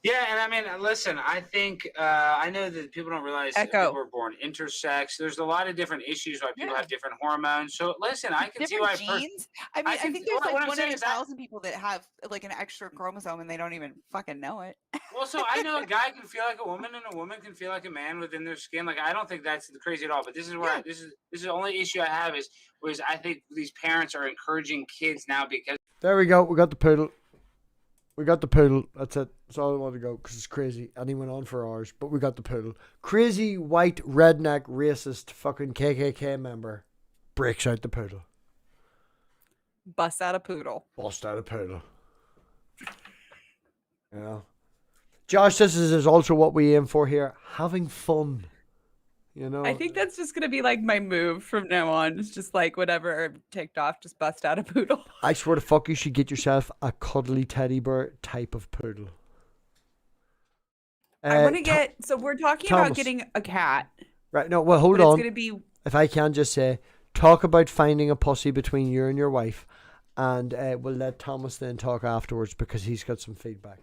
Yeah, and I mean, listen, I think I know that people don't realize that people are born intersex. There's a lot of different issues why people have different hormones. So listen, I can see why genes. I mean, I think there's what like I'm one in saying a is that thousand people that have like an extra chromosome and they don't even fucking know it. well, so I know a guy can feel like a woman and a woman can feel like a man within their skin. Like I don't think that's crazy at all. But this is where this is the only issue I have is I think these parents are encouraging kids now because There we go. We got the poodle. We got the poodle. That's it. That's all I want to go because it's crazy. And he went on for hours, but we got the poodle. Crazy white redneck racist fucking KKK member breaks out the poodle. Bust out a poodle. Bust out a poodle. Yeah. Josh, this is also what we aim for here. Having fun. You know, I think that's just gonna be like my move from now on. It's just like whatever I'm ticked off, just bust out a poodle. I swear to fuck, you should get yourself a cuddly teddy bear type of poodle. I want to get. So we're talking about getting a cat. Right. No. Well, hold but on. It's gonna be. If I can just say, talk about finding a pussy between you and your wife, and we'll let Thomas then talk afterwards because he's got some feedback.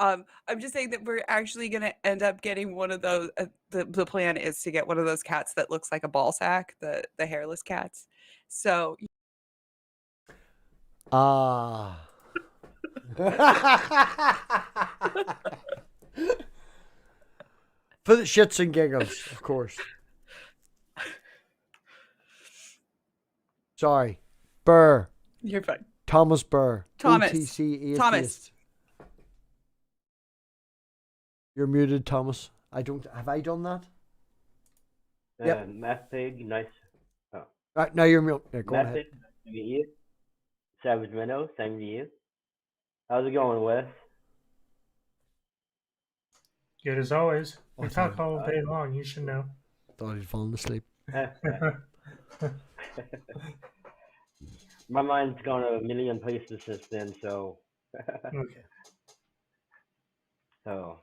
I'm just saying that we're actually gonna end up getting one of those. The plan is to get one of those cats that looks like a ball sack, the hairless cats. So. Ah. For the shits and giggles, of course. Sorry. Burr. You're fine. Thomas Burr. Thomas. OTC atheist. Thomas. You're muted, Thomas. Have I done that? Yep. Math Pig, nice. Oh. Right, now you're muted. Yeah, go Math ahead. Pig, nice to meet you. Savage Minnow, same to you. How's it going, Wes? Good as always. We talk all day long. You should know. Thought he'd fallen asleep. My mind's gone a million places since then, so. Okay. So.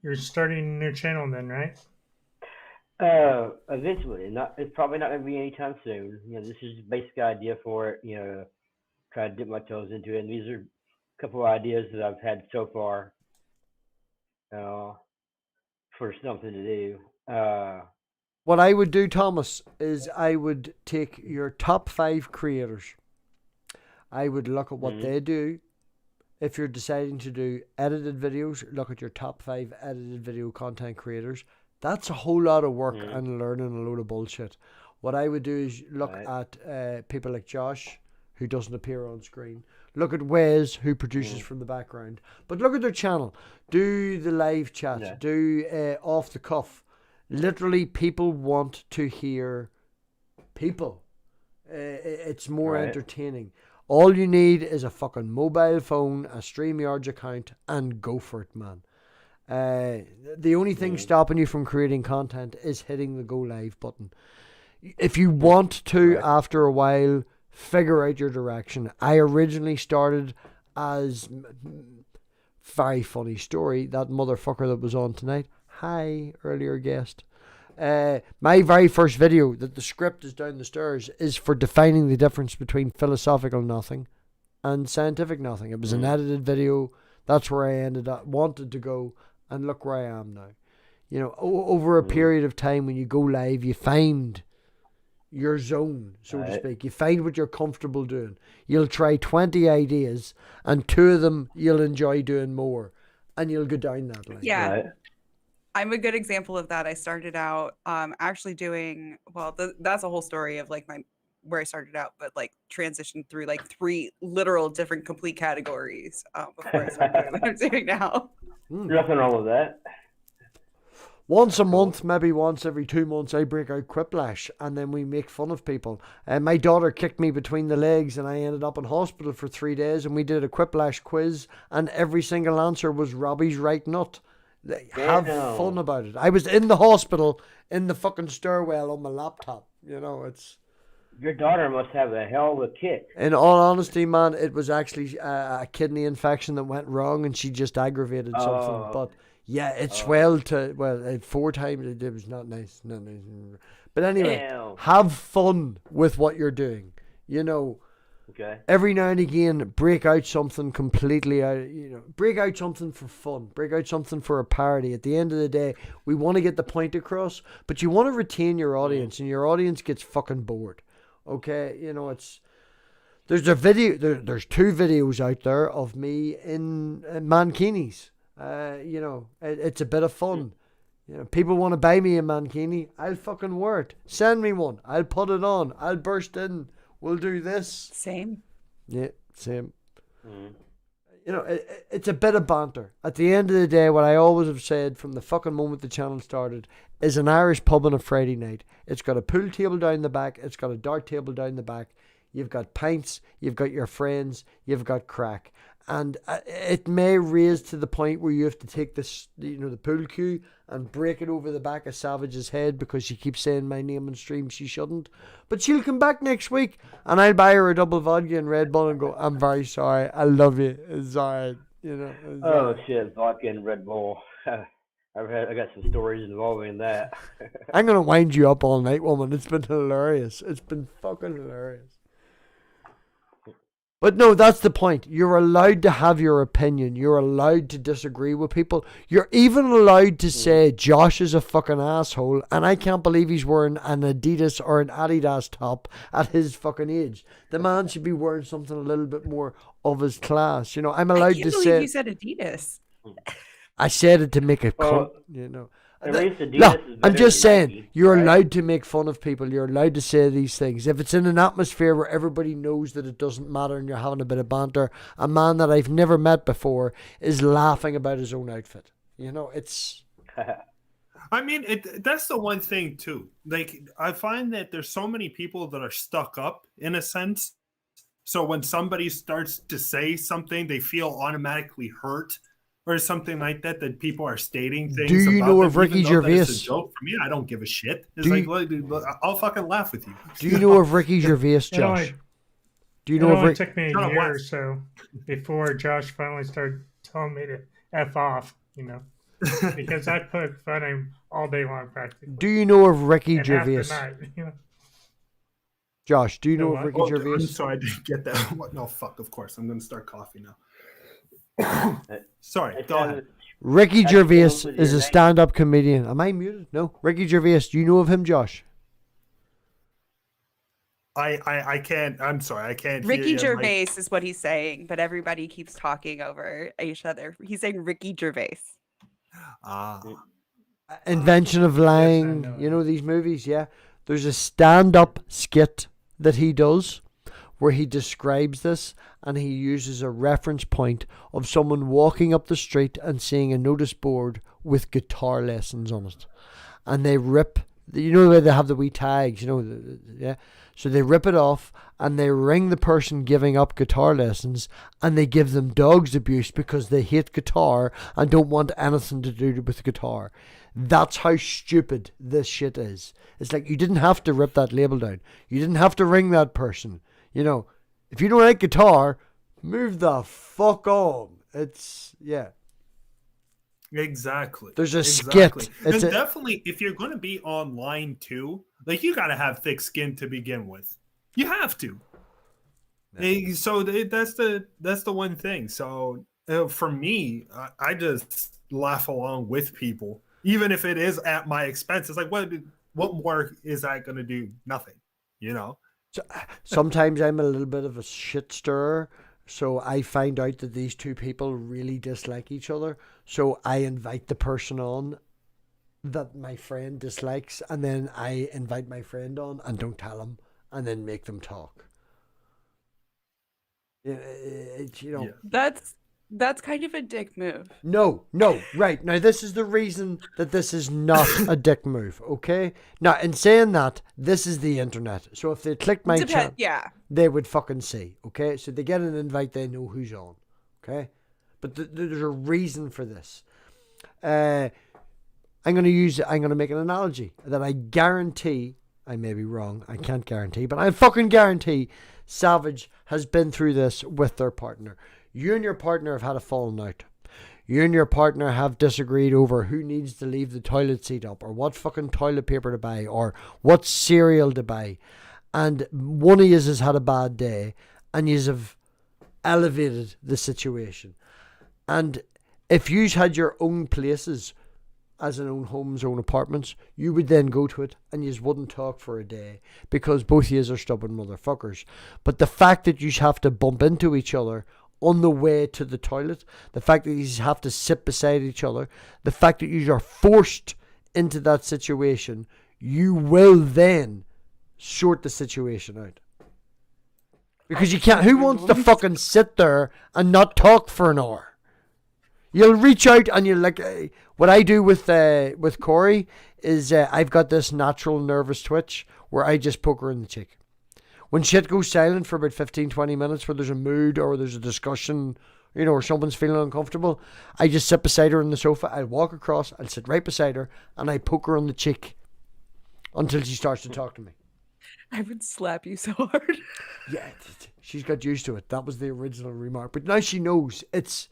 You're starting a new channel then, right? Eventually. It's probably not gonna be anytime soon. You know, this is the basic idea for it. You know, try to dip my toes into it. And these are a couple of ideas that I've had so far. For something to do. What I would do, Thomas, is I would take your top 5 creators. I would look at what they do. If you're deciding to do edited videos, look at your top 5 edited video content creators. That's a whole lot of work and learning a load of bullshit. What I would do is look at people like Josh, who doesn't appear on screen. Look at Wes, who produces from the background. But look at their channel. Do the live chat. Do off the cuff. Literally, people want to hear people. It's more entertaining. All you need is a fucking mobile phone, a StreamYard account, and go for it, man. The only thing stopping you from creating content is hitting the go live button. If you want to, after a while, figure out your direction. I originally started as, very funny story, that motherfucker that was on tonight. Hi, earlier guest. My very first video, that the script is down the stairs, is for defining the difference between philosophical nothing and scientific nothing. It was an edited video. That's where I wanted to go, and look where I am now. You know, over a period of time when you go live, you find your zone, so to speak. You find what you're comfortable doing. You'll try 20 ideas, and 2 of them you'll enjoy doing more, and you'll go down that line. Yeah. I'm a good example of that. I started out actually doing, well, that's a whole story of like where I started out, but like transitioned through like 3 literal different complete categories before I started doing what I'm doing now. Nothing wrong with that. Once a month, maybe once every 2 months, I break out quiplash, and then we make fun of people. And my daughter kicked me between the legs, and I ended up in hospital for 3 days, and we did a quiplash quiz, and every single answer was Robbie's right nut. Have fun about it. I was in the hospital in the fucking stairwell on my laptop. You know, it's. Your daughter must have a hell of a kick. In all honesty, man, it was actually a kidney infection that went wrong, and she just aggravated something. But yeah, it swelled to 4 times. It was not nice, But anyway, Damn. have fun with what you're doing. You know, Okay. every now and again, break out something completely out. You know, break out something for fun. Break out something for a parody. At the end of the day, we want to get the point across, but you want to retain your audience, and your audience gets fucking bored. Okay, you know, there's a video. There's 2 videos out there of me in mankinis. You know, it's a bit of fun. You know, people want to buy me a mankini. I'll fucking wear it. Send me one. I'll put it on. I'll burst in. We'll do this. Same. Yeah, same. You know, it's a bit of banter. At the end of the day, what I always have said from the fucking moment the channel started is an Irish pub on a Friday night. It's got a pool table down the back. It's got a dart table down the back. You've got pints. You've got your friends. You've got crack. And it may raise to the point where you have to take this, you know, the pool cue and break it over the back of Savage's head because she keeps saying my name on stream. She shouldn't. But she'll come back next week and I'll buy her a double vodka and Red Bull and go, I'm very sorry. I love you. It's alright. You know. Oh shit, vodka and Red Bull. I got some stories involving that. I'm going to wind you up all night, woman. It's been hilarious. It's been fucking hilarious. But no, that's the point. You're allowed to have your opinion. You're allowed to disagree with people. You're even allowed to say Josh is a fucking asshole and I can't believe he's wearing an Adidas or an Adidas top at his fucking age. The man should be wearing something a little bit more of his class. You know, I'm allowed to say... You said Adidas. I said it to make a Well, you know. Adidas No, is I'm better just than saying, Nike, you're right? allowed to make fun of people. You're allowed to say these things. If it's in an atmosphere where everybody knows that it doesn't matter and you're having a bit of banter, a man that I've never met before is laughing about his own outfit. You know, it's... I mean, that's the one thing too. Like, I find that there's so many people that are stuck up in a sense. So when somebody starts to say something, they feel automatically hurt or something like that. That people are stating things. Do you about know them, of Ricky even though that it's Gervais? a joke for me, I don't give a shit. It's Do like, you- look, dude, look, I'll fucking laugh with you. Do you know of Ricky Gervais, Josh? Do you know it of only Rick? took me a Shut up, year or Wes. so before Josh finally started telling me to F off, you know, because I put fun at him all day long practically. Do you know of Ricky And half the Gervais? night, you know. Josh, do you know No, of what? Ricky Oh, Gervais? I'm sorry, I didn't get that. What? No, fuck. Of course, I'm gonna start coughing now. Sorry, go ahead. Ricky How do you come Gervais up with is your a name? stand-up comedian. Am I muted? No. Ricky Gervais, do you know of him, Josh? I can't. I'm sorry, I can't. hear Ricky you. Gervais is what he's saying, but everybody keeps talking over each other. He's saying Ricky Gervais. Invention of Lying. know You know these movies, yeah? There's a stand-up skit that he does where he describes this and he uses a reference point of someone walking up the street and seeing a notice board with guitar lessons on it. And they rip, you know where they have the wee tags, you know, yeah? So they rip it off and they ring the person giving up guitar lessons and they give them dog's abuse because they hate guitar and don't want anything to do with guitar. That's how stupid this shit is. It's like you didn't have to rip that label down. You didn't have to ring that person. You know, if you don't like guitar, move the fuck on. It's, yeah. Exactly. There's a Exactly. skit. And It's a, definitely, if you're going to be online too, like you got to have thick skin to begin with. You have to. So that's the one thing. So for me, I just laugh along with people, even if it is at my expense. It's like, what more is that going to do? Nothing. You know. sometimes I'm a little bit of a shit stirrer. So I find out that these two people really dislike each other. So I invite the person on that my friend dislikes, and then I invite my friend on and don't tell him, and then make them talk. It's, you know. Yeah. That's kind of a dick move. No, right. Now, this is the reason that this is not a dick move, okay? Now, in saying that, this is the internet. So if they clicked my channel, Yeah. they would fucking see, okay? So they get an invite, they know who's on, okay? But there's a reason for this. I'm going to make an analogy that I guarantee, I may be wrong, I can't guarantee, but I fucking guarantee Savage has been through this with their partner. You and your partner have had a falling out. you and your partner have disagreed over who needs to leave the toilet seat up, or what fucking toilet paper to buy, or what cereal to buy, and one of you has had a bad day, and you have elevated the situation. And if you had your own places, as in own homes, own apartments, you would then go to it and you wouldn't talk for a day because both of you are stubborn motherfuckers. But the fact that you have to bump into each other on the way to the toilet, the fact that you have to sit beside each other, the fact that you are forced into that situation, you will then sort the situation out. Because you can't, who wants to fucking sit there and not talk for an hour? You'll reach out and you're like, what I do with Corey is I've got this natural nervous twitch where I just poke her in the cheek. When shit goes silent for about 15-20 minutes, where there's a mood or there's a discussion, you know, or someone's feeling uncomfortable, I just sit beside her on the sofa. I walk across, I'll sit right beside her, and I poke her on the cheek until she starts to talk to me. I would slap you so hard. Yeah, she's got used to it. That was the original remark. But now she knows it's...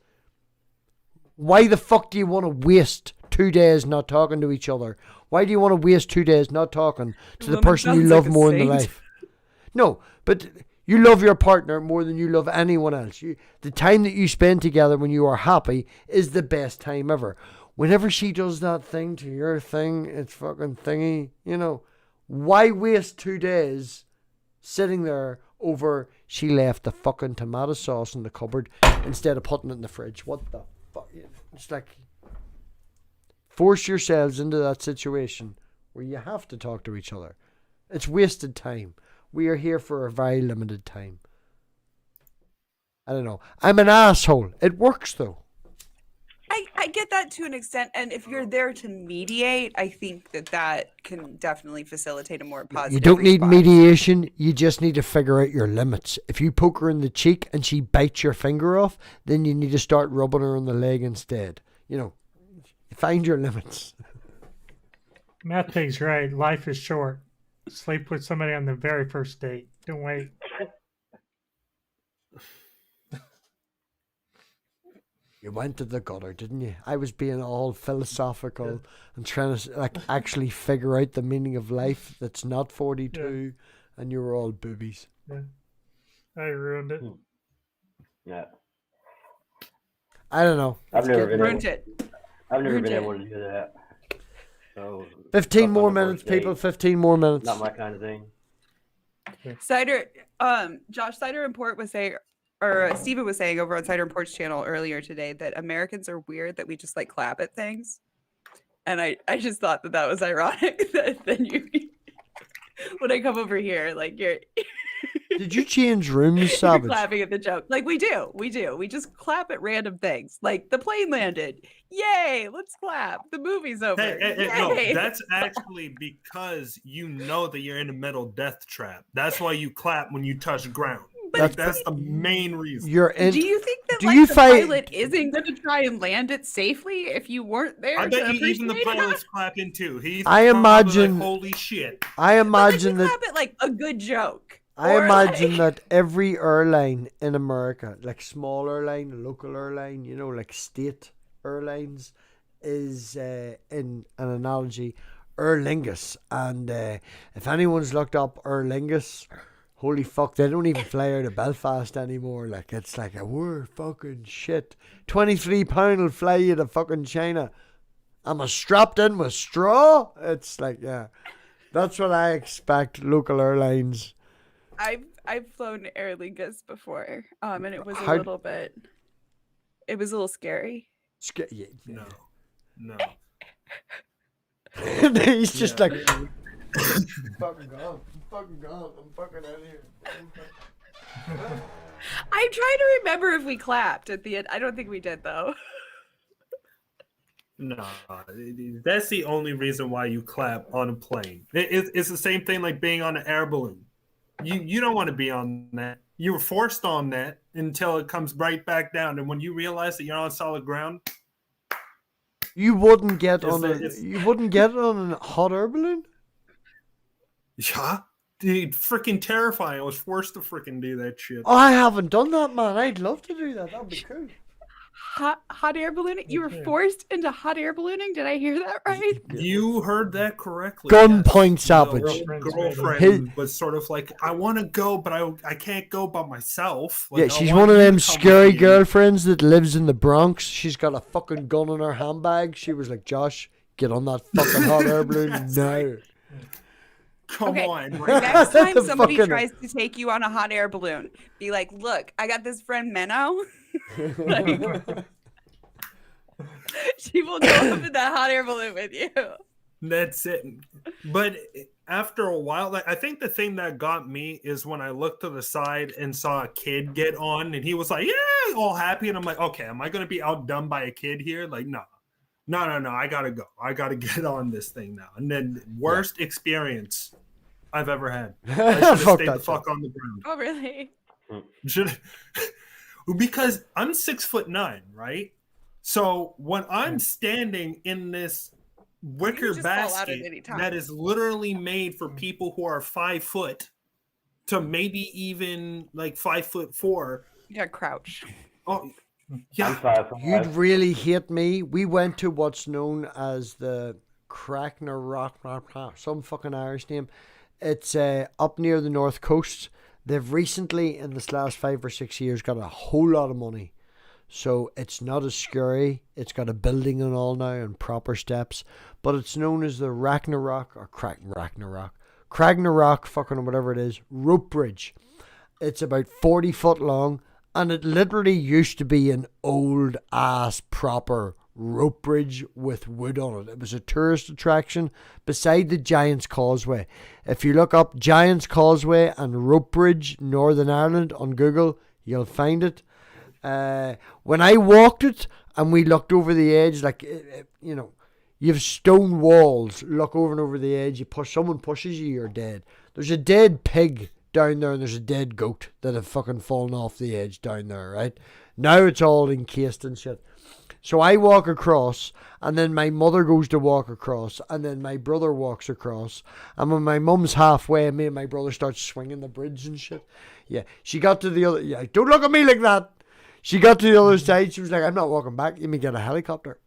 Why the fuck do you want to waste 2 days not talking to each other? Why do you want to waste 2 days not talking to the person you love more in the life? No, but you love your partner more than you love anyone else. The time that you spend together when you are happy is the best time ever. Whenever she does that thing to your thing, it's fucking thingy, you know. Why waste 2 days sitting there over she left the fucking tomato sauce in the cupboard instead of putting it in the fridge? What the fuck? It's like, force yourselves into that situation where you have to talk to each other. It's wasted time. We are here for a very limited time. I don't know. I'm an asshole. It works though. I get that to an extent, and if you're there to mediate, I think that can definitely facilitate a more positive You don't need response. mediation. You just need to figure out your limits. If you poke her in the cheek and she bites your finger off, then you need to start rubbing her on the leg instead. You know, find your limits. Matt Pig's right. Life is short. Sleep with somebody on the very first date. Don't wait. You went to the gutter, didn't you? I was being all philosophical and trying to like actually figure out the meaning of life that's not 42, and you were all boobies. Yeah. I ruined it. Yeah. I don't know. I've never been Ruined able. it. I've never Ruined been it. able to do that. So 15 stuff more on the minutes, first date, people. 15 more minutes. Not my kind of thing. Cider, Josh Cider and Port was saying, or Steven was saying over on Cider and Port's channel earlier today that Americans are weird that we just like clap at things. And I just thought that was ironic that then you, when I come over here, like you're Did you change rooms, you're Savage? clapping at the joke. Like we do. We just clap at random things. Like the plane landed. Yay, let's clap. The movie's over. No, Yay. that's actually because you know that you're in a metal death trap. That's why you clap when you touch ground. That's the main reason. You're in. Do you think that do like you the fight- pilot isn't going to try and land it safely if you weren't there? I bet to you even the appreciate it? pilot's clapping too. He's I probably imagine- like, holy shit. I imagine that. Clap it like a good joke. I Or, imagine like- that every airline in America, like small airline, local airline, you know, like state airlines, is in an analogy, Aer Lingus. And if anyone's looked up Aer Lingus, holy fuck, they don't even fly out of Belfast anymore. Like, it's like, we're fucking shit. £23 will fly you to fucking China. I'm a strapped in with straw. It's like, yeah, that's what I expect local airlines. I've flown Aer Lingus before, and it was a How- little bit. It was a little scary. Yeah. No. He's just like, I'm fucking gone. I'm fucking gone. I'm fucking out of here. I'm trying to remember if we clapped at the end. I don't think we did though. No, that's the only reason why you clap on a plane. It's the same thing like being on an air balloon. You don't want to be on that. You were forced on that until it comes right back down, and when you realize that you're on solid ground, You wouldn't get It's on a- a. it's- You wouldn't get on a hot air balloon. yeah, dude, freaking terrifying. I was forced to freaking do that shit. Oh, I haven't done that, man. I'd love to do that. That'd be cool. hot air ballooning? You were forced into hot air ballooning? Did I hear that right? You heard that correctly. Gunpoint The savage. girlfriend was sort of like, I want to go, but I can't go by myself. Like, Yeah, I she's want one of you to them come scary with me. girlfriends that lives in the Bronx. She's got a fucking gun in her handbag. She was like, Josh, get on that fucking hot air balloon now. Come on. Next time The somebody fucking- tries to take you on a hot air balloon, be like, look, I got this friend Menno. Like, she will go up in that hot air balloon with you. That's it. But after a while, like, I think the thing that got me is when I looked to the side and saw a kid get on, and he was like, yeah, all happy. And I'm like, okay, am I going to be outdone by a kid here? Like, no. I got to go. I got to get on this thing now. And then worst experience I've ever had. I should have Fuck stayed the that fuck on the ground. Oh, really? Because I'm 6'9", right? So when I'm standing in this wicker just fall out at basket any time. that is literally made for people who are 5 foot to maybe even like 5'4". Yeah, crouch. Oh, yeah. You'd really hate me. We went to what's known as the Crackner Rock, some fucking Irish name. It's up near the north coast. They've recently, in this last 5 or 6 years, got a whole lot of money. So it's not as scary. It's got a building and all now and proper steps. But it's known as the Ragnarok or Cragnarok, fucking whatever it is, rope bridge. It's about 40 foot long, and it literally used to be an old ass proper rope bridge with wood on it. It was a tourist attraction beside the Giant's Causeway. If you look up Giant's Causeway and rope bridge, Northern Ireland on Google, you'll find it. When I walked it and we looked over the edge, like, you know, you have stone walls, look over and over the edge, someone pushes you, you're dead. There's a dead pig down there and there's a dead goat that have fucking fallen off the edge down there, right? Now it's all encased and shit. So I walk across, and then my mother goes to walk across, and then my brother walks across, and when my mum's halfway, me and my brother start swinging the bridge and shit. Yeah, she got to the other, don't look at me like that. She got to the other side, she was like, I'm not walking back, you may get a helicopter.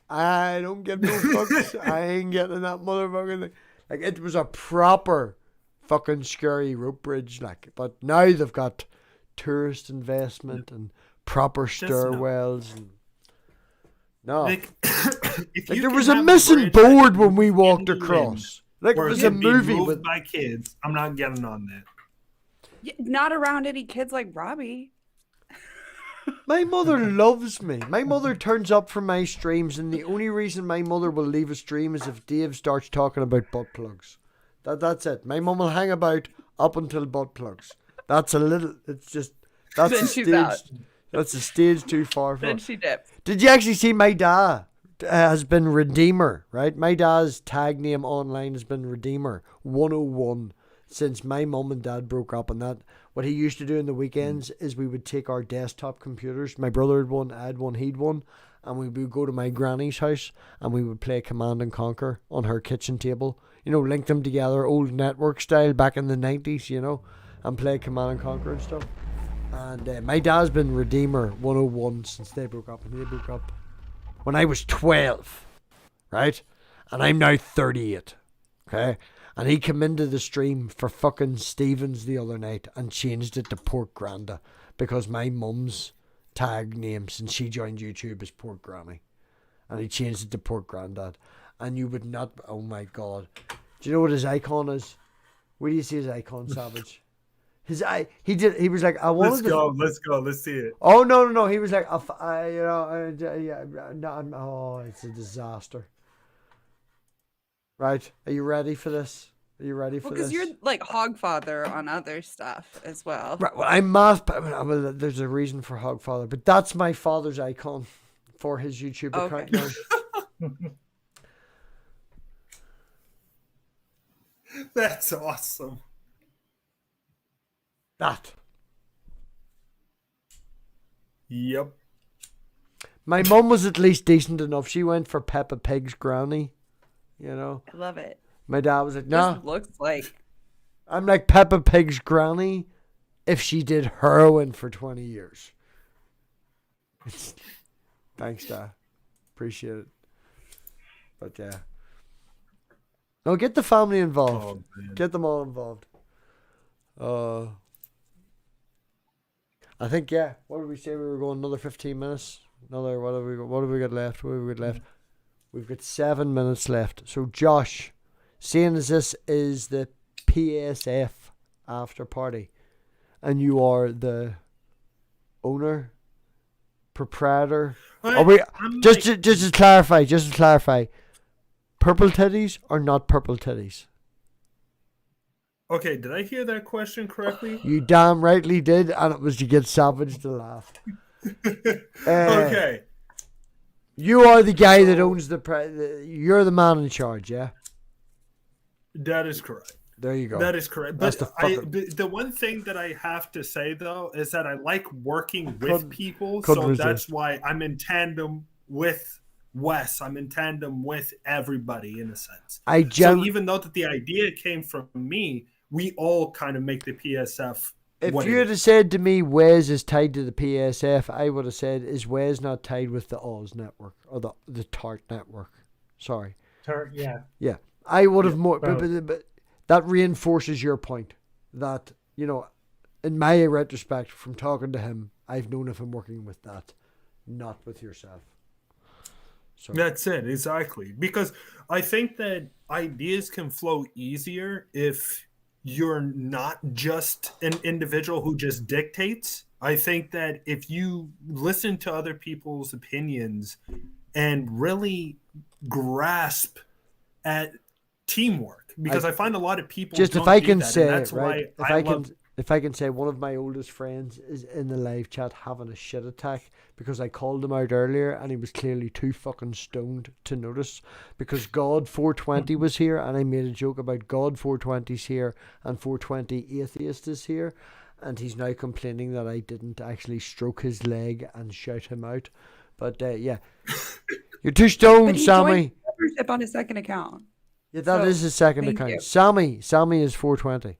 I don't get no fucks. I ain't getting that motherfucking thing. Like, it was a proper fucking scary rope bridge, like, but now they've got tourist investment and proper stairwells and no. Like, There was a missing board when we walked across. Like, it where was it a can be movie moved with by kids. I'm not getting on that. Yeah, not around any kids like Robbie. My mother loves me. My mother turns up for my streams, and the only reason my mother will leave a stream is if Dave starts talking about butt plugs. That's it. My mum will hang about up until butt plugs. That's Then she's out. That's a stage too far for her. Then she dips. Did you actually see my dad has been Redeemer, right? My dad's tag name online has been Redeemer 101 since my mum and dad broke up, and that what he used to do in the weekends is we would take our desktop computers. My brother had one, I had one, he'd one, and we would go to my granny's house and we would play Command and Conquer on her kitchen table. You know, link them together, old network style back in the 90s, you know, and play Command and Conquer and stuff. And my dad's been Redeemer 101 since they broke up, and they broke up when I was 12, right? And I'm now 38, okay? And he came into the stream for fucking Stevens the other night and changed it to Pork Granda because my mum's tag name since she joined YouTube is Pork Granny. And he changed it to Pork Grandad. And you would not, oh my God. Do you know what his icon is? Where do you see his icon, Savage? He was like, I wanted Let's go, let's see it. Oh, no. He was like, it's a disaster. Right? Are you ready for this? Are you ready for Well, because this? you're like Hogfather on other stuff as well. Right, well, I'm math. Well, there's a reason for Hogfather, but that's my father's icon for his YouTube account now. That's awesome. That. Yep. My mum was at least decent enough. She went for Peppa Pig's granny. You know? I love it. My dad was like, nah. Just looks like. I'm like Peppa Pig's granny if she did heroin for 20 years. Thanks, Dad. Appreciate it. But yeah. No, get the family involved. Get them all involved. I think, yeah. What did we say? We were going another 15 minutes? Another, what have we got left? What have we got left? We've got 7 minutes left. So, Josh, seeing as this is the PSF after party, and you are the owner, proprietor. Just to clarify, purple titties or not purple titties? Okay, did I hear that question correctly? You damn rightly did, and it was to get Savage to laugh. Okay. You are the guy that owns you're the man in charge, yeah? That is correct. There you go. That is correct. That's But the one thing that I have to say, though, is that I like working with people. So resist. that's why I'm in tandem with Wes. I'm in tandem with everybody, in a sense. So even though that the idea came from me, we all kind of make the PSF. If you had said to me Wes is tied to the PSF, I would have said, is Wes not tied with the Oz network or the Tart network? Sorry. Tart, yeah. Yeah. I would have more, both. but that reinforces your point that, you know, in my retrospect, from talking to him, I've known of him working with that, not with yourself. So That's it, exactly. Because I think that ideas can flow easier if you're not just an individual who just dictates. I think that if you listen to other people's opinions and really grasp at teamwork, because I find a lot of people just don't if I do can that, and say that's it, right? why If I can say, one of my oldest friends is in the live chat having a shit attack because I called him out earlier and he was clearly too fucking stoned to notice, because God 420 was here and I made a joke about God 420's here and 420 Atheist is here, and he's now complaining that I didn't actually stroke his leg and shout him out. But yeah, you're too But stoned, he Sammy. joined membership on his second account. Yeah, that is his second thank account. you. Sammy is 420.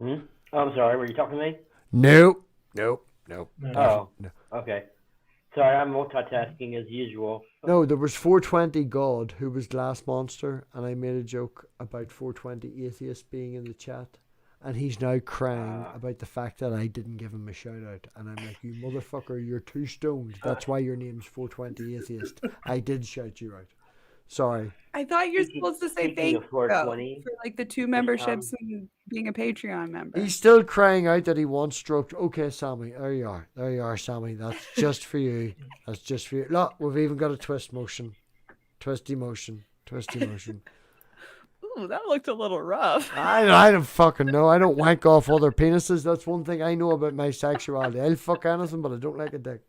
Oh, I'm sorry. Were you talking to me? Nope. Oh, okay. Sorry, I'm multitasking as usual. No, there was 420 God, who was Glass Monster, and I made a joke about 420 Atheist being in the chat, and he's now crying about the fact that I didn't give him a shout out, and I'm like, you motherfucker, you're too stoned. That's why your name's 420 Atheist. I did shout you out. Sorry. I thought you're supposed to say speaking thank of you 420, for like the 2 memberships and being a Patreon member. He's still crying out that he wants stroked. Okay, Sammy, there you are. There you are, Sammy. That's just for you. That's just for you. Look, we've even got a twist motion. Twisty motion. Ooh, that looked a little rough. I don't fucking know. I don't wank off other penises. That's one thing I know about my sexuality. I'll fuck anything, but I don't like a dick.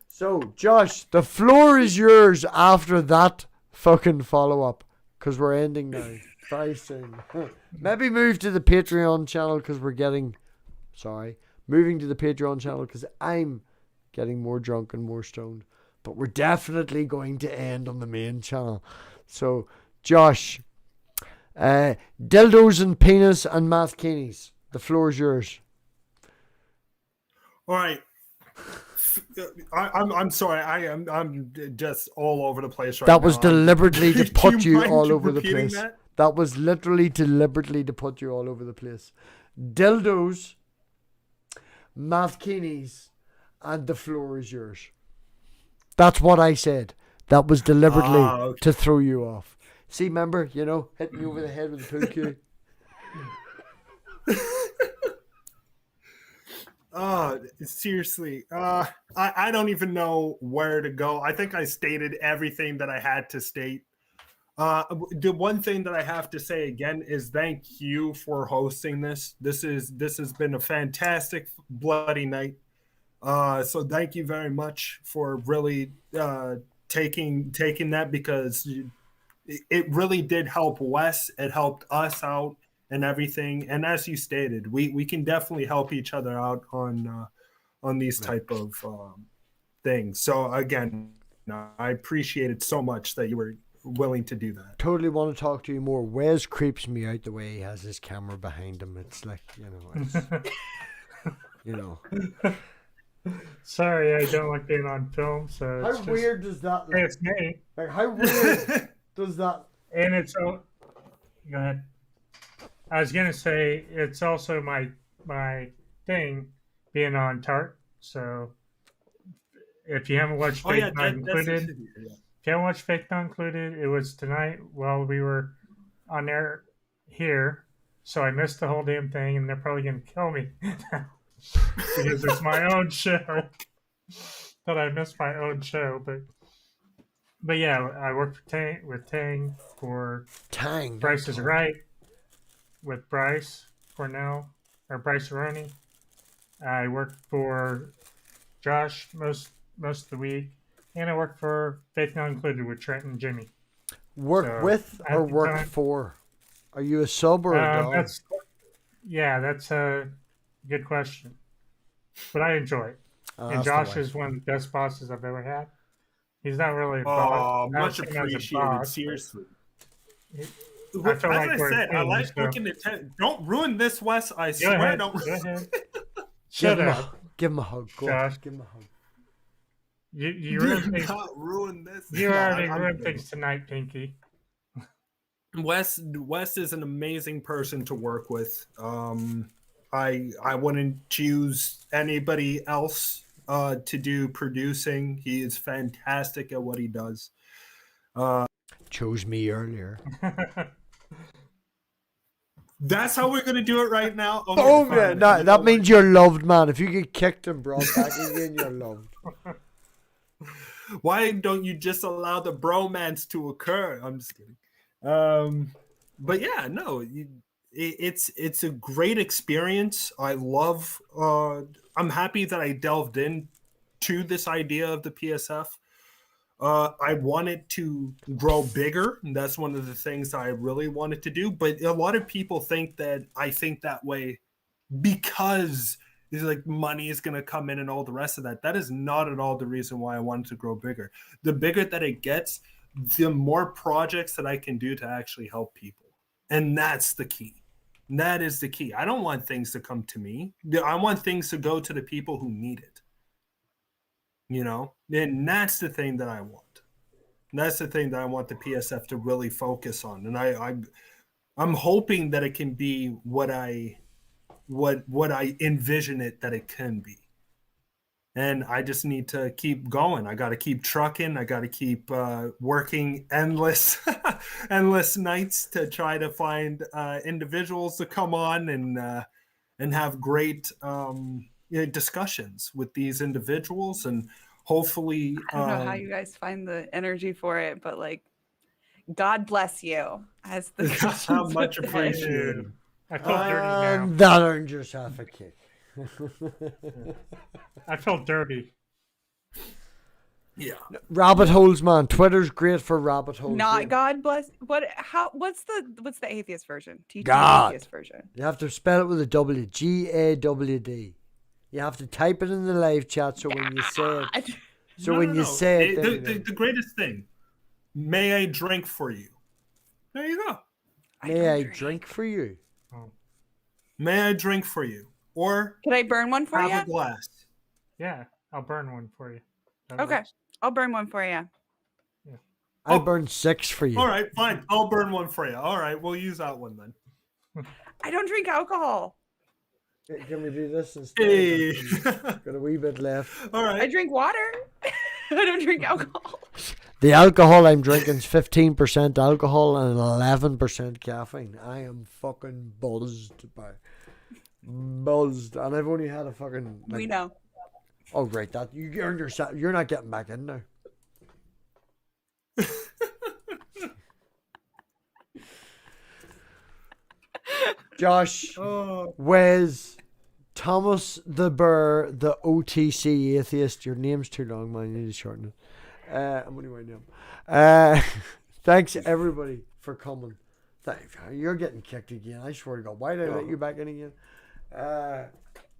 So, Josh, the floor is yours after that fucking follow-up, because we're ending now. Very soon. Maybe move to the Patreon channel, because we're getting... moving to the Patreon channel, because I'm getting more drunk and more stoned. But we're definitely going to end on the main channel. So, Josh... dildos and penis and mathkinis. The floor is yours. All right. I'm sorry. I'm just all over the place right now. That was deliberately to put you mind all over the repeating place. that? That was literally deliberately to put you all over the place. Dildos, mathkinis, and the floor is yours. That's what I said. That was deliberately okay. to throw you off. See, remember, you know, hitting you over the head with a pool cue. Seriously. I don't even know where to go. I think I stated everything that I had to state. The one thing that I have to say again is thank you for hosting this. This has been a fantastic bloody night. So thank you very much for really taking that, because it really did help Wes. It helped us out and everything. And as you stated, we can definitely help each other out on these type of things. So again, I appreciate it so much that you were willing to do that. Totally want to talk to you more. Wes creeps me out the way he has his camera behind him. It's like, you know, it's... You know. Sorry, I don't like being on film, so How it's just, weird does that hey, look? it's me. Like, how weird does that? And it's go ahead. I was gonna say it's also my thing being on Tart. So if you haven't watched Oh Faith yeah, Not that's Included, if you haven't watched Faith Not Included, it was tonight while we were on air here. So I missed the whole damn thing, and they're probably gonna kill me because it's my own show. That I missed my own show, but yeah, I worked for Tang for Tang. Bryce is Right with Bryce Cornell or Bryce Roney. I worked for Josh most of the week, and I worked for Faith Not Included with Trent and Jimmy. Work So, with at or the work time- for? Are you a sub or a dog? That's a good question, but I enjoy it. Oh, And that's the Josh way. is one of the best bosses I've ever had. He's not really a Oh, boss. I don't much see him as a appreciated. boss, but Seriously. I As feel like I we're a said, I team, like so- looking at. Don't ruin this, Wes. I Go swear. ahead. Don't. Go ahead. Give Shut him up, give him a hug. Go on, Josh. give him a hug. You Do ruined things. not ruin this. You No, already I'm ruined kidding. things tonight, Pinky. Wes is an amazing person to work with. I wouldn't choose anybody else to do producing. He is fantastic at what he does. Chose me earlier. That's how we're gonna do it right now. Okay, Oh fine. yeah, You no, know that what? means you're loved, man. If you get kicked and brought back again, you're loved. Why don't you just allow the bromance to occur? I'm just kidding. But yeah, no, it's a great experience. I love. I'm happy that I delved in to this idea of the PSF. I wanted to grow bigger, and that's one of the things I really wanted to do. But a lot of people think that I think that way because it's like money is going to come in and all the rest of that. That is not at all the reason why I wanted to grow bigger. The bigger that it gets, the more projects that I can do to actually help people. And that's the key. That is the key. I don't want things to come to me. I want things to go to the people who need it. You know, and that's the thing that I want. That's the thing that I want the PSF to really focus on. And I'm hoping that it can be what I envision it that it can be. And I just need to keep going. I got to keep trucking. I got to keep working endless nights to try to find individuals to come on and have great discussions with these individuals, and hopefully I don't know how you guys find the energy for it, but like, God bless you. As the Christians much would say. appreciated. I feel dirty now. That earned yourself a kick. I felt dirty. Yeah. Rabbit holes, man. Twitter's great for rabbit holes. Not yeah. God bless. What's the atheist version? Teach me the God. atheist version. You have to spell it with a W. GAWD. You have to type it in the live chat so when you say it. So when you say it, the greatest thing. May I drink for you? There you go. May I drink for you? May I drink for you? Or Can I burn one for have you? a glass. Yeah, I'll burn one for you. That Okay, works. I'll burn one for you. I burned 6 for you. All right, fine. I'll burn one for you. All right, we'll use that one then. I don't drink alcohol. Can we do this instead? Hey. Got a wee bit left. All right. I drink water. I don't drink alcohol. The alcohol I'm drinking is 15% alcohol and 11% caffeine. I am fucking buzzed. And I've only had a fucking. We know. Oh, right. That you earned yourself. You're not getting back in now. Josh, Wes, Thomas the Burr, the OTC atheist. Your name's too long, man. You need to shorten it. I'm only winding up. Thanks everybody for coming. You're getting kicked again. I swear to God. Why did I let you back in again?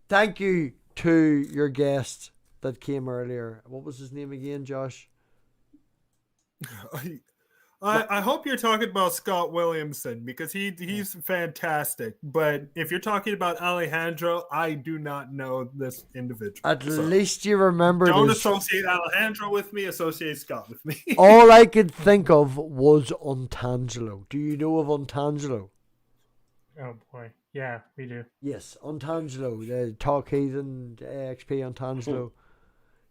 Thank you to your guest that came earlier. What was his name again, Josh? I hope you're talking about Scott Williamson because he's fantastic. But if you're talking about Alejandro, I do not know this individual. At So least you remember. don't associate Alejandro with me. Associate Scott with me. All I could think of was Untangelo. Do you know of Untangelo? Oh boy, yeah, we do. Yes, Untangelo, the Talk Heathen XP Untangelo.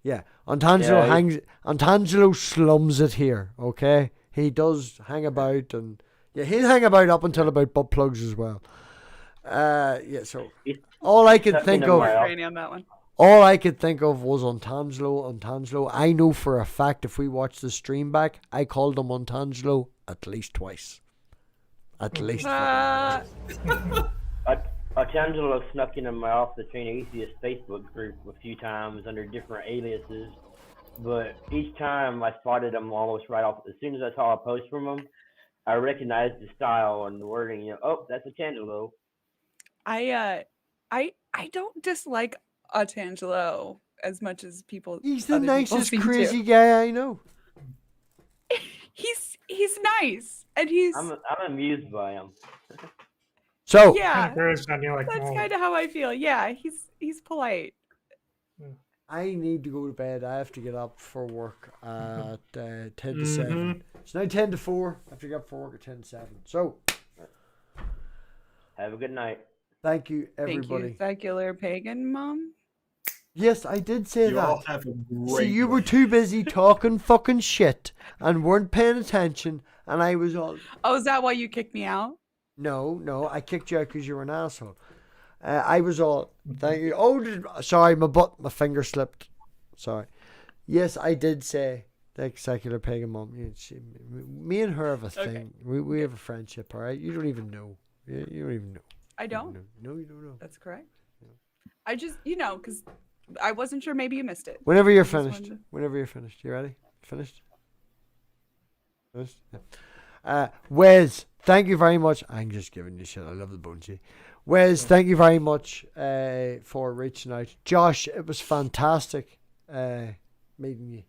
Yeah, Untangelo slums it here. Okay, he does hang about, and yeah, he'll hang about up until about butt plugs as well. Yeah, so all I could think of. On that one. All I could think of was Untangelo. I know for a fact if we watch the stream back, I called him Untangelo at least twice. At least. Archangelo snuck into my Off the Train Atheist Facebook group a few times under different aliases, but each time I spotted him almost right off. As soon as I saw a post from him, I recognized the style and the wording. You know, oh, that's Archangelo. I don't dislike Archangelo as much as people. He's the other people nicest seem crazy to. guy I know. He's nice, and he's. I'm amused by him. So Yeah, There's something like that's well, kind of how I feel. Yeah, he's polite. I need to go to bed. I have to get up for work at 10 to 7. It's now 10 to 4. I have to get up for work at 10 to 7. So, Have a good night. thank you, Thank everybody. you, secular pagan mom. Yes, I did say You that. all have a great See, you were night. too busy talking fucking shit and weren't paying attention, and I was all. Oh, is that why you kicked me out? No, I kicked you out because you were an asshole. I was all, thank you. Oh, sorry, my finger slipped. Sorry. Yes, I did say the secular pagan mom. Me and her have a thing. We have a friendship, all right? You don't even know. You don't even know. I don't. No, you don't know. That's correct. I just, because I wasn't sure. Maybe you missed it. Whenever you're I just finished. wanted to- Whenever you're finished. You ready? Finished? Finished? Yeah. Wes, thank you very much. I'm just giving you shit. I love the bunchy. Wes, thank you very much for reaching out. Josh, it was fantastic meeting you.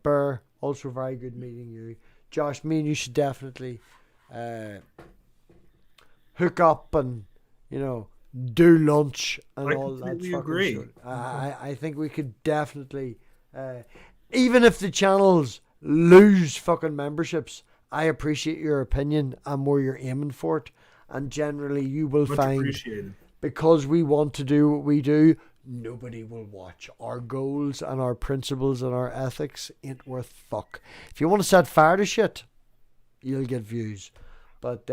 Burr, also very good meeting you. Josh, me and you should definitely hook up and, do lunch and I all that. completely fucking agree. shit. I think we could definitely, even if the channels lose fucking memberships, I appreciate your opinion and where you're aiming for it. And generally, you will Much find, appreciated. because we want to do what we do, nobody will watch. Our goals and our principles and our ethics ain't worth fuck. If you want to set fire to shit, you'll get views. But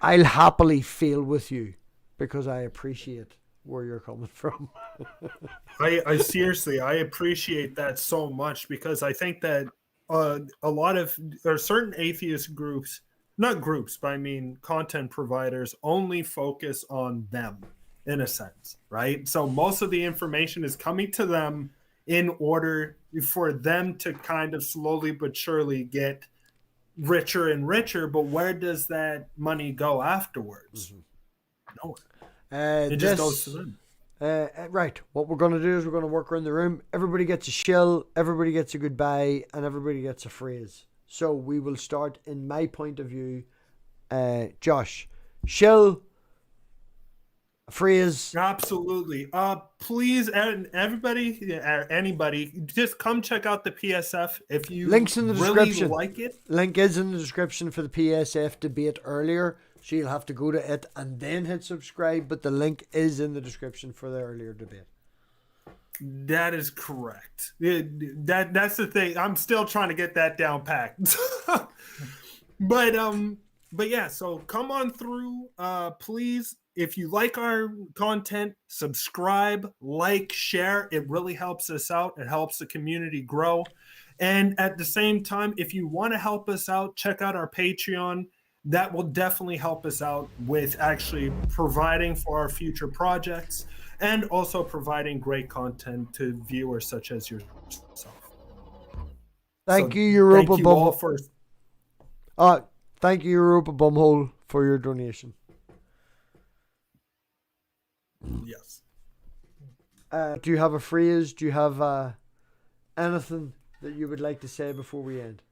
I'll happily fail with you because I appreciate where you're coming from. I seriously, I appreciate that so much because I think that a lot of or certain atheist groups, not groups, but I mean content providers, only focus on them in a sense, right? So most of the information is coming to them in order for them to kind of slowly but surely get richer and richer. But where does that money go afterwards? Nowhere. It just goes to them. Right. What we're going to do is we're going to work around the room. Everybody gets a shill, everybody gets a goodbye, and everybody gets a phrase. So we will start in my point of view. Josh, shill, a phrase. Absolutely. Please, everybody, anybody, just come check out the PSF if you Links in the really description. like it. Link is in the description for the PSF debate earlier. So you'll have to go to it and then hit subscribe, but the link is in the description for the earlier debate. That is correct. That's the thing. I'm still trying to get that down packed. But yeah, so come on through. Please, if you like our content, subscribe, like, share. It really helps us out. It helps the community grow. And at the same time, if you want to help us out, check out our Patreon. That will definitely help us out with actually providing for our future projects and also providing great content to viewers such as yourself. Thank So you, Europa thank you all Bumhole. for Thank you, Europa Bumhole, for your donation. yes. Do you have a phrase? Do you have anything that you would like to say before we end?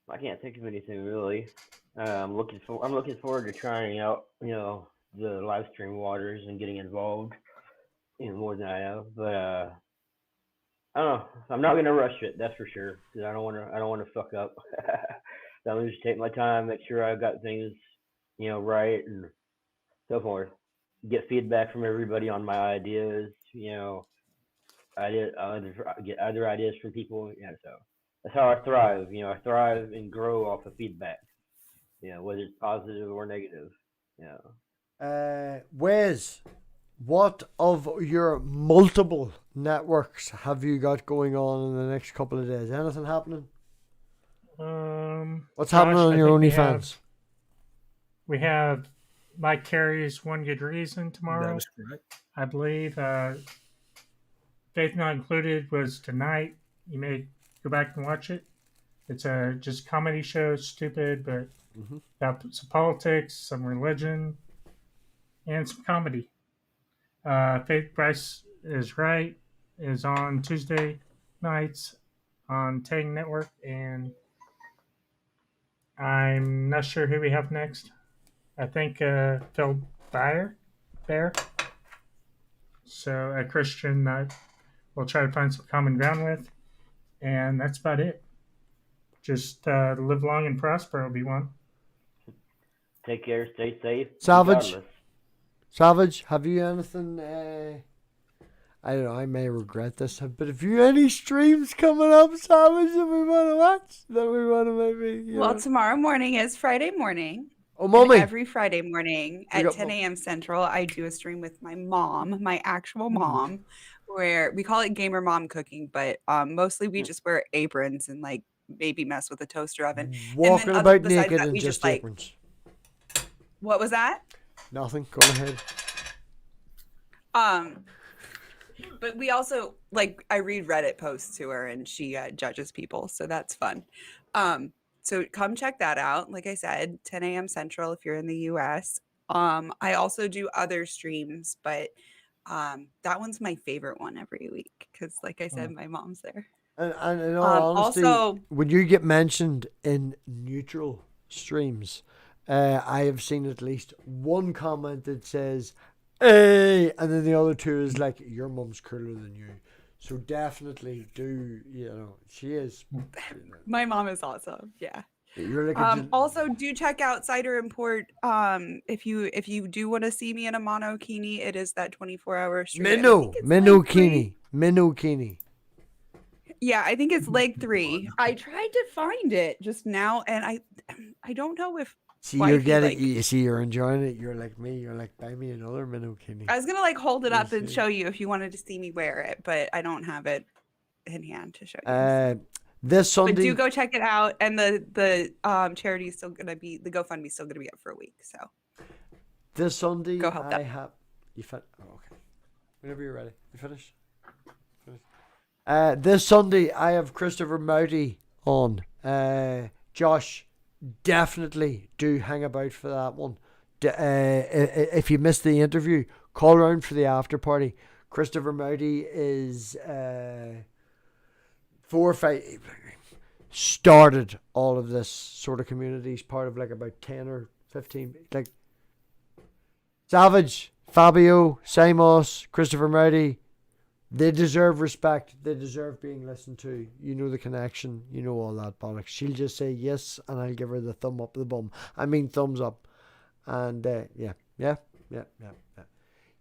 I can't think of anything really. I'm looking forward to trying out, the live stream waters and getting involved, more than I have. But I don't know. I'm not gonna rush it. That's for sure. Cause I don't want to fuck up. So I'm gonna just take my time, make sure I've got things, right, and so forth. Get feedback from everybody on my ideas. Get other ideas from people. Yeah, so that's how I thrive. I thrive and grow off of feedback. Whether it's positive or negative. Wes, what of your multiple networks have you got going on in the next couple of days? Anything happening? What's happening on your OnlyFans? We have Mike Carey's One Good Reason tomorrow. That is correct. I believe Faith Not Included was tonight. You may go back and watch it. It's a just comedy show, stupid, but about some politics, some religion, and some comedy. Faith Bryce is Right is on Tuesday nights on Tang Network, and I'm not sure who we have next. I think Phil Bear. So a Christian that we'll try to find some common ground with, and that's about it. Just live long and prosper, Obi-Wan. Take care, stay safe. Savage, regardless. have you anything? I don't know. I may regret this, but have you any streams coming up, Savage, that we want to watch? That we want to maybe? Well, tomorrow morning is Friday morning. Oh, mommy! And every Friday morning at 10 a.m. Central, I do a stream with my mom, my actual mom, where we call it Gamer Mom Cooking, but mostly we just wear aprons and like maybe mess with a toaster oven. Walking about naked and just aprons. What was that? Nothing. Go ahead. But we also I read Reddit posts to her and she judges people, so that's fun. So come check that out. Like I said, 10 a.m. Central if you're in the US. I also do other streams, but that one's my favorite one every week because, like I said, my mom's there. And in all honesty, also, when you get mentioned in neutral streams, I have seen at least one comment that says, "Hey," and then the other two is like, "Your mum's cooler than you." So definitely do, she is. My mom is awesome. Yeah. You're like also do check out Cider Import. If you do want to see me in a monokini, it is that 24-hour stream. Minokini. Yeah, I think it's leg 3. I tried to find it just now, and I don't know if. See, you're enjoying it. You're like me. You're like, buy me another minokini. I was gonna hold it up and show you if you wanted to see me wear it, but I don't have it in hand to show you. This Sunday. But do go check it out, and the charity is still gonna be, the GoFundMe is still gonna be up for a week. So this Sunday, go help them. Okay. Whenever you're ready, you finish. This Sunday, I have Christopher Mouty on. Josh, definitely do hang about for that one. If you missed the interview, call around for the after party. Christopher Mouty is 4 or 5 started all of this sort of community. He's part of about 10 or 15. Savage, Fabio, Simos, Christopher Mouty. They deserve respect. They deserve being listened to. You know the connection. You know all that bollocks. She'll just say yes, and I'll give her the thumb up the bum. I mean thumbs up. And yeah.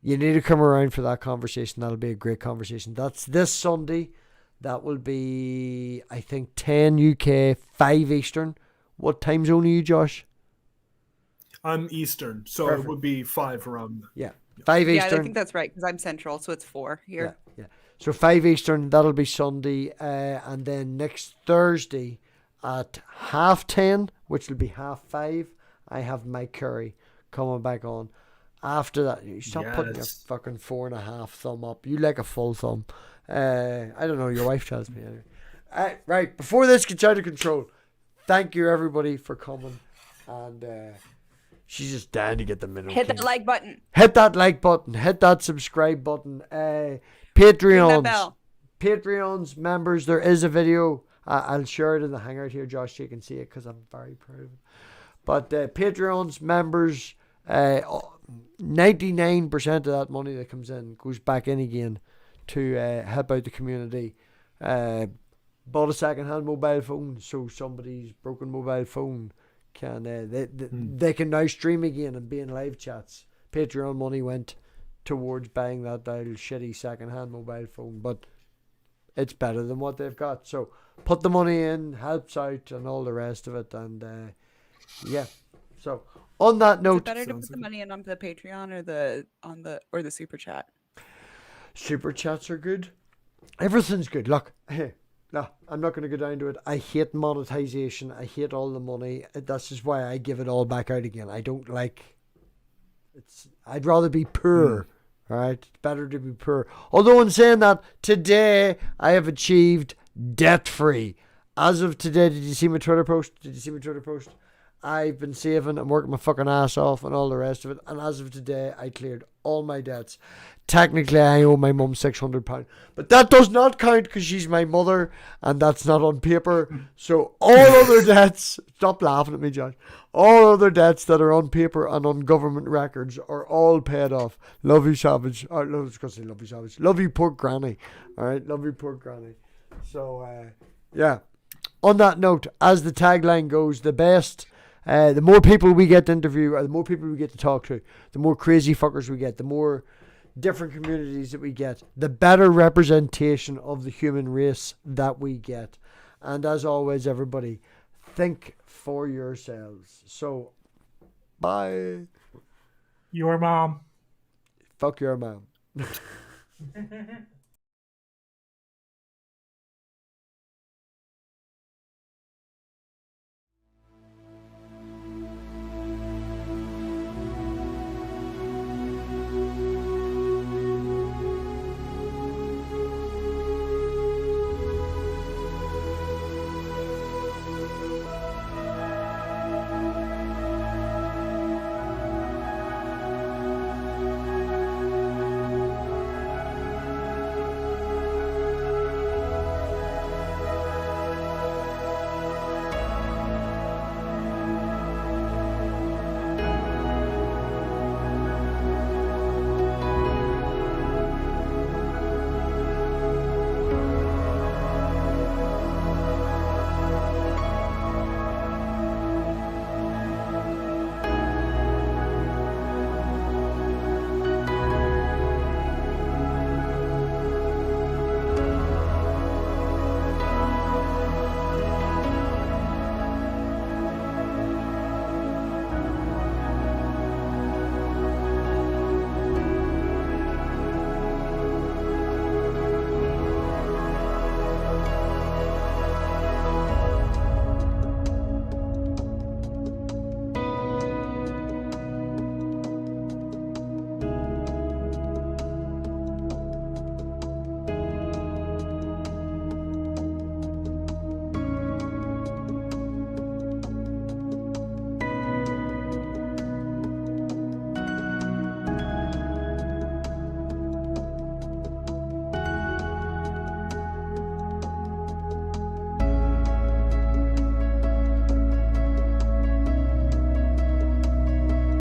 You need to come around for that conversation. That'll be a great conversation. That's this Sunday. That will be, I think, 10 UK, 5 Eastern. What time zone are you, Josh? I'm Eastern, so Perfect. It would be 5 around. Yeah. 5 Eastern. Yeah, I think that's right because I'm Central, so it's 4 here. Yeah. So 5 Eastern, that'll be Sunday. And then next Thursday at 10:30, which will be 5:30, I have Mike Curry coming back on. After that, you stop putting your fucking 4.5 thumb up. You like a full thumb. I don't know, your wife tells me anyway. Right, before this gets out of control, thank you everybody for coming. And she's just down to get the minute. Hit that like button. Hit that like button. Hit that subscribe button. Patreons. Patreons members, there is a video I'll share it in the hangout here, Josh, so you can see it because I'm very proud of it. But Patreon's members, 99% of that money that comes in goes back in again to help out the community. Bought a second-hand mobile phone, so somebody's broken mobile phone can they can now stream again and be in live chats. Patreon money went towards buying that shitty second-hand mobile phone, but it's better than what they've got. So put the money in, helps out, and all the rest of it. And yeah. So on that Is note, it better to put the money in on the Patreon or the super chat? Super chats are good. Everything's good. Look, no, I'm not going to go down to it. I hate monetization. I hate all the money. That's just why I give it all back out again. I don't like. I'd rather be poor. All right, it's better to be poor. Although in saying that, today I have achieved debt free. As of today, did you see my Twitter post? I've been saving and working my fucking ass off and all the rest of it. And as of today, I cleared all my debts. Technically, I owe my mum £600. But that does not count because she's my mother and that's not on paper. So all other debts, stop laughing at me, Josh. All other debts that are on paper and on government records are all paid off. Love you, Savage. I was going to say love you, Savage. Love you, poor granny. All right, love you, poor granny. So, yeah. On that note, as the tagline goes, the more people we get to interview, or the more people we get to talk to, the more crazy fuckers we get, the more different communities that we get, the better representation of the human race that we get. And as always, everybody, think for yourselves. So, bye. Your mom. Fuck your mom.